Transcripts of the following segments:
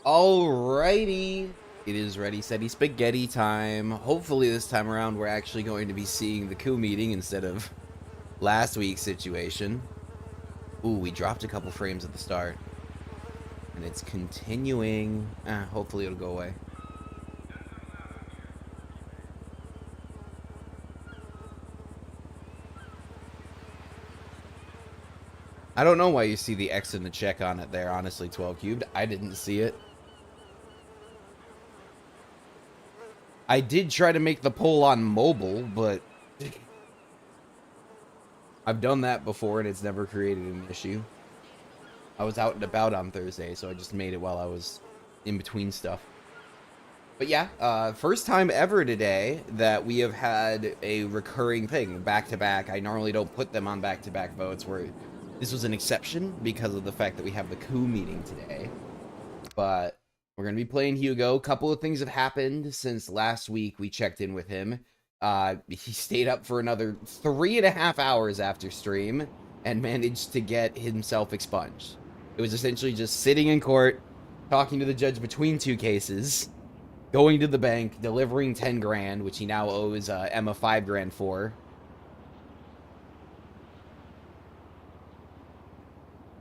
Alrighty. It is ready, steady, spaghetti time. Hopefully this time around we're actually going to be seeing the coup meeting instead of last week's situation. Ooh, we dropped a couple frames at the start. And it's continuing. Hopefully it'll go away. I don't know why you see the X and the check on it there, honestly, 12 cubed. I didn't see it. I did try to make the poll on mobile, but I've done that before and it's never created an issue. I was out and about on Thursday, so I just made it while I was in between stuff. But yeah, first time ever today that we have had a recurring thing, back-to-back. I normally don't put them on back-to-back votes, where this was an exception because of the fact that we have the coup meeting today. But we're going to be playing Hugo. A couple of things have happened since last week we checked in with him. He stayed up for another 3.5 hours after stream and managed to get himself expunged. It was essentially just sitting in court, talking to the judge between two cases, going to the bank, delivering 10 grand, which he now owes Emma 5 grand for.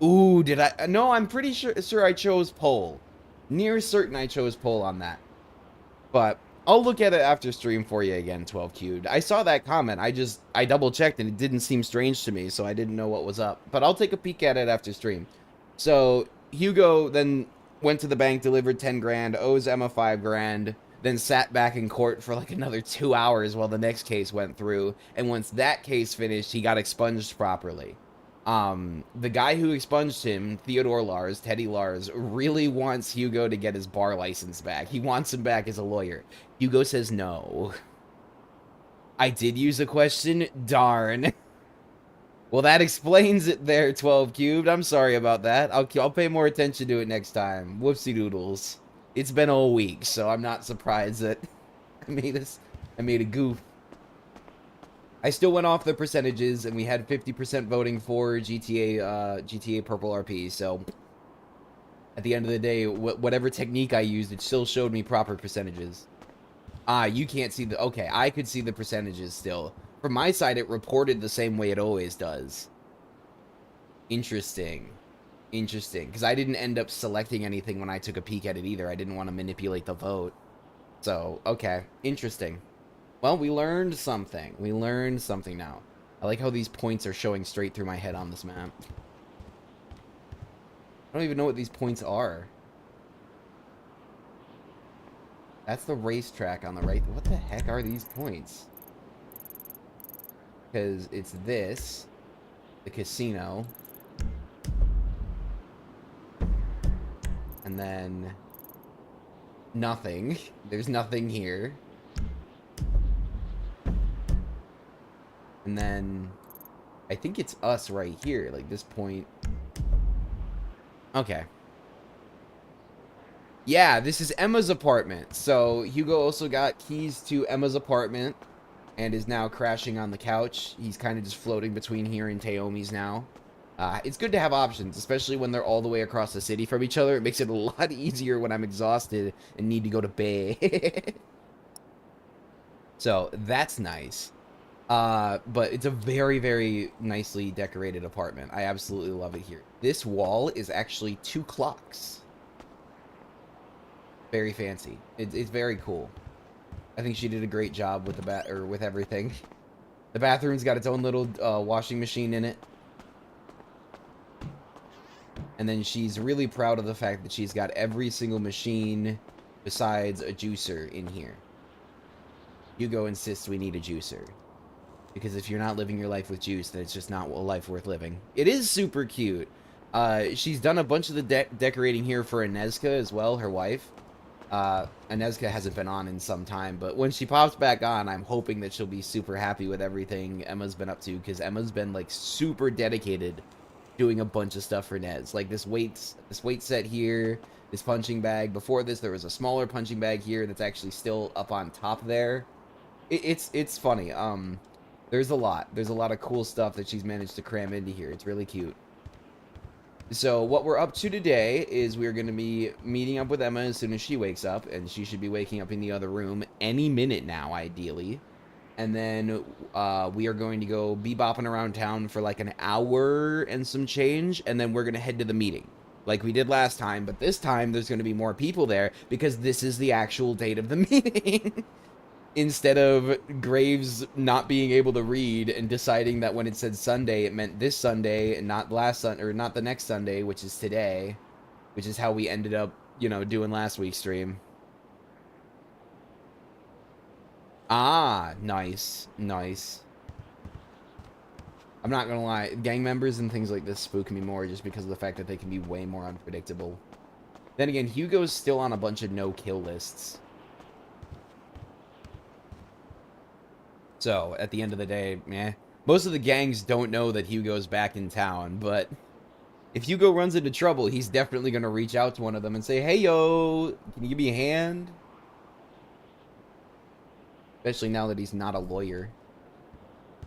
Ooh, did I? No, I'm pretty sure I chose poll. Near certain I chose poll on that. But I'll look at it after stream for you again, 12 cubed. I saw that comment. I double checked and it didn't seem strange to me, so I didn't know what was up. But I'll take a peek at it after stream. So Hugo then went to the bank, delivered 10 grand, owes Emma 5 grand, then sat back in court for like another 2 hours while the next case went through. And once that case finished, he got expunged properly. The guy who expunged him, Theodore Lars, Teddy Lars, really wants Hugo to get his bar license back. He wants him back as a lawyer. Hugo says no. I did use a question? Darn. Well, that explains it there, 12 cubed. I'm sorry about that. I'll pay more attention to it next time. Whoopsie doodles. It's been a week, so I'm not surprised that I made a goof. I still went off the percentages, and we had 50% voting for GTA PurpleRP, so at the end of the day, whatever technique I used, it still showed me proper percentages. You can't see the... Okay, I could see the percentages still. From my side, it reported the same way it always does. Interesting. Interesting, because I didn't end up selecting anything when I took a peek at it either. I didn't want to manipulate the vote. So, okay. Interesting. Well, we learned something. We learned something now. I like how these points are showing straight through my head on this map. I don't even know what these points are. That's the racetrack on the right. What the heck are these points? Because it's this, the casino, and then nothing. There's nothing here. And then I think it's us right here, like this point. Okay. Yeah, this is Emma's apartment. So Hugo also got keys to Emma's apartment and is now crashing on the couch. He's kind of just floating between here and Taomi's now. It's good to have options, especially when they're all the way across the city from each other. It makes it a lot easier when I'm exhausted and need to go to bed. So that's nice. But it's a very, very nicely decorated apartment. I absolutely love it here. This wall is actually 2 clocks. Very fancy. It's very cool. I think she did a great job with the with everything. The bathroom's got its own little washing machine in it. And then she's really proud of the fact that she's got every single machine besides a juicer in here. Hugo insists we need a juicer. Because if you're not living your life with juice, then it's just not a life worth living. It is super cute. She's done a bunch of the decorating here for Inezka as well, her wife. Inezka hasn't been on in some time, but when she pops back on, I'm hoping that she'll be super happy with everything Emma's been up to, because Emma's been, like, super dedicated doing a bunch of stuff for Nez. Like, this weight set here, this punching bag. Before this, there was a smaller punching bag here that's actually still up on top there. It's funny. There's a lot of cool stuff that she's managed to cram into here. It's really cute. So what we're up to today is we're going to be meeting up with Emma as soon as she wakes up, and she should be waking up in the other room any minute now, ideally. And then we are going to go bebopping around town for like an hour and some change, and then we're going to head to the meeting like we did last time, but this time there's going to be more people there because this is the actual date of the meeting. Instead of Graves not being able to read and deciding that when it said Sunday, it meant this Sunday and not last Sunday, or not the next Sunday, which is today, which is how we ended up, you know, doing last week's stream. Ah, nice, nice. I'm not gonna lie, gang members and things like this spook me more just because of the fact that they can be way more unpredictable. Then again, Hugo's still on a bunch of no-kill lists. So, at the end of the day, most of the gangs don't know that Hugo's back in town, but if Hugo runs into trouble, he's definitely going to reach out to one of them and say, hey, yo, can you give me a hand? Especially now that he's not a lawyer.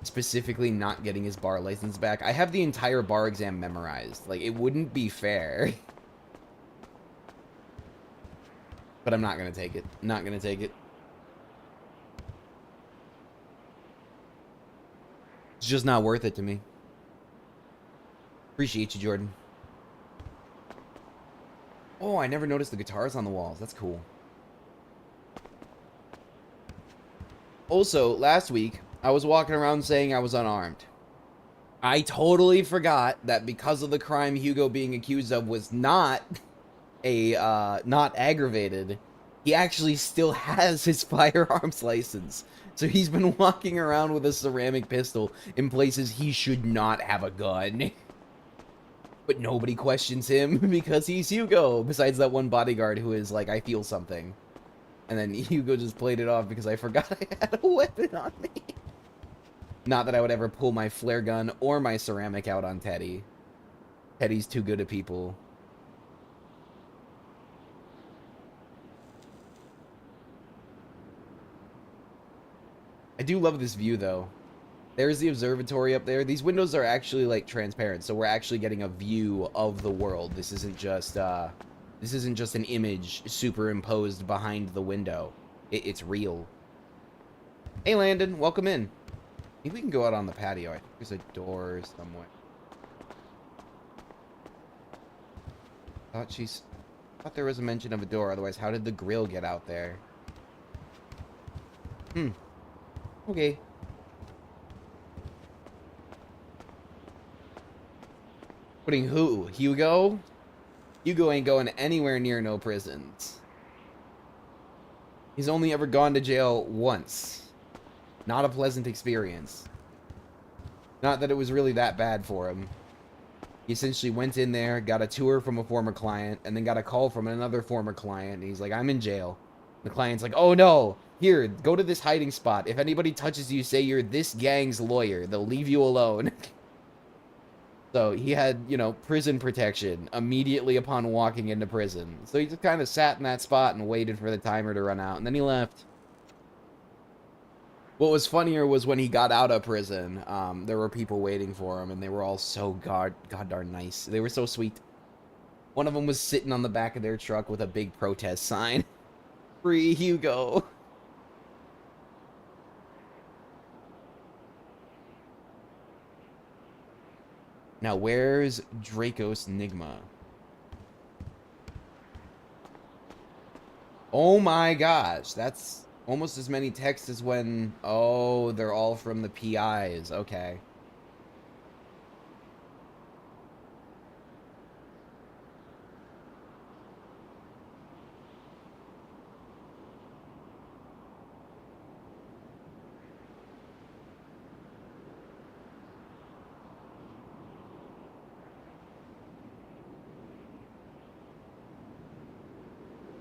Specifically not getting his bar license back. I have the entire bar exam memorized. Like, it wouldn't be fair. But I'm not going to take it. Not going to take it. It's just not worth it to me. Appreciate you, Jordan. Oh, I never noticed the guitars on the walls. That's cool. Also, last week, I was walking around saying I was unarmed. I totally forgot that because of the crime Hugo being accused of was not not aggravated, he actually still has his firearms license. So he's been walking around with a ceramic pistol in places he should not have a gun. But nobody questions him because he's Hugo, besides that one bodyguard who is like, I feel something. And then Hugo just played it off because I forgot I had a weapon on me. Not that I would ever pull my flare gun or my ceramic out on Teddy. Teddy's too good at people. I do love this view, though. There's the observatory up there. These windows are actually, like, transparent, so we're actually getting a view of the world. This isn't just an image superimposed behind the window. It's real. Hey, Landon. Welcome in. Maybe we can go out on the patio. I think there's a door somewhere. Thought there was a mention of a door. Otherwise, how did the grill get out there? Okay. Putting who? Hugo? Hugo ain't going anywhere near no prisons. He's only ever gone to jail once. Not a pleasant experience. Not that it was really that bad for him. He essentially went in there, got a tour from a former client, and then got a call from another former client, and he's like, I'm in jail. The client's like, oh no, here, go to this hiding spot. If anybody touches you, say you're this gang's lawyer. They'll leave you alone. So he had, you know, prison protection immediately upon walking into prison. So he just kind of sat in that spot and waited for the timer to run out, and then he left. What was funnier was when he got out of prison, there were people waiting for him, and they were all so god darn nice. They were so sweet. One of them was sitting on the back of their truck with a big protest sign. Free Hugo. Now, where's Dracos Nigma? Oh my gosh, that's almost as many texts as when... Oh, they're all from the PIs. Okay.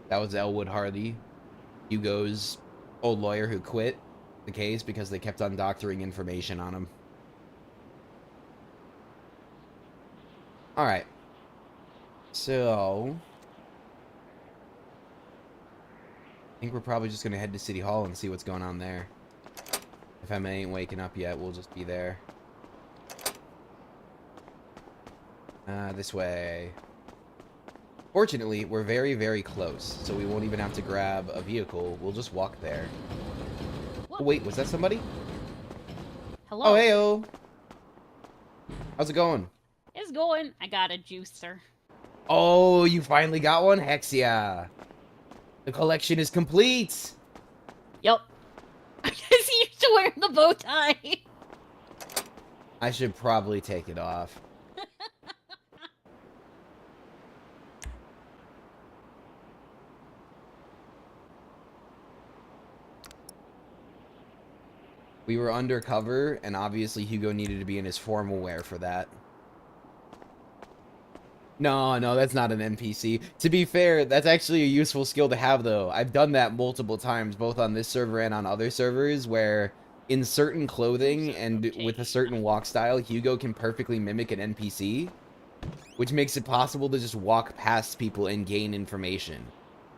That was Elwood Hardy, Hugo's old lawyer who quit the case because they kept on doctoring information on him. Alright. So... I think we're probably just going to head to City Hall and see what's going on there. If Emma ain't waking up yet, we'll just be there. This way. Fortunately, we're very, very close, so we won't even have to grab a vehicle. We'll just walk there. Oh, wait, was that somebody? Hello. Oh, heyo. How's it going? It's going. I got a juicer. Oh, you finally got one? Hex yeah. The collection is complete. Yep. I see you still wearing the bow tie. I should probably take it off. We were undercover, and obviously Hugo needed to be in his formal wear for that. No, that's not an NPC. To be fair, that's actually a useful skill to have, though. I've done that multiple times, both on this server and on other servers, where in certain clothing and with a certain walk style, Hugo can perfectly mimic an NPC, which makes it possible to just walk past people and gain information.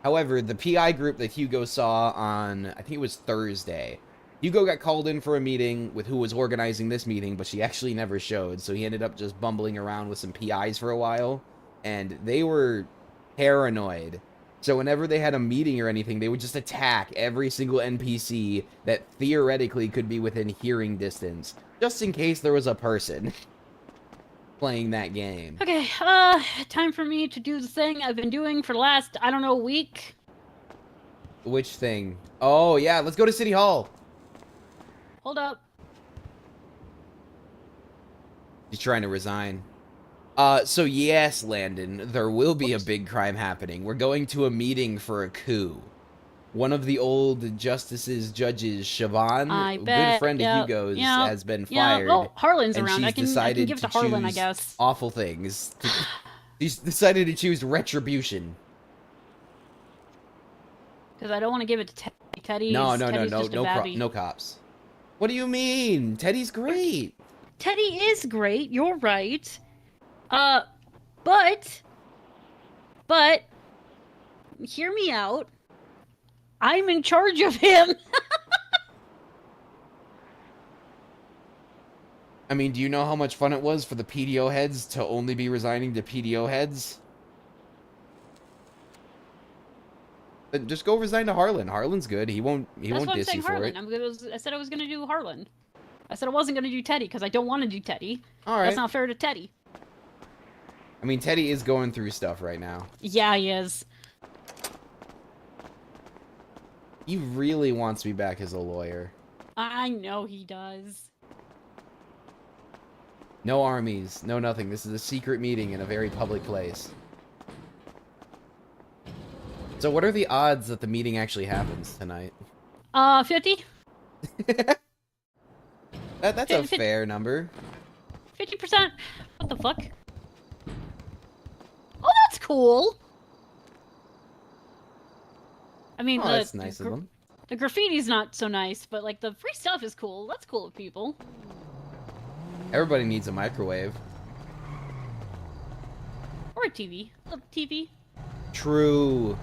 However, the PI group that Hugo saw on, I think it was Thursday, Hugo got called in for a meeting with who was organizing this meeting, but she actually never showed, so he ended up just bumbling around with some PIs for a while, and they were paranoid. So whenever they had a meeting or anything, they would just attack every single NPC that theoretically could be within hearing distance, just in case there was a person playing that game. Okay, time for me to do the thing I've been doing for the last, I don't know, week. Which thing? Oh, yeah, let's go to City Hall. Hold up. He's trying to resign. So yes, Landon, there will be a big crime happening. We're going to a meeting for a coup. One of the old justices, judges, Siobhan, a good friend of Hugo's, has been fired. Oh, Harlan's and around. I can give it to Harlan, I guess. Awful things. She's decided to choose retribution. Because I don't want to give it to Teddy. Teddy's No cops. What do you mean? Teddy's great. Teddy is great. You're right. But hear me out. I'm in charge of him. I mean, do you know how much fun it was for the PDO heads to only be resigning to PDO heads? Then just go resign to Harlan. Harlan's good. He won't diss you for it. I said I was gonna do Harlan. I said I wasn't gonna do Teddy because I don't want to do Teddy. All right. That's not fair to Teddy. I mean, Teddy is going through stuff right now. Yeah, he is. He really wants me back as a lawyer. I know he does. No armies, no nothing. This is a secret meeting in a very public place. So what are the odds that the meeting actually happens tonight? 50? That's a fair number. 50%? What the fuck? Oh, that's cool! I mean, that's nice of them. The graffiti's not so nice, but, like, the free stuff is cool. That's cool of people. Everybody needs a microwave. Or a TV. A TV. True.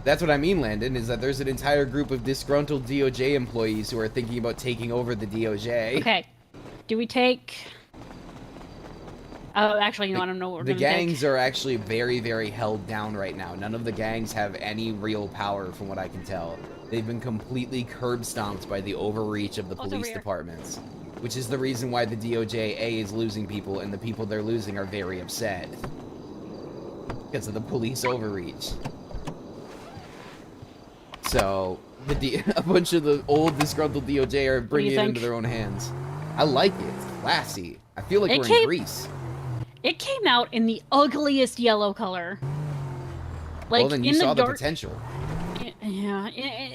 That's what I mean, Landon, is that there's an entire group of disgruntled DOJ employees who are thinking about taking over the DOJ. Okay. Do we take... Oh, actually, you know, I don't know what we're going to take. The gangs are actually very, very held down right now. None of the gangs have any real power, from what I can tell. They've been completely curb-stomped by the overreach of the police departments. Which is the reason why the DOJ, is losing people, and the people they're losing are very upset. Because of the police overreach. So, a bunch of the old disgruntled DOJ are bringing it into their own hands. I like it. It's classy. I feel like we're in Greece. It came out in the ugliest yellow color. Like, well, then you saw the potential. Yeah.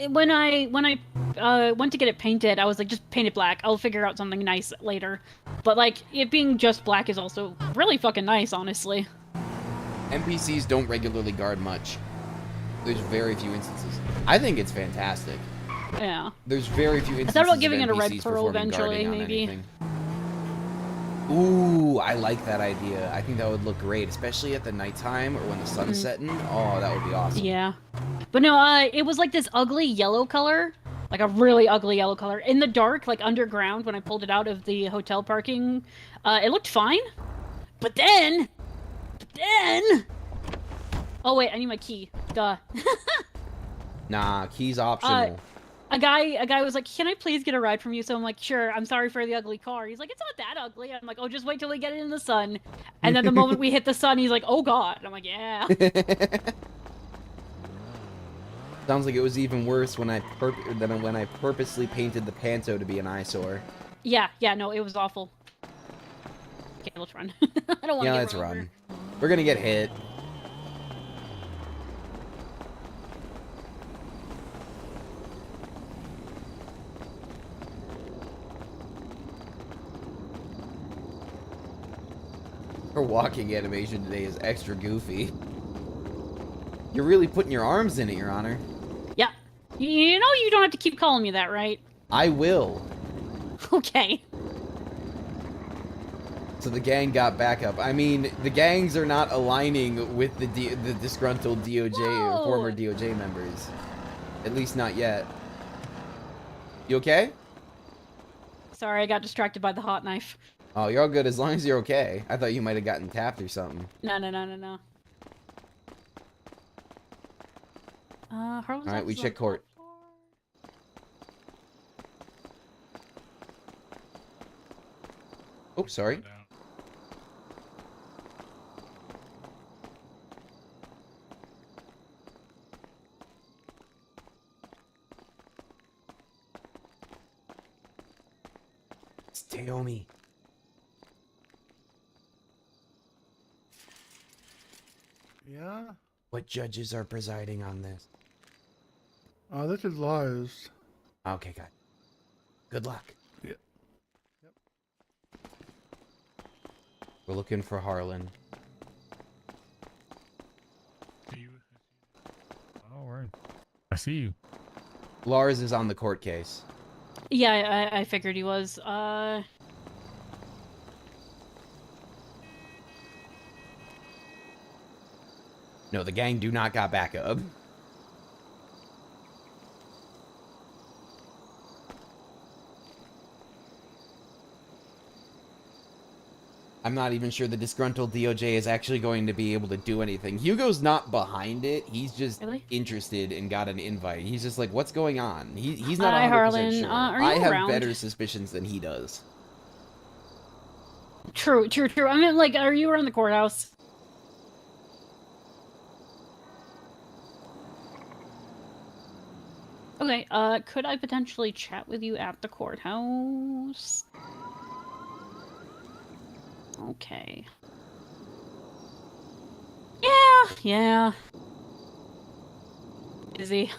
When I went to get it painted, I was like, just paint it black. I'll figure out something nice later. But, like, it being just black is also really fucking nice, honestly. NPCs don't regularly guard much. There's very few instances. I think it's fantastic. Yeah. There's very few instances. I thought about giving it a red pearl eventually, maybe. Ooh, I like that idea. I think that would look great, especially at the nighttime or when the sun's setting. Oh, that would be awesome. Yeah. But no, it was like this ugly yellow color. Like a really ugly yellow color. In the dark, like underground, when I pulled it out of the hotel parking, it looked fine. But then... Oh wait, I need my key. Duh. Nah, key's optional. A guy was like, "Can I please get a ride from you?" So I'm like, "Sure." I'm sorry for the ugly car. He's like, "It's not that ugly." I'm like, "Oh, just wait till we get it in the sun." And then the moment we hit the sun, he's like, "Oh God." I'm like, "Yeah." Sounds like it was even worse when I purposely painted the Panto to be an eyesore. Yeah, no, it was awful. Okay, let's run. I don't want to Yeah, get let's run over. run. We're gonna get hit. Her walking animation today is extra goofy. You're really putting your arms in it, Your Honor. Yeah. You know you don't have to keep calling me that, right? I will. Okay. So the gang got backup. I mean, the gangs are not aligning with the disgruntled DOJ or former DOJ members. At least not yet. You okay? Sorry, I got distracted by the hot knife. Oh, you're all good as long as you're okay. I thought you might have gotten tapped or something. No. Harlem's Alright, we check court. Oh, sorry. It's Taomi. Yeah? What judges are presiding on this? This is Lars. Okay, good. Good luck. Yeah. We're looking for Harlan. Oh, word. I see you. Lars is on the court case. Yeah, I figured he was. No, the gang do not got backup. I'm not even sure the disgruntled DOJ is actually going to be able to do anything. Hugo's not behind it. He's just Really? interested and got an invite. He's just like, what's going on? He's not Hi, 100% Harlan. sure. Are you I have around? better suspicions than he does. True. I mean, like, are you around the courthouse? Okay, could I potentially chat with you at the courthouse? Okay. Yeah. Busy.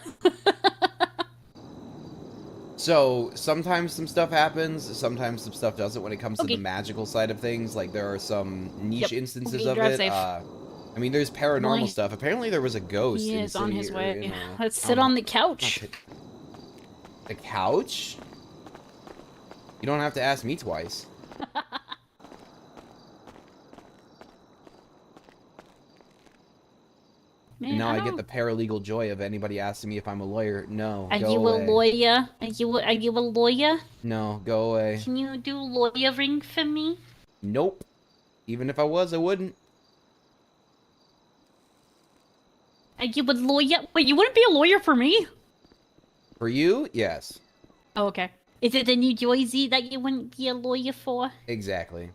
So, sometimes some stuff happens, sometimes some stuff doesn't when it comes to Okay. the magical side of things. Like, there are some niche Yep. instances Okay, of drive it. safe. I mean, there's paranormal Really? stuff. Apparently, there was a ghost. He in is on city, his or, way. you know, Let's I sit don't on know. the couch. The couch? You don't have to ask me twice. Man, And now I don't- get the paralegal joy of anybody asking me if I'm a lawyer. No, Are go you away. a lawyer? Are you a lawyer? No, go away. Can you do lawyering for me? Nope. Even if I was, I wouldn't. Are you a lawyer? Wait, you wouldn't be a lawyer for me? For you, yes. Oh, okay. Is it the New Jersey that you wouldn't be a lawyer for? Exactly.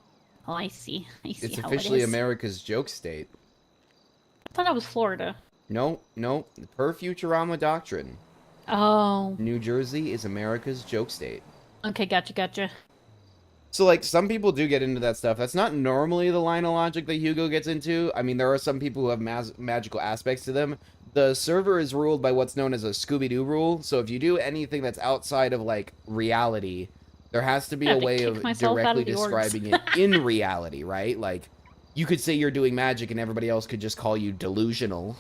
Oh, I see. It's how officially it is. America's joke state. I thought that was Florida. No, per Futurama doctrine, Oh. New Jersey is America's joke state. Okay, gotcha. So, like, some people do get into that stuff. That's not normally the line of logic that Hugo gets into. I mean, there are some people who have magical aspects to them. The server is ruled by what's known as a Scooby-Doo rule. So if you do anything that's outside of, like, reality, there has to be I a have to way kick of myself out directly of the orgs. describing it in reality, right? Like, you could say you're doing magic and everybody else could just call you delusional.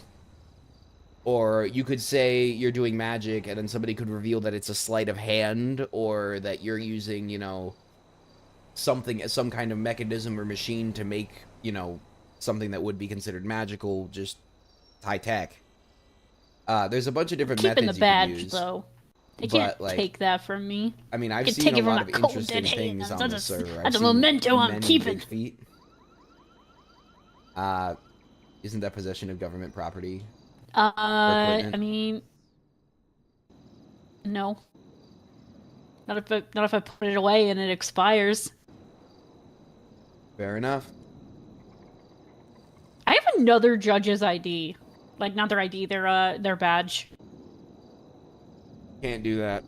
Or you could say you're doing magic and then somebody could reveal that it's a sleight of hand or that you're using, you know, some kind of mechanism or machine to make, you know, something that would be considered magical, just high tech. There's a bunch of different Keeping the methods you can badge, use. though. They but, can't like, take that from me. I mean, I've can seen take a it from lot my of cold interesting dead things hands. on the That's a- server. I've that's a seen memento I'm men in keeping. big feet. Isn't that possession of government property? I equipment? mean, no. Not if I put it away and it expires. Fair enough. I have another judge's ID. Like, not their ID, their badge. Can't do that.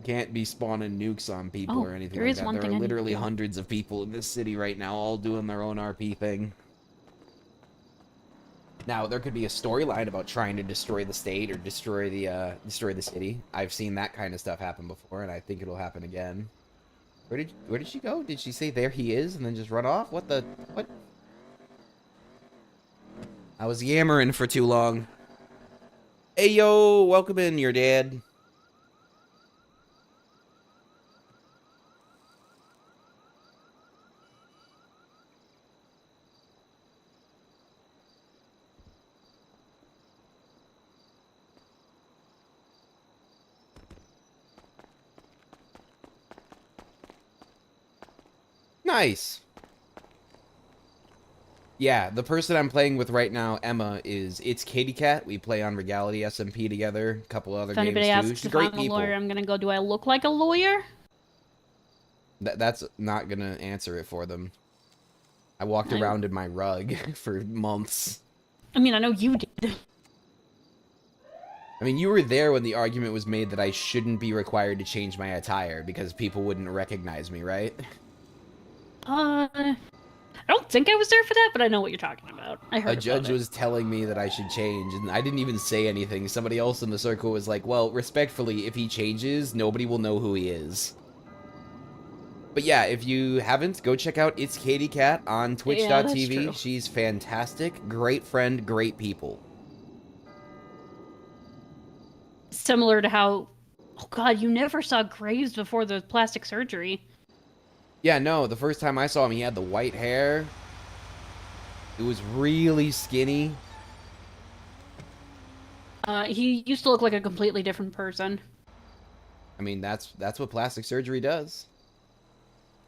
Can't be spawning nukes on people Oh, or anything there like is that. one There are thing I need to literally do. hundreds of people in this city right now, all doing their own RP thing. Now, there could be a storyline about trying to destroy the state or destroy the city. I've seen that kind of stuff happen before, and I think it'll happen again. Where did she go? Did she say there he is and then just run off? What? I was yammering for too long. Hey yo, welcome in, your dad. Nice. Yeah, the person I'm playing with right now, Emma, it's Katie Cat. We play on Regality SMP together, a couple other If games anybody too. asks She's if great I'm a people. lawyer, I'm gonna go, do I look like a lawyer? That's not gonna answer it for them. I walked around in my rug for months. I mean, I know you did. I mean, you were there when the argument was made that I shouldn't be required to change my attire because people wouldn't recognize me, right? I don't think I was there for that, but I know what you're talking about. I heard A judge about it. was telling me that I should change, and I didn't even say anything. Somebody else in the circle was like, well, respectfully, if he changes, nobody will know who he is. But yeah, if you haven't, go check out It's Katie Cat on Yeah, that's twitch.tv. true. She's fantastic, great friend, great people. Similar to how, oh god, you never saw Graves before the plastic surgery. Yeah, no, the first time I saw him, he had the white hair. It was really skinny. He used to look like a completely different person. I mean, that's what plastic surgery does.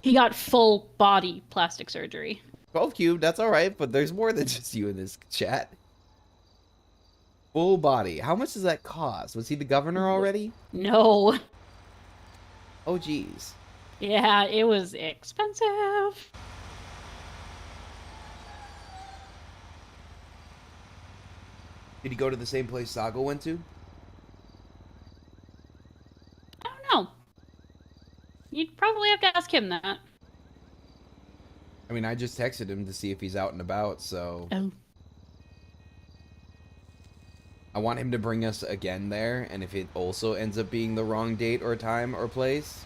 He got full body plastic surgery. 12 cube, that's alright, but there's more than just you in this chat. Full body. How much does that cost? Was he the governor already? No. Oh, geez. Yeah, it was expensive. Did he go to the same place Sago went to? I don't know. You'd probably have to ask him that. I mean, I just texted him to see if he's out and about, so... Oh. I want him to bring us again there, and if it also ends up being the wrong date or time or place,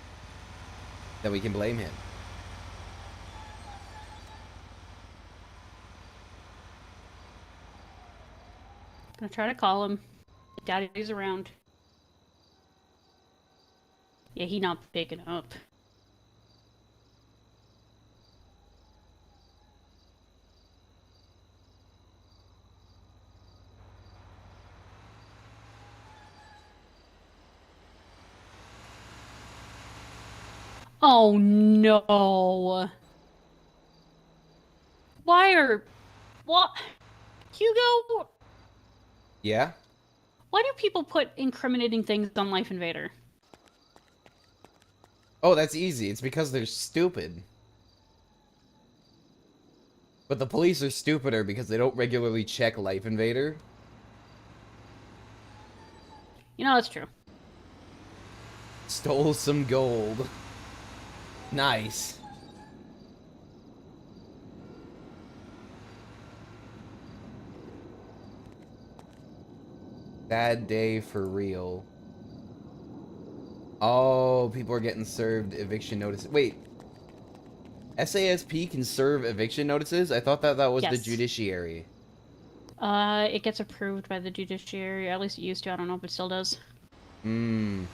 then we can blame him. Gonna try to call him. Daddy's around. Yeah, he not picking up. Oh no. What? Hugo? Yeah? Why do people put incriminating things on Life Invader? Oh, that's easy. It's because they're stupid. But the police are stupider because they don't regularly check Life Invader. You know, that's true. Stole some gold. Nice. Bad day for real. Oh, people are getting served eviction notices. Wait. SASP can serve eviction notices? I thought that was the Yes. judiciary. It gets approved by the judiciary. At least it used to. I don't know if it still does. Hmm.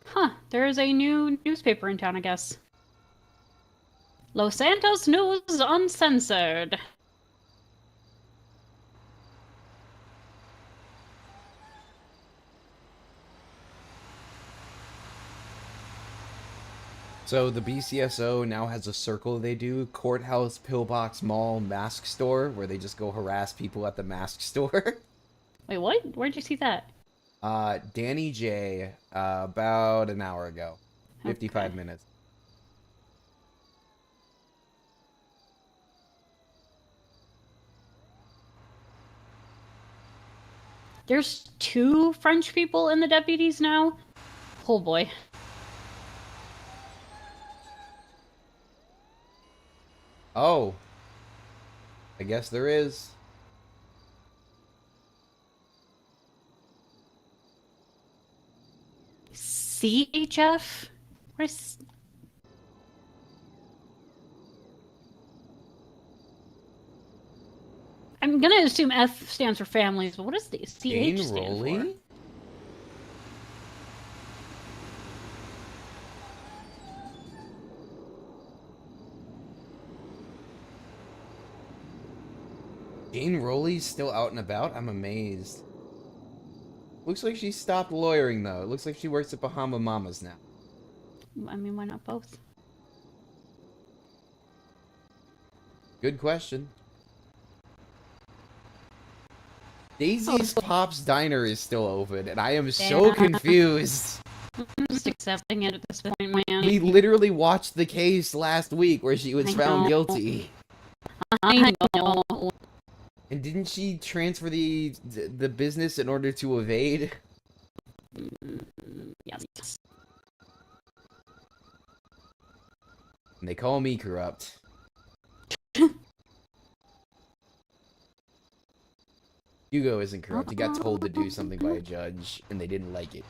Huh. There is a new newspaper in town, I guess. Los Santos News Uncensored. So the BCSO now has a circle they do, Courthouse, Pillbox Mall, Mask Store, where they just go harass people at the mask store. Wait, what? Where'd you see that? Danny J, about an hour ago. 55 Okay. minutes. There's 2 French people in the deputies now? Oh boy. Oh. I guess there is. CHF? Where's... I'm gonna assume F stands for families, but what does the CH Jane stand Rowley? for? Jane Rowley's still out and about? I'm amazed. Looks like she stopped lawyering, though. It looks like she works at Bahama Mamas now. I mean, why not both? Good question. Daisy's Pop's Diner is still open, and I am so Yeah. confused. I'm just accepting it at this point, man. We literally watched the case last week where she was I found know. guilty. I know. And didn't she transfer the business in order to evade? Yes. And they call me corrupt. Hugo isn't corrupt. He got told to do something by a judge, and they didn't like it.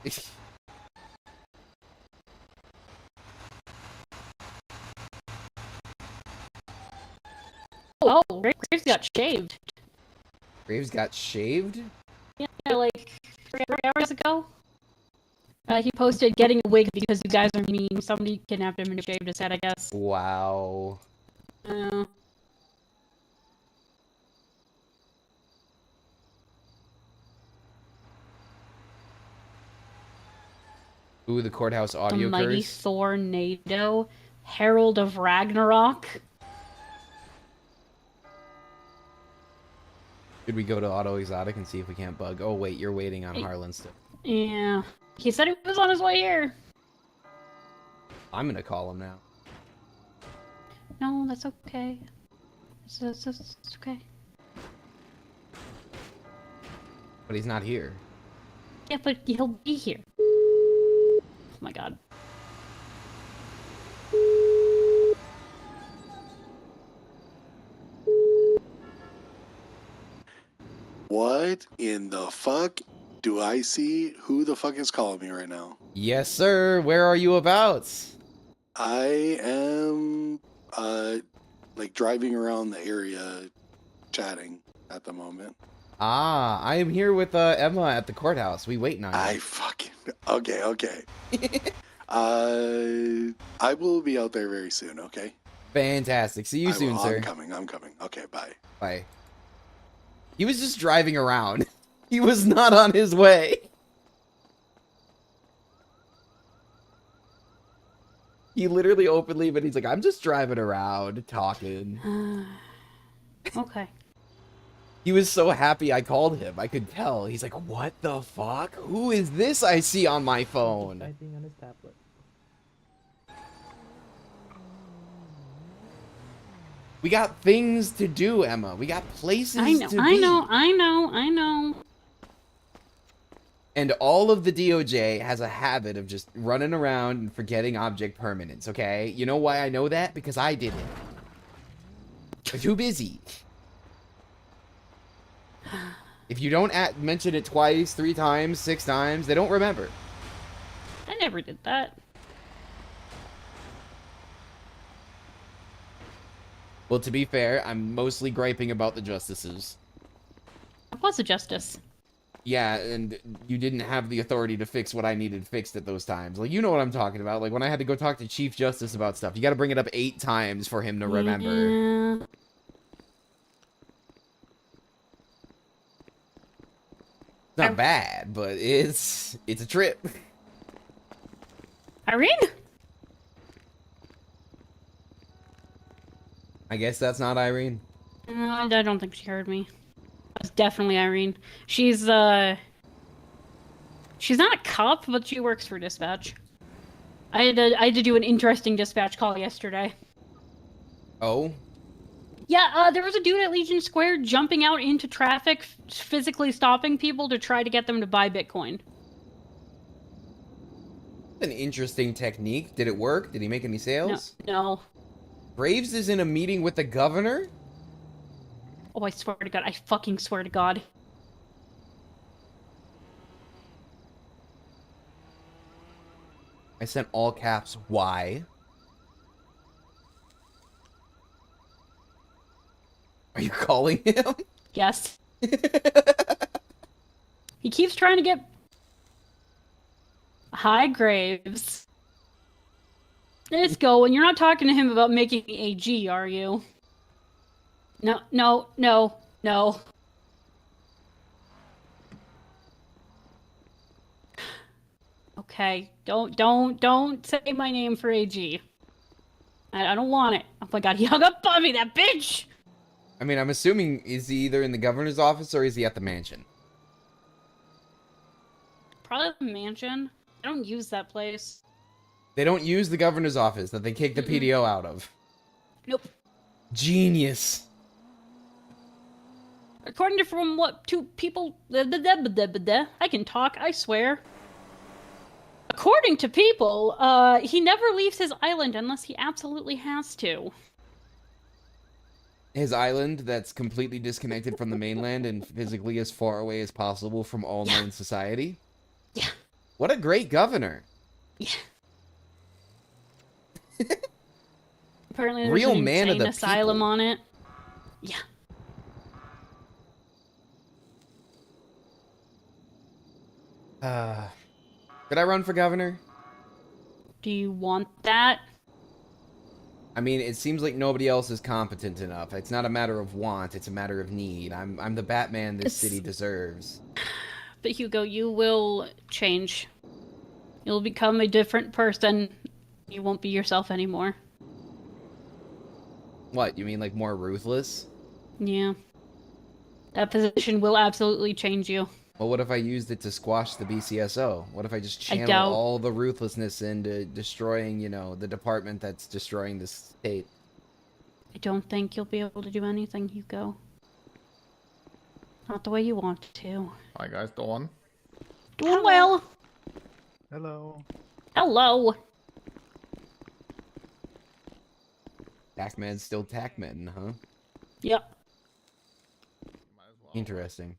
Oh, Graves got shaved. Graves got shaved? Yeah, like 3 hours ago. He posted getting a wig because you guys are mean. Somebody kidnapped him and shaved his head, I guess. Wow. Ooh, the courthouse The audio mighty curse. Thornado, Herald of Ragnarok. Should we go to Auto Exotic and see if we can't bug? Oh wait, you're waiting on Harlan still. Yeah. He said he was on his way here. I'm gonna call him now. No, that's okay. It's okay. But he's not here. Yeah, but he'll be here. Oh my god. What in the fuck do I see? Who the fuck is calling me right now? Yes, sir. Where are you about? I am, like driving around the area chatting at the moment. Ah, I am here with Emma at the courthouse. We waiting on you. I fucking, okay. I will be out there very soon, okay? Fantastic. See you soon, sir. I'm coming. Okay, bye. Bye. He was just driving around. He was not on his way. He literally openly, but he's like, I'm just driving around, talking. Okay. He was so happy I called him. I could tell. He's like, what the fuck? Who is this I see on my phone? Typing on his tablet. We got things to do, Emma. We got places to be. I know. And all of the DOJ has a habit of just running around and forgetting object permanence, okay? You know why I know that? Because I did it. I'm too busy. If you don't mention it twice, 3 times, 6 times, they don't remember. I never did that. Well, to be fair, I'm mostly griping about the justices. What's a justice? Yeah, and you didn't have the authority to fix what I needed fixed at those times. Like, you know what I'm talking about. Like, when I had to go talk to Chief Justice about stuff, you gotta bring it up 8 times for him to remember. Yeah. It's not bad, but it's a trip. Irene? I guess that's not Irene. No, I don't think she heard me. That's definitely Irene. She's not a cop, but she works for dispatch. I had to do an interesting dispatch call yesterday. Oh? Yeah, there was a dude at Legion Square jumping out into traffic, physically stopping people to try to get them to buy Bitcoin. An interesting technique. Did it work? Did he make any sales? No. Graves is in a meeting with the governor? Oh, I swear to God. I fucking swear to God. I sent all caps. Why? Are you calling him? Yes. He keeps trying to get... Hi, Graves. Let's go. And you're not talking to him about making the AG, are you? No, no, no, no. Okay, don't say my name for AG. I don't want it. Oh my God, he hung up on me, that bitch! I mean, I'm assuming, is he either in the governor's office or is he at the mansion? Probably the mansion. I don't use that place. They don't use the governor's office that they kicked the PDO out of. Nope. Genius. According to from what two people... I can talk, I swear. According to people, he never leaves his island unless he absolutely has to. His island that's completely disconnected from the mainland and physically as far away as possible from all known society? Yeah. What a great governor. Yeah. Apparently there's Real an man of insane the asylum people. on it. Yeah. Could I run for governor? Do you want that? I mean, it seems like nobody else is competent enough. It's not a matter of want, it's a matter of need. I'm the Batman this city deserves. But Hugo, you will change. You'll become a different person. You won't be yourself anymore. What, you mean like more ruthless? Yeah. That position will absolutely change you. Well, what if I used it to squash the BCSO? What if I just channel doubt- all the ruthlessness into destroying, you know, the department that's destroying the state? I don't think you'll be able to do anything, Hugo. Not the way you want to. Hi guys, Dawn. Doing well. Hello. Hello. Tackman's still Tackman, huh? Yep. Might as well. Interesting.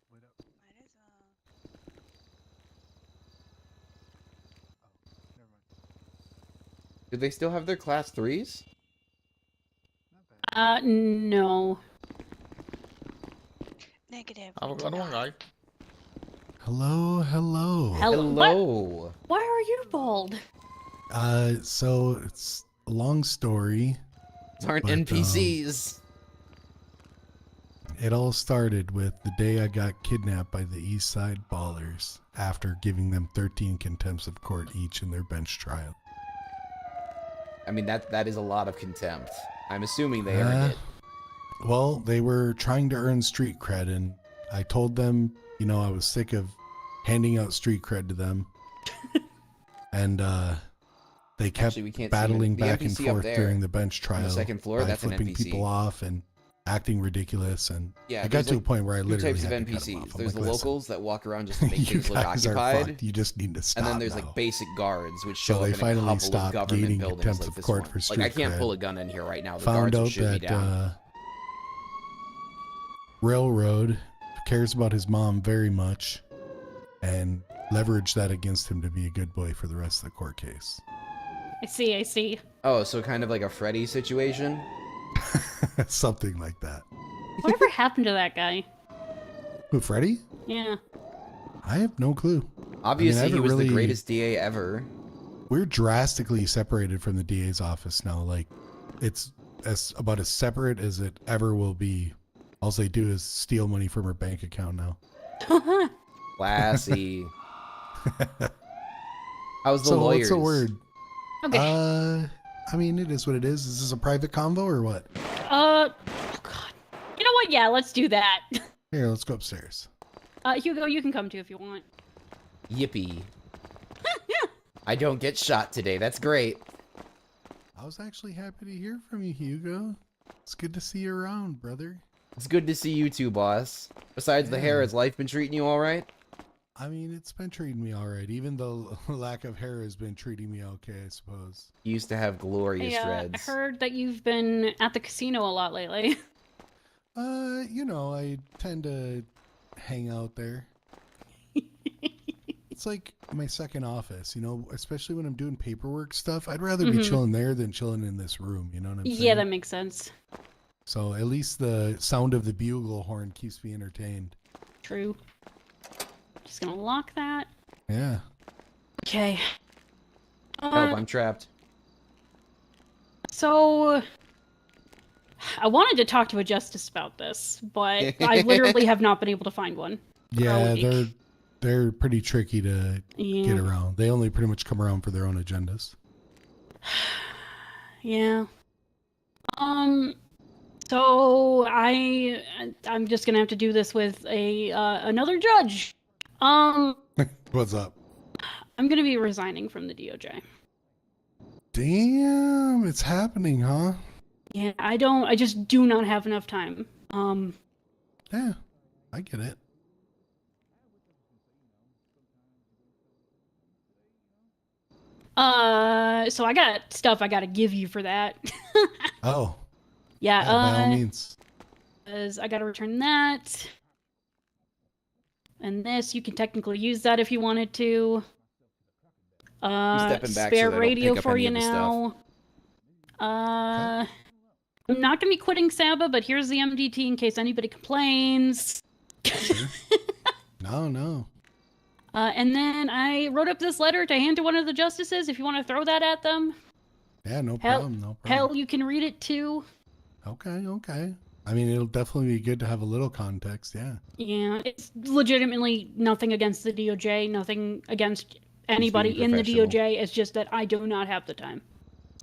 Do they still have their class 3s? No. Negative. Have a good one, guys. Hello, hello. Hello. Why are you bald? So it's a long story. These aren't But, NPCs. It all started with the day I got kidnapped by the East Side Ballers after giving them 13 contempts of court each in their bench trial. I mean, that is a lot of contempt. I'm assuming they earned it. Well, they were trying to earn street cred, and I told them, you know, I was sick of handing out street cred to them. And they kept Actually, we can't see battling the back and NPC up forth there during the bench on trial the second floor. by That's an flipping NPC. people off and acting ridiculous. And Yeah, I got there's to a like point where I two literally types of had to cut 'em NPCs. off. I'm There's the like, "Listen, locals that walk around just to make you things look guys are occupied. fucked. You just need to stop And then there's now." like basic guards, which So show they up in a finally couple of stopped government gaining buildings contempt like of this court one. for Like, I street can't cred. pull a gun in here right now. The Found guards will out shoot me that down. Railroad cares about his mom very much and leveraged that against him to be a good boy for the rest of the court case. I see. Oh, so kind of like a Freddy situation? Something like that. Whatever happened to that guy? Who, Freddy? Yeah. I have no clue. Obviously, he haven't was really- the greatest DA ever. We're drastically separated from the DA's office now. Like, it's about as separate as it ever will be. All they do is steal money from her bank account now. Classy. How's the So lawyers? what's the word? Okay. I mean, it is what it is. Is this a private convo or what? Oh God. You know what? Yeah, let's do that. Here, let's go upstairs. Hugo, you can come too if you want. Yippee. I don't get shot today. That's great. I was actually happy to hear from you, Hugo. It's good to see you around, brother. It's good to see you too, boss. Besides the hair, Yeah. has life been treating you all right? I mean, it's been treating me all right. Even the lack of hair has been treating me okay, I suppose. You used to have glorious I dreads. heard that you've been at the casino a lot lately. You know, I tend to hang out there. It's like my second office, you know, especially when I'm doing paperwork stuff. I'd rather be chilling there than chilling in this room, you know what I'm saying? Yeah, that makes sense. So at least the sound of the bugle horn keeps me entertained. True. Just gonna lock that. Yeah. Okay. Help, I'm trapped. So, I wanted to talk to a justice about this, but I literally have not been able to find one. Yeah, week. they're pretty tricky to Yeah. get around. They only pretty much come around for their own agendas. Yeah. So I'm just gonna have to do this with another judge. What's up? I'm gonna be resigning from the DOJ. Damn, it's happening, huh? Yeah, I just do not have enough time. Yeah, I get it. So I got stuff I gotta give you for that. Oh, Yeah, by all means. I gotta return that. And this, you can technically use that if you wanted to. stepping back so Spare they don't radio pick up for any you of the stuff. now. I'm not gonna be quitting Saba, but here's the MDT in case anybody complains. Sure. No. And then I wrote up this letter to hand to one of the justices if you want to throw that at them. Yeah, no Hell- problem. No problem. Hell, you can read it too. Okay. I mean, it'll definitely be good to have a little context. Yeah. Yeah, it's legitimately nothing against the DOJ, nothing against anybody being in the professional. DOJ. It's just that I do not have the time.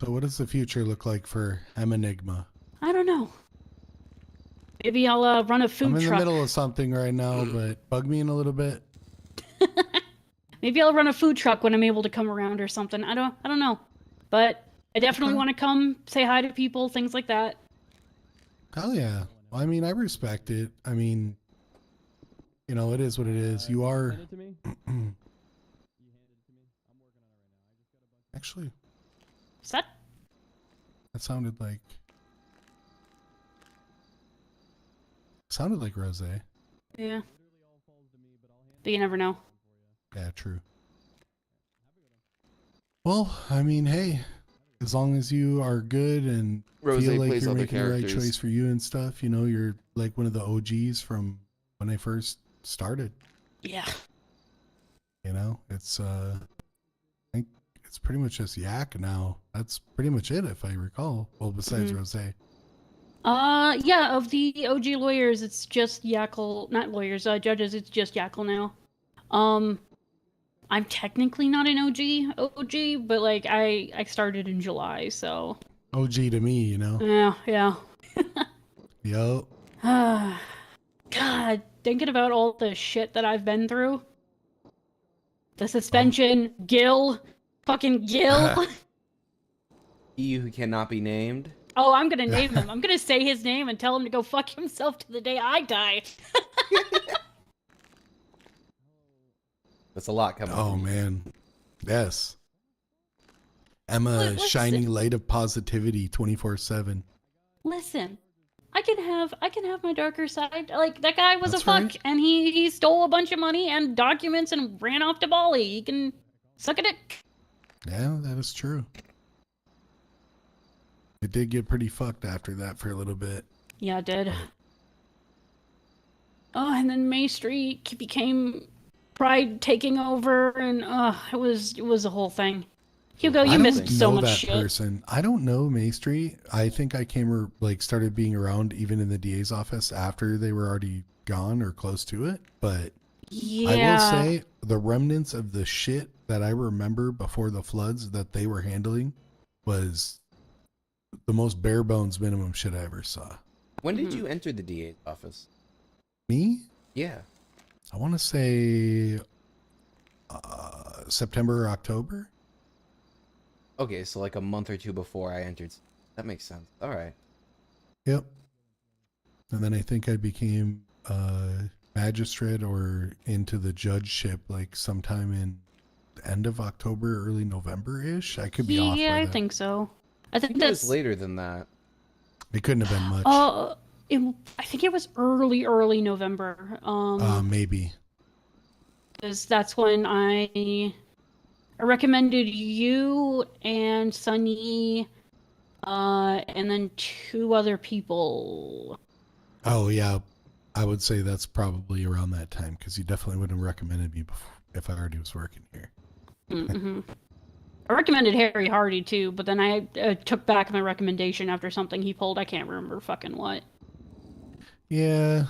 So, what does the future look like for Enigma? I don't know. Maybe I'll run a food I'm in truck. the middle of something right now, but bug me in a little bit. Maybe I'll run a food truck when I'm able to come around or something. I don't know. But I definitely Okay. want to come say hi to people, things like that. Hell yeah. Well, I mean, I respect it. I mean, you know, it is what it is. You are. Actually, Is that? that sounded like Rose. Yeah. But you never know. Yeah, true. Well, I mean, hey, as long as you are good and Rose feel like plays you're other making the right characters. choice for you and stuff, you know, you're like one of the OGs from when I first started. Yeah. You know, it's I think it's pretty much just Yak now. That's pretty much it, if I recall. Well, besides Mhm. Rose. Yeah, of the OG lawyers, it's just Yackle, not lawyers, judges, it's just Yackle now. I'm technically not an OG, but like I started in July, so OG to me, you know. yeah. Yo. God, thinking about all the shit that I've been through. The suspension, fucking Gil. He who cannot be named. Oh, I'm gonna name him. I'm gonna say his name and tell him to go fuck himself to the day I die. That's a lot coming. Oh from you. man. Yes. Emma, Listen. shining light of positivity 24/7. Listen, I can have my darker side. Like that guy was That's a fuck, right. and he stole a bunch of money and documents and ran off to Bali. He can suck a dick. Yeah, that is true. It did get pretty fucked after that for a little bit. Yeah, it did. Oh, and then May Street became pride taking over, and it was a whole thing. Hugo, I you don't missed so know much that shit. person. I don't know May Street. I think I started being around even in the DA's office after they were already gone or close to it. But Yeah. I will say the remnants of the shit that I remember before the floods that they were handling was the most bare bones minimum shit I ever saw. When did you enter the DA's office? Me? Yeah. I want to say September or October. Okay, so like a month or two before I entered. That makes sense. All right. Yep. And then I think I became magistrate or into the judgeship like sometime in the end of October, early November-ish. I could be off. Yeah, by I that. think so. I I think think it was that's later than that. It couldn't have been much. I think it was early November. Maybe. Because that's when I recommended you and Sunny, and then 2 other people. Oh, yeah. I would say that's probably around that time because you definitely wouldn't have recommended me before if I already was working here. Mm-hmm. I recommended Harry Hardy too, but then I took back my recommendation after something he pulled. I can't remember fucking what. Yeah.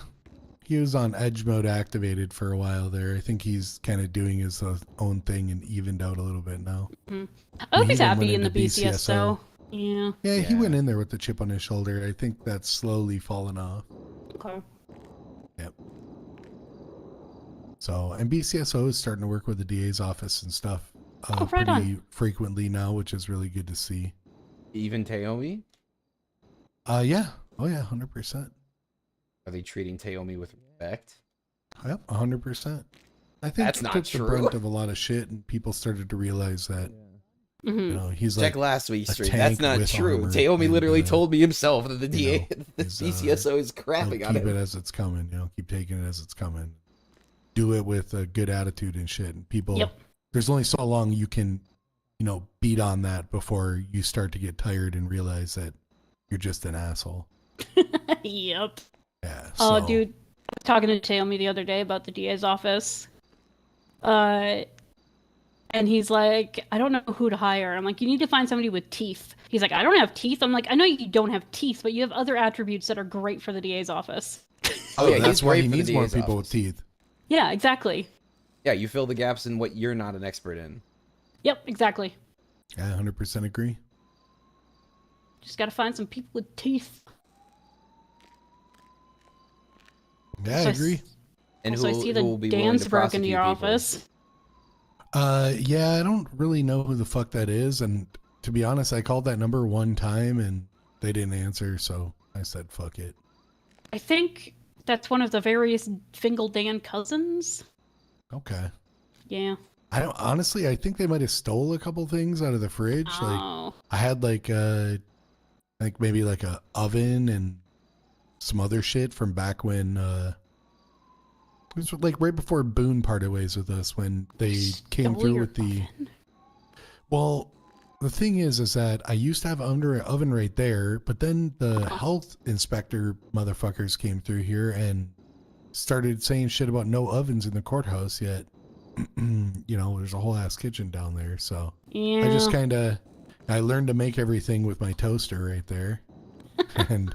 He was on edge mode activated for a while there. I think he's kind of doing his own thing and evened out a little bit now. Mm-hmm. I hope He he's even happy went in the into BCS though. Yeah. Yeah, he Yeah. went in there with the chip on his shoulder. I think that's slowly fallen off. Okay. Yep. So, and BCSO is starting to work with the DA's office and stuff Right pretty on. frequently now, which is really good to see. Even Taomi? Yeah. Oh, yeah, 100%. Are they treating Taomi with respect? Yep, 100%. I think That's he not took the true. brunt of a lot of shit, and people started to realize that, Mm-hmm. you know, he's Check like, last week's a stream. That's tank not with true. armor Taomi and, literally told me himself that the you know, DA, the he's, BCSO is you know, crapping on keep it him. as it's coming, you know, keep taking it as it's coming. Do it with a good attitude and shit. And people, Yep. there's only so long you can, you know, beat on that before you start to get tired and realize that you're just an asshole. Yep. Yeah. Oh, So, dude, I was talking to Taomi the other day about the DA's office. And he's like, I don't know who to hire. I'm like, you need to find somebody with teeth. He's like, I don't have teeth. I'm like, I know you don't have teeth, but you have other attributes that are great for the DA's office. Oh, yeah, that's he's why great he for the needs more DA's people office. with teeth. Yeah, exactly. Yeah, you fill the gaps in what you're not an expert in. Yep, exactly. Yeah, 100% agree. Just gotta find some people with teeth. Yeah, So I agree. And Also, I see who will the be willing Dan's to broke into prosecute your people. office. Yeah, I don't really know who the fuck that is. And to be honest, I called that number one time and they didn't answer. So I said, fuck it. I think that's one of the various Fingal Dan cousins. Okay. Yeah. I don't honestly, I think they might have stole a couple things out of the fridge. Like Oh. I had like maybe like a oven and some other shit from back when it was like right before Boone parted ways with us when they came Stole through your with the oven? well, the thing is that I used to have an oven right there, but then the health inspector motherfuckers came through here and started saying shit about no ovens in the courthouse yet. You know, there's a whole ass kitchen down there. So Yeah. I just I learned to make everything with my toaster right there. And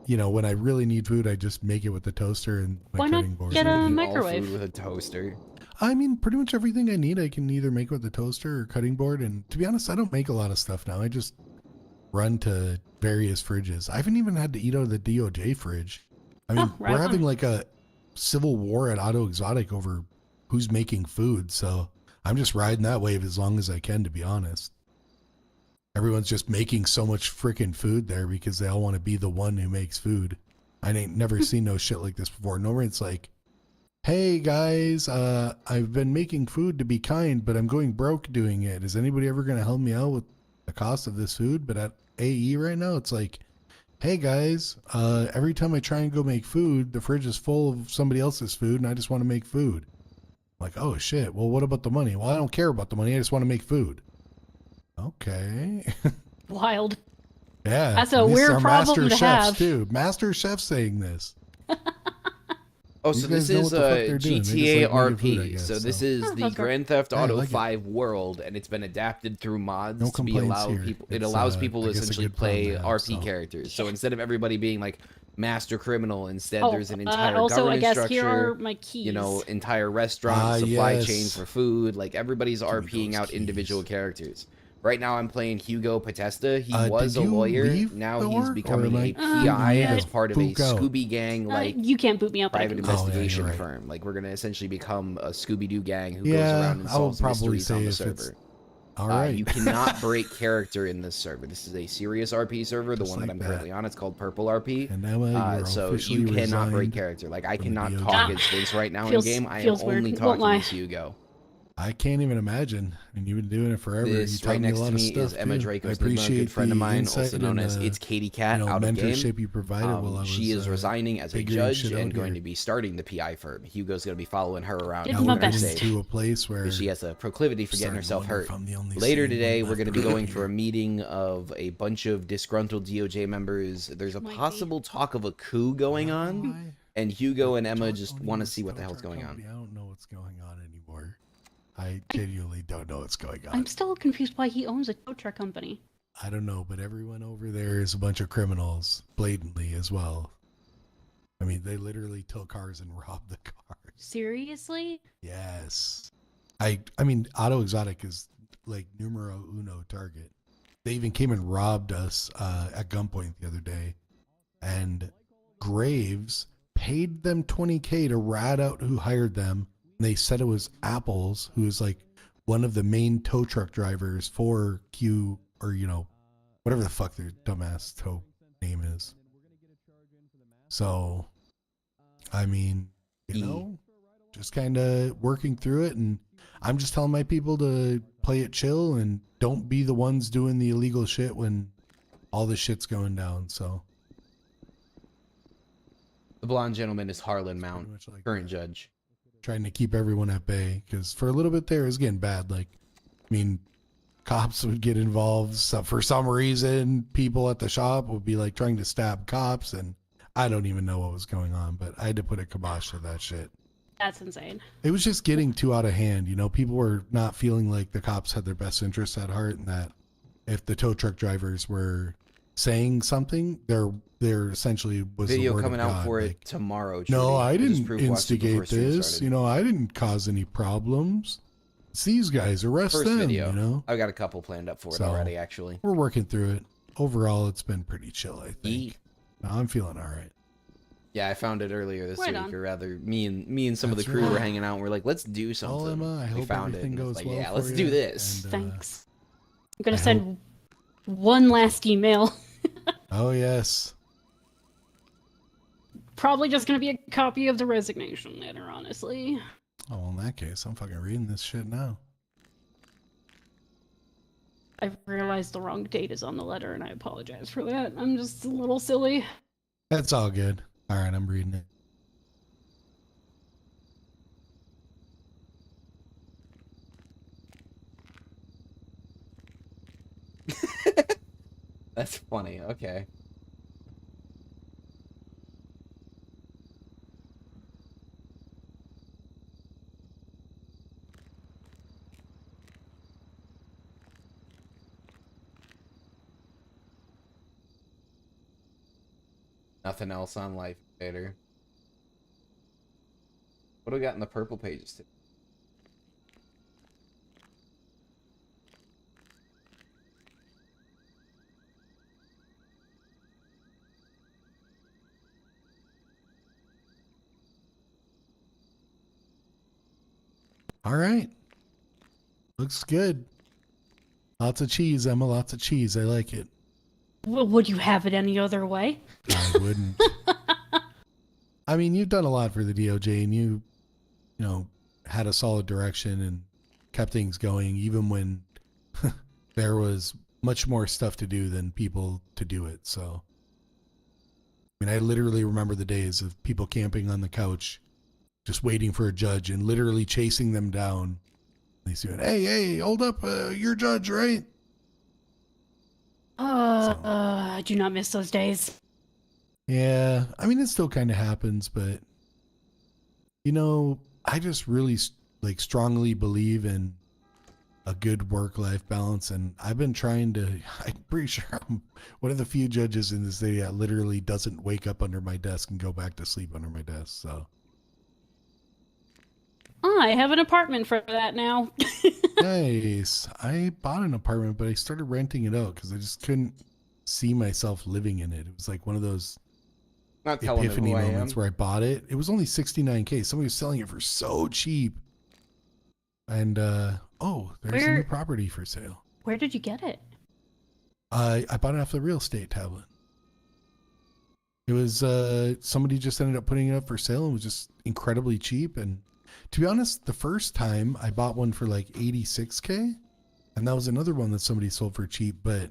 you know, when I really need food, I just make it with the toaster and my Why not cutting board. get a Eating all microwave? food with a toaster. I mean, pretty much everything I need, I can either make with the toaster or cutting board. And to be honest, I don't make a lot of stuff now. I just run to various fridges. I haven't even had to eat out of the DOJ fridge. I mean, right we're having on. like a civil war at Auto Exotic over who's making food. So I'm just riding that wave as long as I can, to be honest. Everyone's just making so much freaking food there because they all want to be the one who makes food. I ain't never seen no shit like this before. Nowhere it's like, hey guys, I've been making food to be kind, but I'm going broke doing it. Is anybody ever going to help me out with the cost of this food? But at AE right now, it's like, hey guys, every time I try and go make food, the fridge is full of somebody else's food and I just want to make food. I'm like, oh shit. Well, what about the money? Well, I don't care about the money. I just want to make food. Okay. Wild. Yeah. That's a and these weird are problem master to chefs have. too. Master chef saying this. Oh, These so this guys know is what the fuck they're doing. They just GTA like making RP. food, I guess, so this so. is Oh, the that's great. Grand Theft Yeah, I Auto like it. 5 world, and it's been adapted through mods No to be complaints allow here. people. It It's, allows people to I guess, a essentially good problem play to have, RP so. characters. So instead of everybody being like master criminal, instead Oh, there's an entire also, I governance guess structure. here are my keys. You know, entire restaurant Ah, supply chain yes. for food. Like everybody's me RPing those out keys. individual characters. Right now, I'm playing Hugo Potesta. He Did was a you lawyer. leave Now the he's work, or becoming am a I PI you as to part of a spook out? Scooby Gang like you can't boot me up. But I private can. Oh, yeah, you're investigation right. firm. Like we're gonna essentially become a Scooby Doo gang who goes Yeah, around and I would solves probably mysteries on say the if it's server. all right. You cannot break character in this server. This is a serious RP server, the Just one like that I'm that. currently on. It's called PurpleRP. And Emma, you're So officially you cannot break resigned character. Like I from the cannot DOJ. talk as Vince right now in Feels- game. I am feels weird. only Won't talking lie. as Hugo. I can't even imagine. I mean, you've been doing it forever. This you tell right me a next lot to of me stuff is Emma too. I Draco's Nima, a appreciate good friend the of mine, insight also known and as the, It's Katie Cat you know, out of game. mentorship you provided while I was. She is resigning as a figuring judge shit and out going here. to be starting the PI firm. Hugo's going to be following her around. Did Now my we're best. getting to a place where Because she has a proclivity for getting starting to herself wonder hurt. if I'm the only Later sane one today, we're left going to be going for a here. meeting of a bunch of disgruntled DOJ members. There's a Might be. possible talk of a coup going on, and Hugo and Emma just want to see what the hell's going on. I don't know what's going on anymore. I genuinely don't know what's going on. I'm still confused why he owns a tow truck company. I don't know, but everyone over there is a bunch of criminals, blatantly as well. I mean, they literally took cars and robbed the cars. Seriously? Yes. I mean, Auto Exotic is like numero uno target. They even came and robbed us at gunpoint the other day. And Graves paid them $20K to rat out who hired them. And they said it was Apples, who is like one of the main tow truck drivers for Q, or, you know, whatever the fuck their dumbass tow name is. So, I mean, you know, just kind of working through it. And I'm just telling my people to play it chill and don't be the ones doing the illegal shit when all this shit's going down. So, The blonde gentleman is Harlan Mount, pretty much like current that. judge. Trying to keep everyone at bay, because for a little bit there it was getting bad. Like, I mean, cops would get involved. So for some reason, people at the shop would be like trying to stab cops, and I don't even know what was going on, but I had to put a kibosh to that shit. That's insane. It was just getting too out of hand. You know, people were not feeling like the cops had their best interests at heart, and that if the tow truck drivers were saying something, there essentially was the Video word coming of out God. for Like, it tomorrow. no, Trudy. I just didn't proof watched it before instigate stream this. started. You know, I didn't cause any problems. It's these guys. Arrest First them. video. You know, I've got a couple planned up for it So- already, actually. we're working through it. Overall, it's been pretty chill, I think. Yeet. No, I'm feeling all right. Yeah, I found it earlier this Right week, on. or rather, me and some of the That's crew right. were hanging out, and we're like, let's do something. Well, Emma, I we hope found it, everything and it's goes like, well yeah, for let's you, do this. and, Thanks. I'm gonna I send one last email. Oh yes. Probably just gonna be a copy of the resignation letter, honestly. Oh, well, in that case, I'm fucking reading this shit now. I realized the wrong date is on the letter, and I apologize for that. I'm just a little silly. That's all good. All right, I'm reading it. That's funny. Okay. Nothing else on Life Invader. What do we got in the purple pages today? All right. Looks good. Lots of cheese, Emma. Lots of cheese. I like it. Would you have it any other way? I wouldn't. I mean, you've done a lot for the DOJ, and you know, had a solid direction and kept things going, even when there was much more stuff to do than people to do it. So, I mean, I literally remember the days of people camping on the couch, just waiting for a judge and literally chasing them down. They said, "Hey, hold up, you're judge, right?" I do not miss those days. Yeah, I mean, it still kind of happens, but You know, I just really like strongly believe in a good work-life balance, and I've been trying to. I'm pretty sure I'm one of the few judges in this city that literally doesn't wake up under my desk and go back to sleep under my desk. So I have an apartment for that now. nice. I bought an apartment, but I started renting it out because I just couldn't see myself living in it. It was like one of those Not telling them epiphany who I am. moments where I bought it. It was only $69K. Somebody was selling it for so cheap. And oh, there's a new property for sale. Where did you get it? I bought it off the real estate tablet. It was somebody just ended up putting it up for sale and was just incredibly cheap. And to be honest, the first time I bought one for like 86K, and that was another one that somebody sold for cheap. But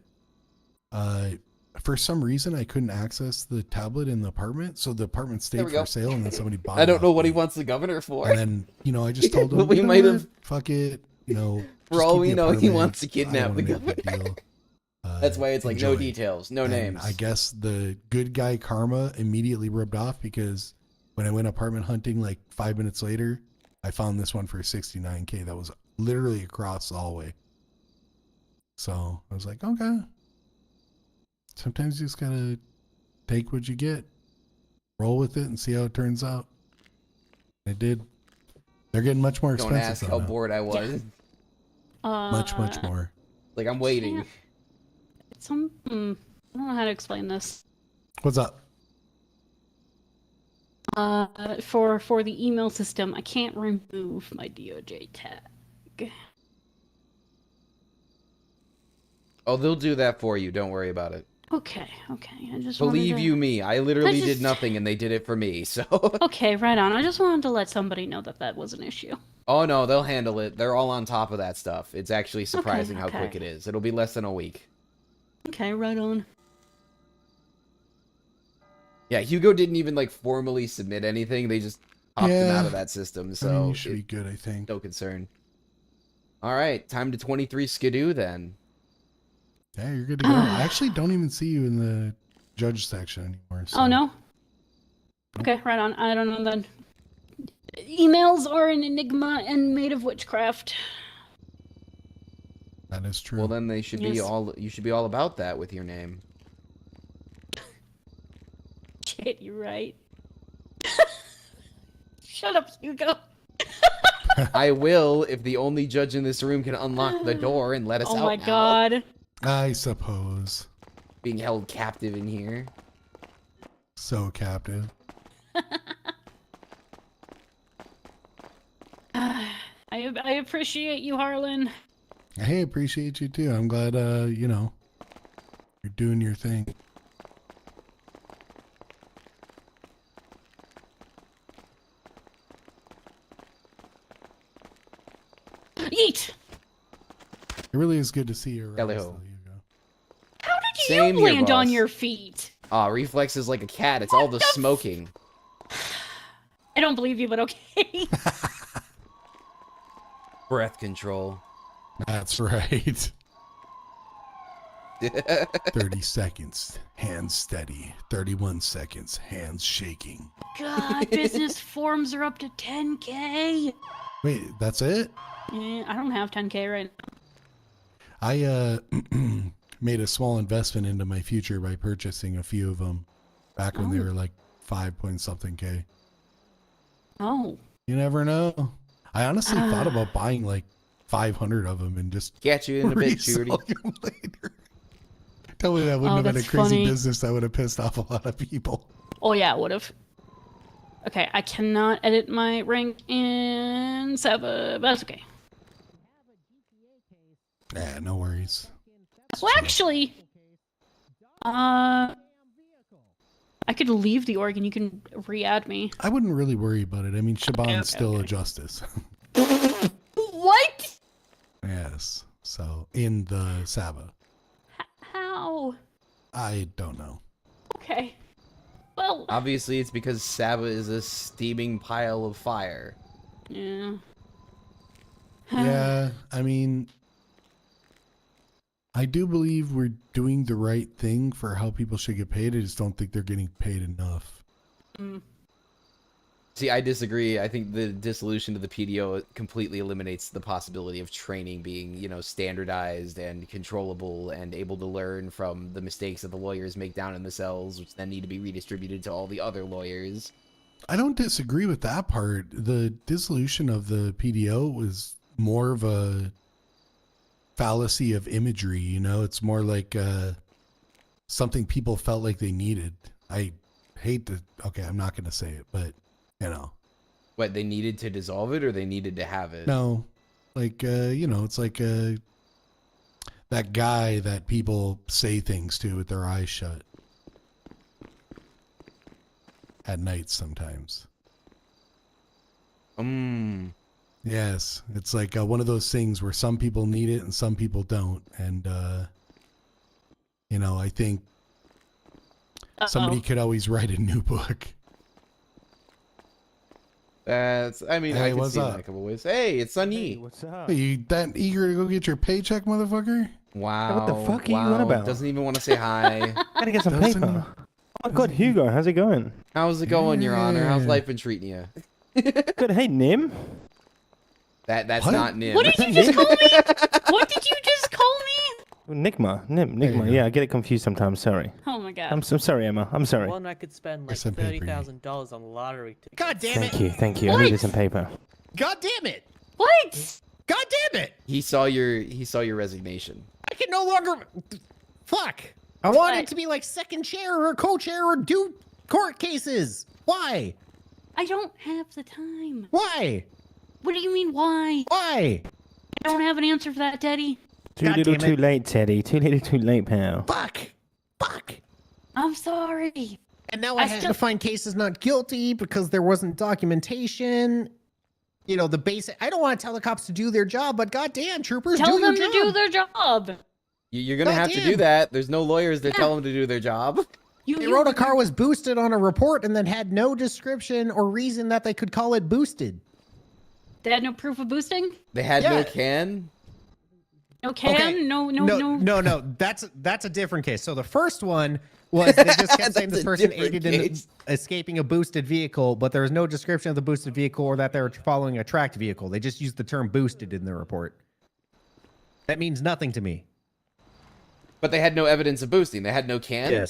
for some reason, I couldn't access the tablet in the apartment, so the apartment stayed for sale, and then somebody bought it. I don't know off what he me. wants the governor for. And then, you know, I just told him, We you know might what? have- Fuck it. You know, For just all keep we the know, he apartment. wants to I kidnap don't the wanna make a governor. deal. That's why it's like no enjoy. details, no And names. I guess the good guy karma immediately rubbed off because when I went apartment hunting like 5 minutes later, I found this one for 69K. That was literally across the hallway. So I was like, okay. Sometimes you just gotta take what you get, roll with it, and see how it turns out. I did. They're getting much more Don't expensive. ask though how now. bored I was. Much more. Like I'm waiting. I don't know how to explain this. What's up? For the email system, I can't remove my DOJ tag. Oh, they'll do that for you. Don't worry about it. Okay. I just Believe wanted to... you me, I literally I did just- nothing and they did it for me. So. Okay, right on. I just wanted to let somebody know that was an issue. Oh no, they'll handle it. They're all on top of that stuff. It's actually surprising how okay. quick it is. It'll be less than a week. Okay, right on. Yeah, Hugo didn't even like formally submit anything. They just popped him Yeah. out of that system. I So mean, you should be good, I think. no concern. All right, time to 23 Skidoo then. Yeah, you're good to go. I actually don't even see you in the judge section anymore. So. Oh, no? Okay, right on. I don't know then. Emails are an enigma and made of witchcraft. That is true. Well, then they should be Yes. all. You should be all about that with your name. Shit, you're right. Shut up, Hugo. I will if the only judge in this room can unlock the door and let us Oh out. my now. god. I suppose. Being held captive in here. So captive. I appreciate you, Harlan. Hey, appreciate you too. I'm glad, you know, you're doing your thing. Yeet! It really is good to see you around. Hello. still, Hugo. How did Same you here, land on boss. your feet? Aw, Reflex is like a cat. It's all the smoking. I don't believe you, but okay. Breath control. That's right. 30 seconds, hands steady. 31 seconds, hands shaking. God, business forms are up to 10K. Wait, that's it? Yeah, I don't have 10K right now. I made a small investment into my future by purchasing a few of them back when they were like 5 point something K. Oh. You never know. I honestly thought about buying like 500 of them and just Catch you in a bit, Judy. reselling them later. Tell me that wouldn't have been a that's crazy funny. business that would have pissed off a lot of people. Oh yeah, it would have. Okay, I cannot edit my rank in Saba, but that's okay. Nah, no worries. Well, actually, I could leave the org and you can re-add me. I wouldn't really worry about it. I mean, Siobhan's okay, still a okay. justice. What? Yes. So in the Saba. How? I don't know. Okay. Well, Obviously, it's because Saba is a steaming pile of fire. yeah. Yeah, I mean, I do believe we're doing the right thing for how people should get paid. I just don't think they're getting paid enough. Mm. See, I disagree. I think the dissolution of the PDO completely eliminates the possibility of training being, standardized and controllable and able to learn from the mistakes that the lawyers make down in the cells, which then need to be redistributed to all the other lawyers. I don't disagree with that part. The dissolution of the PDO was more of a fallacy of imagery, It's more like something people felt like they needed. I hate to, okay, I'm not going to say it, but, What, they needed to dissolve it or they needed to have it? No, like, it's like that guy that people say things to with their eyes shut at night sometimes. Yes, it's like one of those things where some people need it and some people don't. And, I think somebody could always write a new book. I Hey, can what's see it in up? a couple ways. Hey, it's Sunny. Hey, what's up? Are you that eager to go get your paycheck, motherfucker? Wow. What the fuck are you on about? Doesn't even want to say hi. Gotta get some Doesn't- paper. Oh my god, Hugo, how's it going? How's it going, Your Honor? How's Yeah. life been treating you? Good. Hey, Nim. That's What? not Nim. What did you just call me? What did you just call me? Nigma. Nim. There you Nigma. go. Yeah, I get it confused sometimes. Sorry. Oh my god. I'm sorry, Emma. I'm sorry. One, I could spend like some paper. $30,000 on lottery tickets. God damn it! Thank you. Thank you. I needed What? some paper. God damn it! What? God damn it! He saw your resignation. I can no longer. Fuck! I wanted What? to be like second chair or co-chair or do court cases. Why? I don't have the time. Why? What do you mean, why? Why? I don't have an answer for that, Teddy. Too God little, damn too it. late, Teddy. Too little, too late, pal. Fuck! Fuck! I'm sorry. And now I I had still- to find cases not guilty because there wasn't documentation. The basic. I don't want to tell the cops to do their job, but goddamn, troopers, Tell do your them to job. do their job. You're gonna have to do Goddamn. that. There's no lawyers that Yeah. tell them to do their job. They wrote a car was boosted on a report and then had no description or reason that they could call it boosted. They had no proof of boosting? They had Yeah. no can. No can? Okay. No. That's a different case. So the first one was they just kept saying That's this a person different aided in case. escaping a boosted vehicle, but there was no description of the boosted vehicle or that they were following a tracked vehicle. They just used the term boosted in the report. That means nothing to me. But they had no evidence of boosting. They had no can.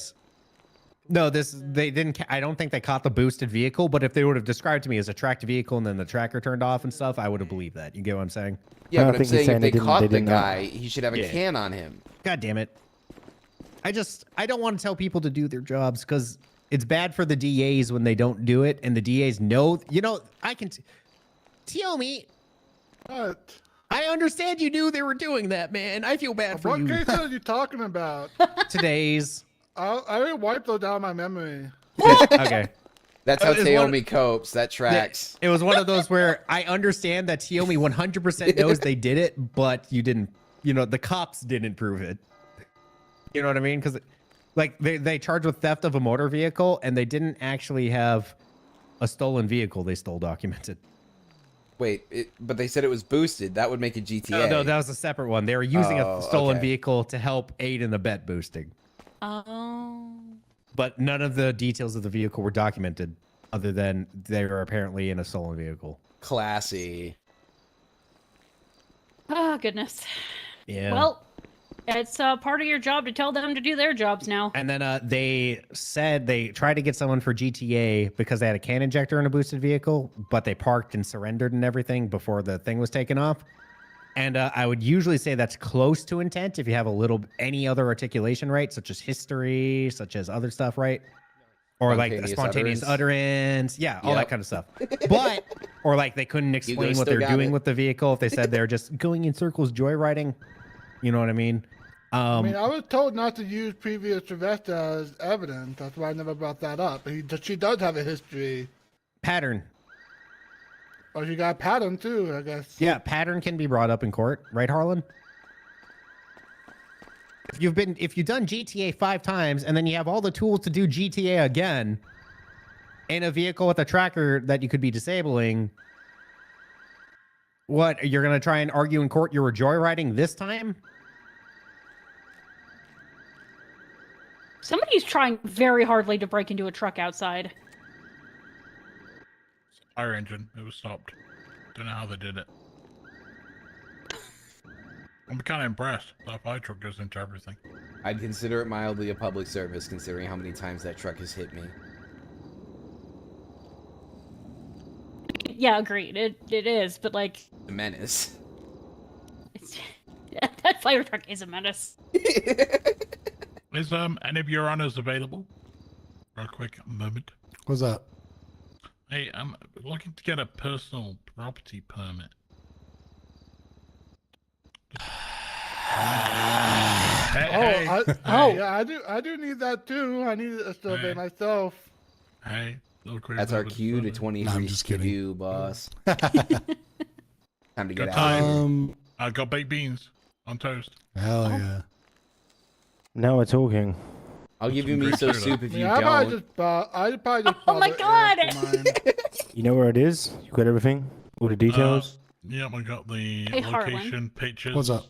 No, they didn't. I don't think they caught the boosted vehicle. But if they would have described to me as a tracked vehicle and then the tracker turned off and stuff, I would have believed that. You get what I'm saying? Yeah, I but don't I'm think he's saying if saying they they didn't- caught they the did not. guy, he should have a Yeah. can on him. God damn it. I don't want to tell people to do their jobs because it's bad for the DAs when they don't do it, and the DAs know. I can. Tiomi, What? I understand you knew they were doing that, man. I feel bad for What you. cases are you talking about? Today's. I didn't wipe those down my memory. Okay. That's how It's one- Taomi copes. That tracks. It was one of those where I understand that Tiomi 100% knows they did it, but you didn't. The cops didn't prove it. You know what I mean? Because, like, they charged with theft of a motor vehicle, and they didn't actually have a stolen vehicle they stole documented. Wait, but they said it was boosted. That would make a GTA. No, that was a separate one. They were using Oh, a stolen okay. vehicle to help aid in the bet boosting. Oh. But none of the details of the vehicle were documented other than they were apparently in a stolen vehicle. Classy. Oh, goodness. Yeah. Well, it's part of your job to tell them to do their jobs now. And then they said they tried to get someone for GTA because they had a can injector in a boosted vehicle, but they parked and surrendered and everything before the thing was taken off. And I would usually say that's close to intent if you have any other articulation right, such as history, such as other stuff, right? Or like a spontaneous utterance. Yeah, all that Yep. kind of stuff. But, or like they couldn't explain what still they're got doing it. with the vehicle if they said they're just going in circles joyriding. You know what I mean? I was told not to use previous arrests as evidence. That's why I never brought that up. She does have a history. Pattern. Or she got a pattern too, I guess. Yeah, pattern can be brought up in court, right, Harlan? If you've done GTA 5 times and then you have all the tools to do GTA again in a vehicle with a tracker that you could be disabling, what, you're gonna try and argue in court you were joyriding this time? Somebody's trying very hardly to break into a truck outside. Fire engine. It was stopped. Don't know how they did it. I'm kind of impressed. That fire truck goes into everything. I'd consider it mildly a public service, considering how many times that truck has hit me. Yeah, agreed. It is, but like, The menace. it's, that fire truck is a menace. Is any of your honors available? Real quick, a moment. What's up? Hey, I'm looking to get a personal property permit. Hey, I do need that too. I need a survey Hey. myself. hey, little crazy. That's our with the cue to permit. 23 No, I'm just kidding. you, boss. Time to get Good out. time. I got baked beans on toast. Hell yeah. Now we're talking. I'll give you Some miso great soup if you I probably don't. just I'd probably just Oh my bother Eric God! for mine. You know where it is? You got everything? All the details? Yep, I got the Hey, Harlan. location, pictures. What's up?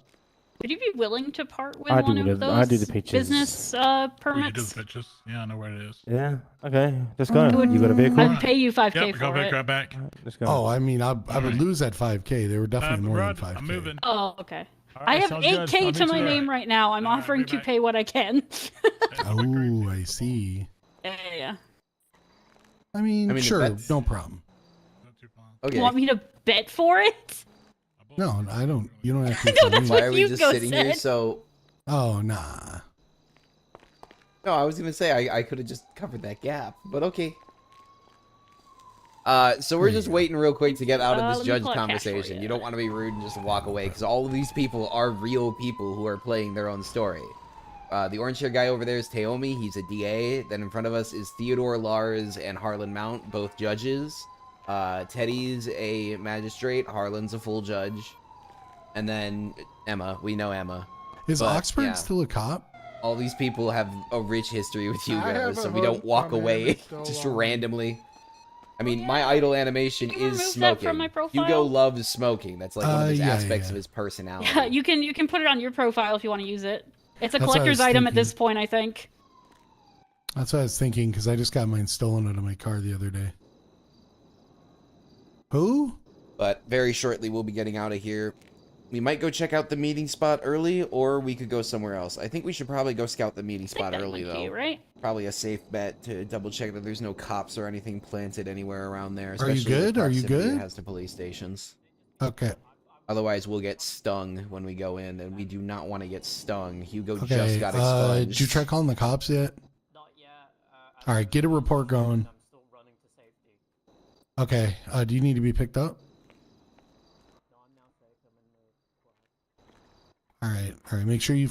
Would you be willing to part with I do one of the- those I do the pictures. business Oh, you do permits? the pictures? Yeah, I know where it is. Yeah. Okay. Let's go. Would- You got a vehicle? I'd pay you 5K Yep, for it. go back. Let's go. Oh, I mean, I would lose at 5K. They were definitely more Rod, than 5K. I'm moving. Oh, okay. All I right, have sounds good. 8K I'll to meet my you there. name right now. I'm All right, offering be to back. pay what I can. Oh, I see. Yeah. I mean, if sure, that's- no problem. Not too far. Okay. You want me to bet for it? No, I don't. You don't have to. know, for that's me. what Why are we just Hugo sitting here? said. So, Oh, nah. no, I was gonna say I could have just covered that gap, but okay. So we're There you just go. waiting real quick to get out of this let me judge pull out cash for conversation. ya. You don't want to be rude and just walk away, because all of these people are real people who are playing their own story. The orange hair guy over there is Taomi. He's a DA. Then in front of us is Theodore, Lars, and Harlan Mount, both judges. Teddy's a magistrate. Harlan's a full judge. And then Emma. We know Emma. Is But, Oxford yeah. still a cop? All these people have a rich history with I Hugo, haven't so we heard don't walk from him away in so just long. randomly. I mean, yeah. my idol animation Can you is remove that smoking. from my profile? Hugo loves smoking. That's like one of his Yeah, aspects yeah. of his personality. Yeah, you can put it on your profile if you want to use it. It's a That's what I collector's was item at thinking. this point, I think. That's what I was thinking, because I just got mine stolen out of my car the other day. Who? But very shortly, we'll be getting out of here. We might go check out the meeting spot early, or we could go somewhere else. I think we should probably go scout the meeting I think spot that early, might though. be, right? Probably a safe bet to double check that there's no cops or anything planted anywhere around there. Are you especially with good? Are you proximity good? It has to police stations. Okay. Otherwise, we'll get stung when we go in, and we do not want to get stung. Hugo Okay. just got expunged. Did you try calling the cops yet? Not yet. All right, get a report going. I'm still running to safety. Okay. Do you need to be picked up? No, I'm now safe. I'm in the squad. All right. All right. Make sure you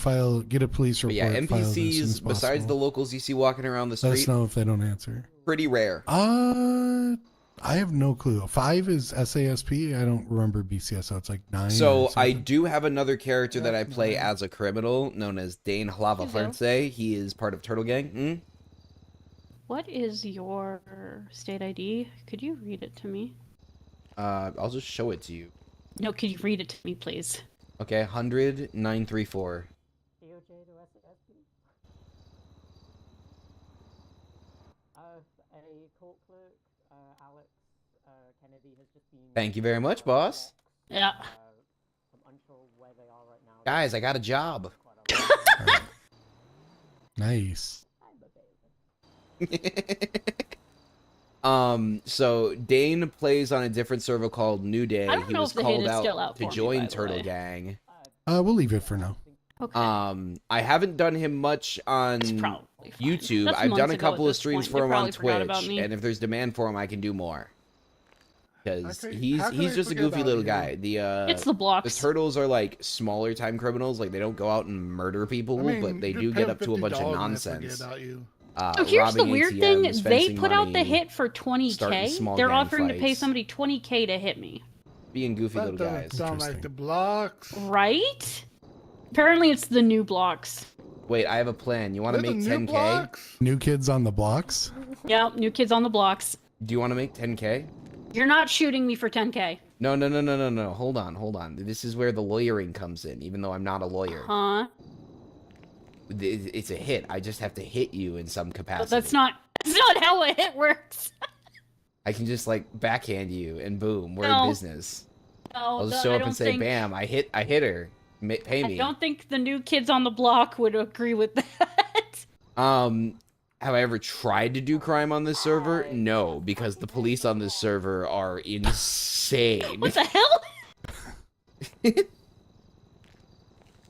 get a police But report. yeah, filed as soon as NPCs, besides the possible. locals you see walking around the Let us street, know if they don't answer. pretty rare. I have no clue. 5 is SASP. I don't remember BCS, so it's like 9. So or I something. do have another character that I play Yeah. as a criminal, known as Dane Hlavafertse. He is part of Turtle Gang. What is your state ID? Could you read it to me? I'll just show it to you. No, could you read it to me, please? Okay, 100-934. DOJ to SASP. A court clerk, Alex Kennedy, has just been. Thank you very much, boss. Yeah. I'm unsure where they are right now. Guys, I got a job. All right. Nice. So Dane plays on a different server called New Day. I don't He know was if the hit called is still out out to for me, join by the Turtle way. Gang. We'll leave it for now. Okay. I haven't done him much on It's probably fine. YouTube. That's I've done months a ago at couple of this streams point. for They him on probably forgot about Twitch, me. and if there's demand for him, I can do more. Because How can he's I just a forget goofy about little you? guy. It's the The blocks. turtles are like smaller time criminals. Like they don't go out and murder people, but they do get up to a bunch of nonsense. So here's the robbing weird thing: ATMs, they fencing put out the money, hit for starting 20K. small They're gang offering to pay fights. somebody 20K to hit me. being goofy That little doesn't guys. sound like Interesting. the blocks. Right? Apparently, it's the new blocks. Wait, I have a plan. You want to They're the make new 10K? blocks? New kids on the blocks. Yeah, new kids on the blocks. Do you want to make 10K? You're not shooting me for 10K. No. Hold on. This is where the lawyering comes in, even though I'm not a lawyer. Huh? It's a hit. I just have to hit you in some But capacity. that's not how a hit works. I can just like backhand you and boom, we're No. in business. No, I'll just I show up don't and say, think- "Bam! I hit her. Pay me." I don't think the new kids on the block would agree with that. Have I ever tried to do crime on this server? No, because the police on this server are insane. What the hell?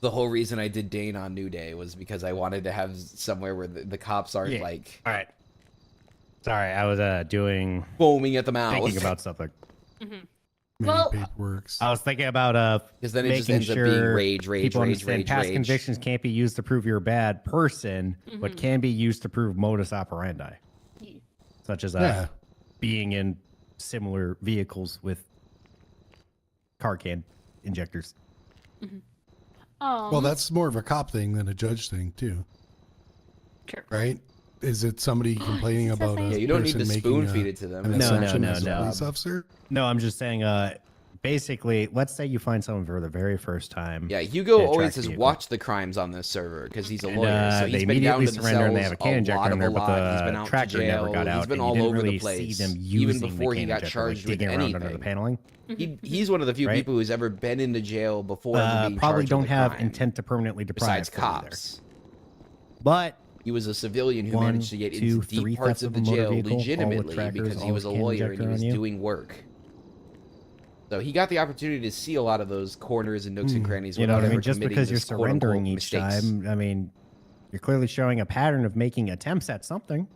The whole reason I did Dane on New Day was because I wanted to have somewhere where the cops aren't Yeah. like All right. Sorry, I was doing foaming at the mouth. thinking about something. Many Well- paperworks. I was thinking about because then it just making ends up being sure rage, people understand rage. past convictions can't be used to prove you're a bad person, but can be used to prove modus operandi, such as Yeah. being in similar vehicles with car can injectors. Well, that's more of a cop thing than a judge thing, too, Sure. right? Is it somebody complaining about a Yeah, you don't need to person spoon making feed it to them. an No, assumption no, as a no. police officer? No, I'm just saying, basically, let's say you find someone for the very first time. Yeah, Hugo in a always tracked has vehicle. watched the crimes on this server because he's a And, lawyer. So they he's been down immediately to the surrender and they cells have a can injector in there, but He's been the out to tractor never jail. got out. He's been and you all didn't over really the place. see them Even using before the he can got injector, charged like, digging with around under the anything. paneling. He's one of the few Right? people who's ever been into jail before ever being Probably charged don't with a have crime, intent to permanently deprive. besides fully there. cops. But He was a civilian who 1, managed to get 2, into 3 deep parts thefts of the of a motor jail vehicle, all with legitimately trackers, because he all was a with can lawyer and he injector was on you. doing work. So he got the opportunity to see a lot of those corners and nooks and crannies. you know what I without mean? ever Just committing because you're this quote-unquote surrendering each mistakes. time, I mean, you're clearly showing a pattern of making attempts at something.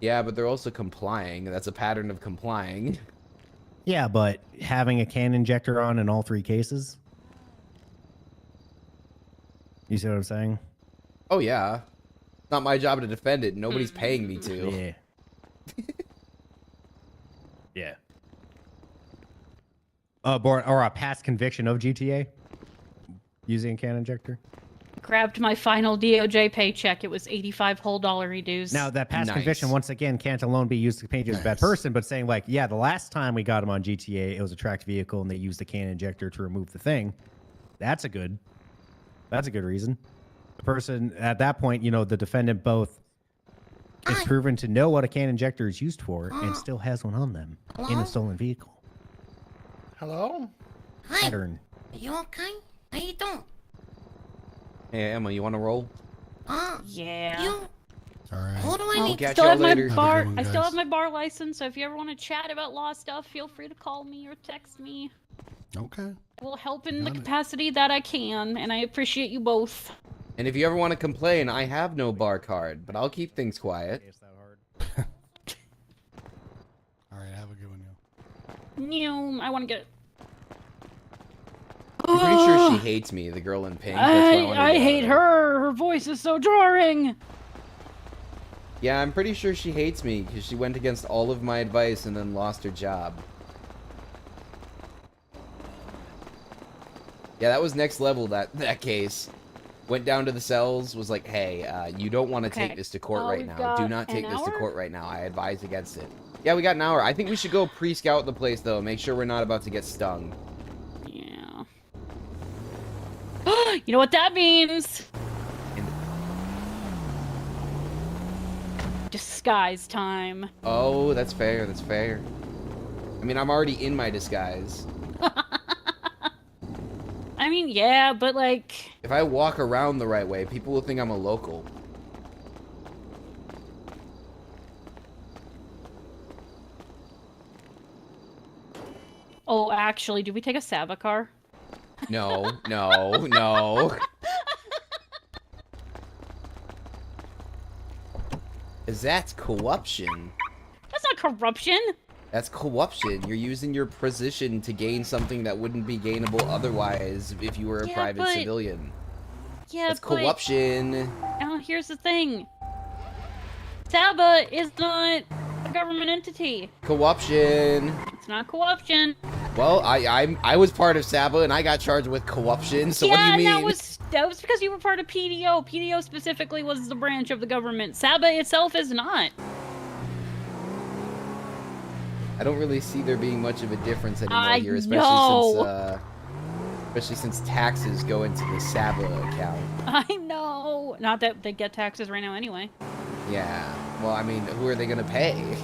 Yeah, but they're also complying. That's a pattern of complying. Yeah, but having a can injector on in all 3 cases. You see what I'm saying? Oh yeah. It's not my job to defend it. Nobody's paying me to. Yeah. Yeah. Or a past conviction of GTA using a can injector. Grabbed my final DOJ paycheck. It was 85 whole dollar dues. Now that past Nice. conviction once again can't alone be used to paint you as a bad Nice. person, but saying like, yeah, the last time we got him on GTA, it was a tracked vehicle and they used the can injector to remove the thing. That's a good reason. The person at that point, you know, the defendant both is proven to know what a can injector is used for and still has one on them in a stolen vehicle. Hello? Pattern. You okay? How you doing? Hey Emma, you want to roll? Yeah. You? All right. Who do I I'll need? catch Still y'all have my later. Have a bar. good one, I still guys. have my bar license. So if you ever want to chat about law stuff, feel free to call me or text me. Okay. I will help in the Got it. capacity that I can, and I appreciate you both. And if you ever want to complain, I have no bar card, but I'll keep things quiet. All right. Have a good one, yo. New. I want to get it. I'm pretty sure she hates me, the girl in pink. That's why wanted I to- hate her. Her voice is so jarring. Yeah, I'm pretty sure she hates me because she went against all of my advice and then lost her job. Yeah, that was next level, that case. Went down to the cells, was like, hey, you don't want to Okay. take this to court Oh, right we've now. Do got not an take this to hour? court right now. I advise against it. Yeah, we got an hour. I think we should go pre-scout the place, though. Make sure we're not about to get stung. Yeah. You know what that means? Disguise time. Oh, that's fair. That's fair. I mean, I'm already in my disguise. I mean, yeah, but like, If I walk around the right way, people will think I'm a local. oh, actually, do we take a Saba car? No, no, no. Is that's corruption? That's not corruption. That's corruption. You're using your position to gain something that wouldn't be gainable otherwise if you were a Yeah, private but- civilian. Yeah, That's but corruption. now here's the thing. Saba is not a government entity. Corruption. It's not corruption. Well, I was part of Saba and I got charged with corruption. So yeah, what do you and mean? that was because you were part of PDO. PDO specifically was the branch of the government. Saba itself is not. I don't really see there being much of a difference anymore I here, know. especially since taxes go into the Saba account. I know. Not that they get taxes right now anyway. Yeah. Well, I mean, who are they gonna pay?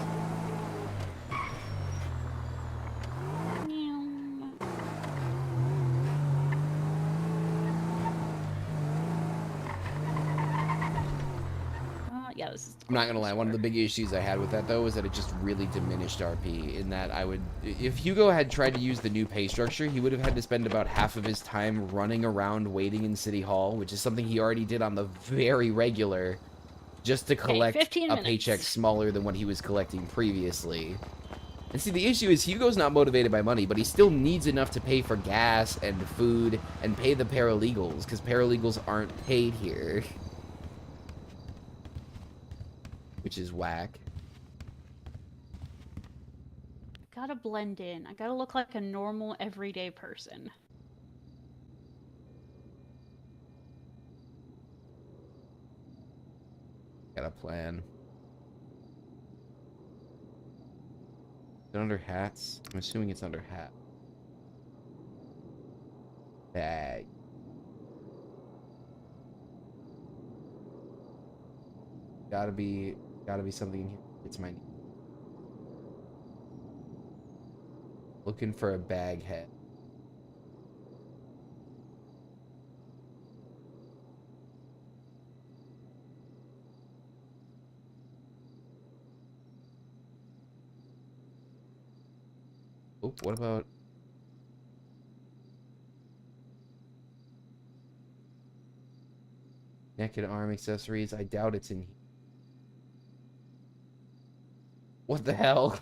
Yeah, this is. I'm not gonna lie, one of the big issues I had with that though is that it just really diminished RP in that if Hugo had tried to use the new pay structure, he would have had to spend about half of his time running around waiting in City Hall, which is something he already did on the very regular, just to collect 15 a minutes. paycheck smaller than what he was collecting previously. And see, the issue is Hugo's not motivated by money, but he still needs enough to pay for gas and food and pay the paralegals, because paralegals aren't paid here. Which is whack. Gotta blend in. I gotta look like a normal, everyday person. Got a plan. Is it under hats? I'm assuming it's under hat. Bag. Gotta be something in here. It's my looking for a bag head. Oh, what about neck and arm accessories? I doubt it's in here. What the hell?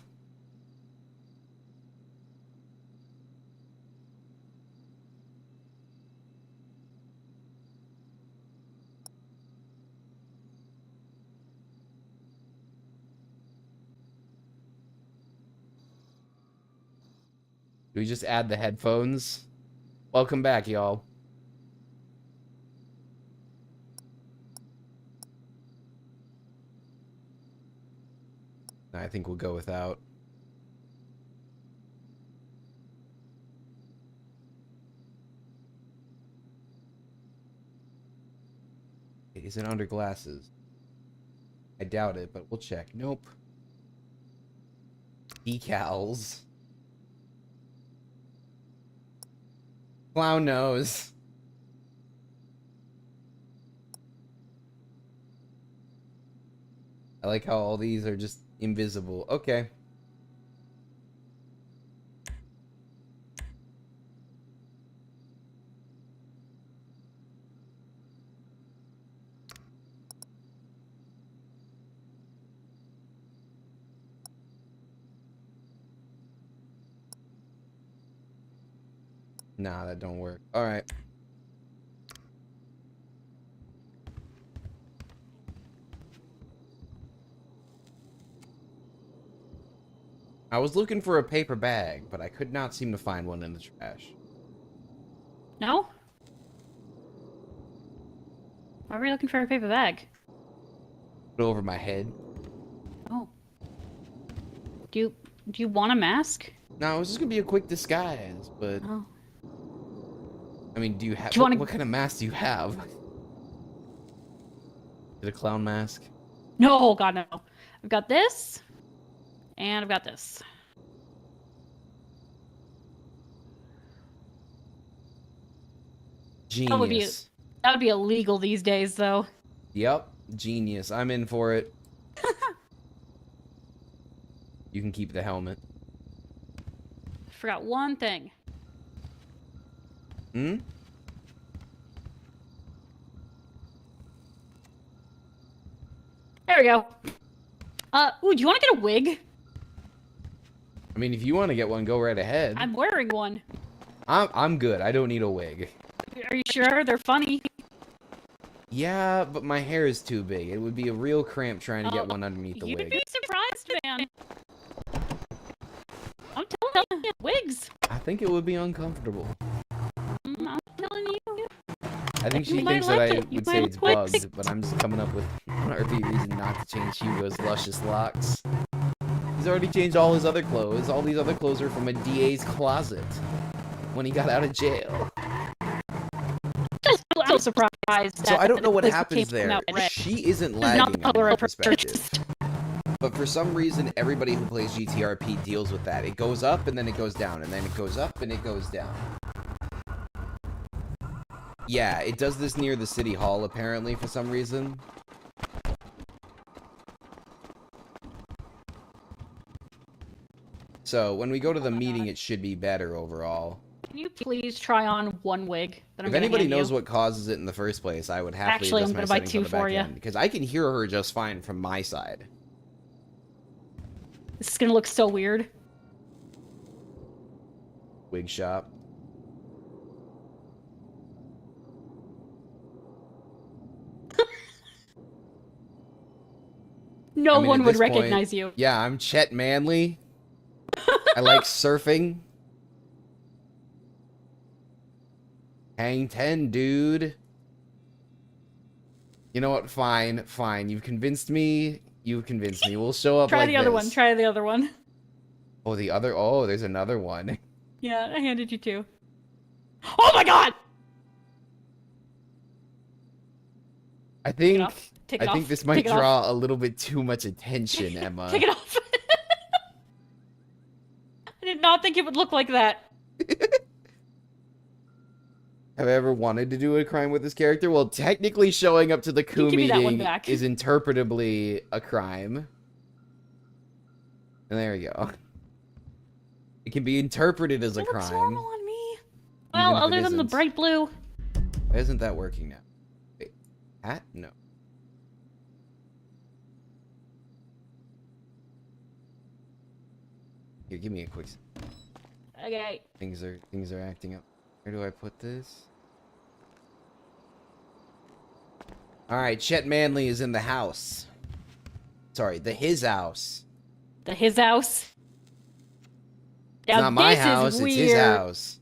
Do we just add the headphones? Welcome back, y'all. I think we'll go without. Is it under glasses? I doubt it, but we'll check. Nope. Decals. Clown nose. I like how all these are just invisible. Okay. Nah, that don't work. All right. I was looking for a paper bag, but I could not seem to find one in the trash. No? Why were you looking for a paper bag? Put it over my head. Oh. Do you want a mask? No, it was just gonna be a quick disguise, but Oh. I mean, do you have wanna- what kind of mask do you have? Is it a clown mask? No, God, no. I've got this, and I've got this. Genius. That would be illegal these days, though. Yep, genius. I'm in for it. You can keep the helmet. Forgot one thing. Hmm? There we go. Ooh, do you want to get a wig? I mean, if you want to get one, go right ahead. I'm wearing one. I'm good. I don't need a wig. Are you sure? They're funny. Yeah, but my hair is too big. It would be a real cramp trying to get one underneath the You'd wig. be surprised, man. I'm telling you, wigs. I think it would be uncomfortable. I'm telling you. I think she You might thinks that like I it. You would might say it's like bugged, it. but I'm just coming up with an RP reason not to change Hugo's luscious locks. He's already changed all his other clothes. All these other clothes are from a DA's closet when he got out of jail. I'm so surprised. So I don't know what this happens came there. out red. She isn't This is not lagging the on color my I perspective. purchased. But for some reason, everybody who plays GTRP deals with that. It goes up and then it goes down, and then it goes up and it goes down. Yeah, it does this near the city hall, apparently, for some reason. So when we go to the meeting, it should be better overall. Can you please try on one wig that I'm If gonna anybody hand knows you? what causes it in the first place, I would happily Actually, adjust I'm my gonna buy settings on 2 the back for ya. end, because I can hear her just fine from my side. This is gonna look so weird. Wig shop. No I mean, one at would this point, recognize you. Yeah, I'm Chet Manley. I like surfing. Hang 10, dude. You know what? Fine, fine. You've convinced me. You've convinced me. We'll show up Try like the other this. one. Try the other one. Oh, the other. Oh, there's another one. Yeah, I handed you 2. Oh my god! I think. Take it I think off. this might Take it off. draw a little bit too much attention, Emma. Take it off. I did not think it would look like that. Have I ever wanted to do a crime with this character? Well, technically showing up to the coup give me that one meeting back. is interpretably a crime. And there you go. It can be interpreted as a It looks crime. normal on me. Even Well, if it other than the isn't. bright blue. Why isn't that working now? Wait, hat? No. Here, give me a quick. Okay. Things are acting up. Where do I put this? All right, Chet Manley is in the house. Sorry, his house. His house. It's Now not my this is house, it's his weird. house.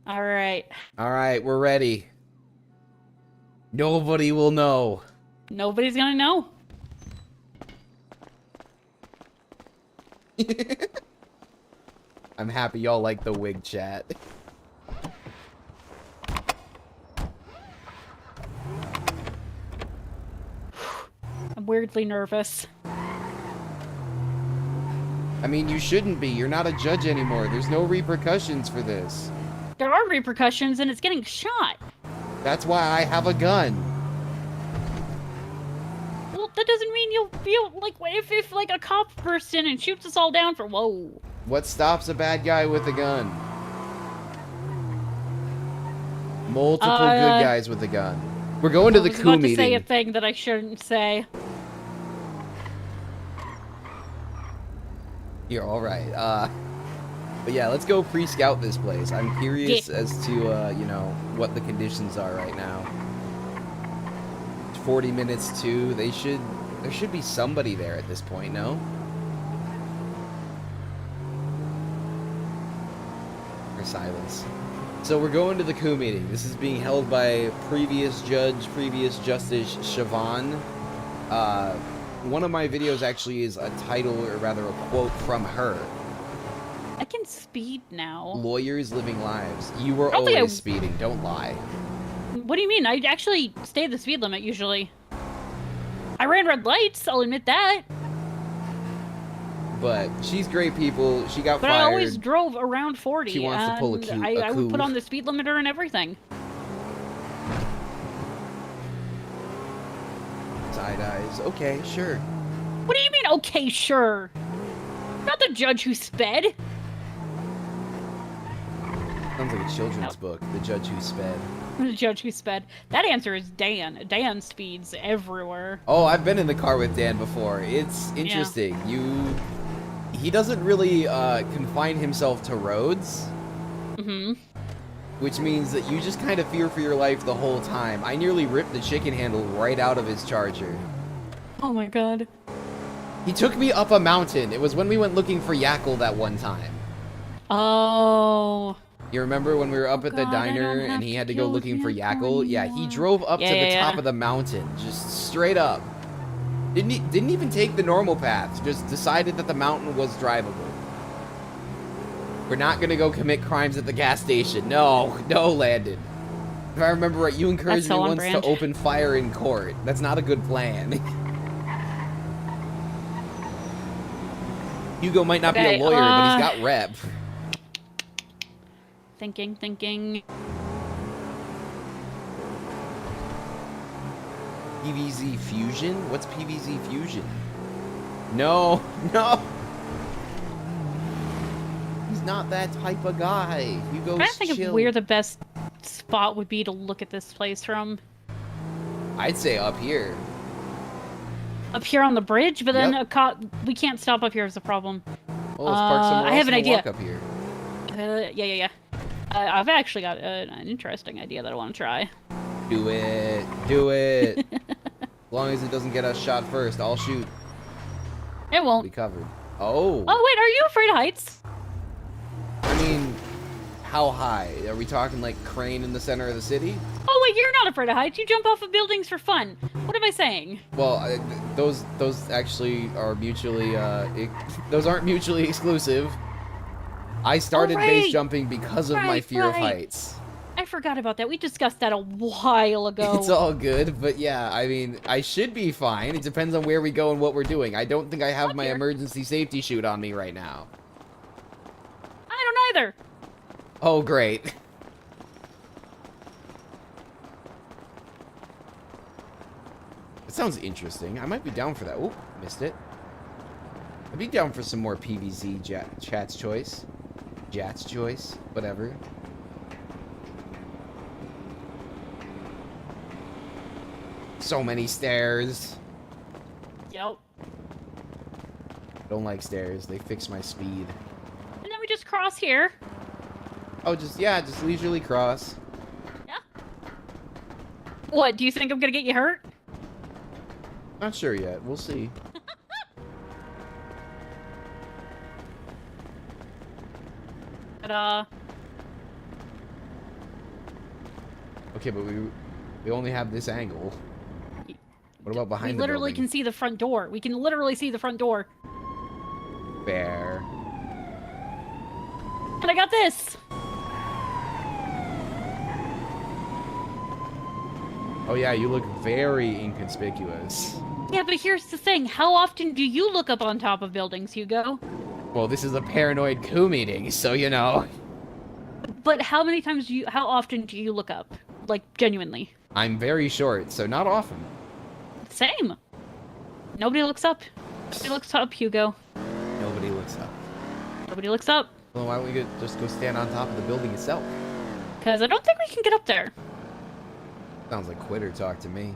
All right. All right, we're ready. Nobody will know. Nobody's gonna know. I'm happy y'all like the wig chat. I'm weirdly nervous. I mean, you shouldn't be. You're not a judge anymore. There's no repercussions for this. There are repercussions, and it's getting shot. That's why I have a gun. Well, that doesn't mean you'll feel like if like a cop bursts in and shoots us all down for whoa. What stops a bad guy with a gun? Multiple good guys with a gun. We're going to the coup I was about to say a meeting. thing that I shouldn't say. You're all right. But yeah, let's go pre-scout this place. I'm curious as to, you know, what the conditions are right now. It's 40 minutes to. There should be somebody there at this point, no? Or silence. So we're going to the coup meeting. This is being held by previous Justice Siobhan. One of my videos actually is a title, or rather a quote from her. I can speed now. Lawyers living lives. You were I don't think always speeding, don't lie. What do you mean? I actually stay the speed limit usually. I ran red lights, I'll admit that. But she's great people. She got But fired. I always drove around 40. She wants to pull a and coup- I a would put coup. on the speed limiter and everything. Side eyes. Okay, sure. What do you mean, okay, sure? Not the judge who sped. Sounds like a children's book. The Judge Who Sped. The judge who sped. That answer is Dan. Dan speeds everywhere. Oh, I've been in the car with Dan before. It's interesting. He doesn't really confine himself to roads. Mm-hmm. Which means that you just kind of fear for your life the whole time. I nearly ripped the chicken handle right out of his Charger. Oh my god. He took me up a mountain. It was when we went looking for Yackle that one time. Oh. You remember when we were up at the God, I diner don't and have he to had to go kill looking for him Yackle? Yeah, he anymore. drove up to the Yeah, top yeah. of the mountain, just straight up. Didn't even take the normal path, just decided that the mountain was drivable. We're not gonna go commit crimes at the gas station. No, Landon. If I remember right, you encouraged me so on once to brand. open fire in court. That's not a good plan. Hugo might not be Okay, a lawyer, but he's got rep. Thinking. PVZ Fusion? What's PVZ Fusion? No, no. He's not that type of guy. Hugo's I think chill. of where the best spot would be to look at this place from. I'd say up here. Up here on the bridge, but then Yep. we can't stop up here is the problem. Well, let's park somewhere I else have an and we'll idea. walk up here. Yeah. I've actually got an interesting idea that I want to try. Do it. Do it. As long as it doesn't get us shot first, I'll shoot. It won't. Be covered. Oh. Oh wait, are you afraid of heights? I mean, how high? Are we talking like crane in the center of the city? Oh wait, you're not afraid of heights. You jump off of buildings for fun. What am I saying? Well, those actually are mutually those aren't mutually exclusive. I started base right. jumping because of my fear of Right. heights. I forgot about that. We discussed that a while ago. It's all good, but yeah, I mean, I should be fine. It depends on where we go and what we're doing. I don't think I have my here. emergency safety chute on me right now. I don't either. Oh, great. It sounds interesting. I might be down for that. Oh, missed it. I'd be down for some more PVZ chat's choice. Jat's choice. Whatever. So many stairs. Yep. Don't like stairs. They fix my speed. And then we just cross here. Oh, just leisurely cross. Yeah. What, do you think I'm gonna get you hurt? Not sure yet. We'll see. But, Okay, but we only have this angle. What about behind we the literally building? can see the front door. We can literally see the front door. Fair. And I got this! Oh yeah, you look very inconspicuous. Yeah, but here's the thing. How often do you look up on top of buildings, Hugo? Well, this is a paranoid coup meeting, so you know. But how often do you look up? Like, genuinely. I'm very short, so not often. Same. Nobody looks up. Nobody looks up, Hugo. Nobody looks up. Nobody looks up. Well, why don't we just go stand on top of the building itself? Because I don't think we can get up there. Sounds like quitter talk to me.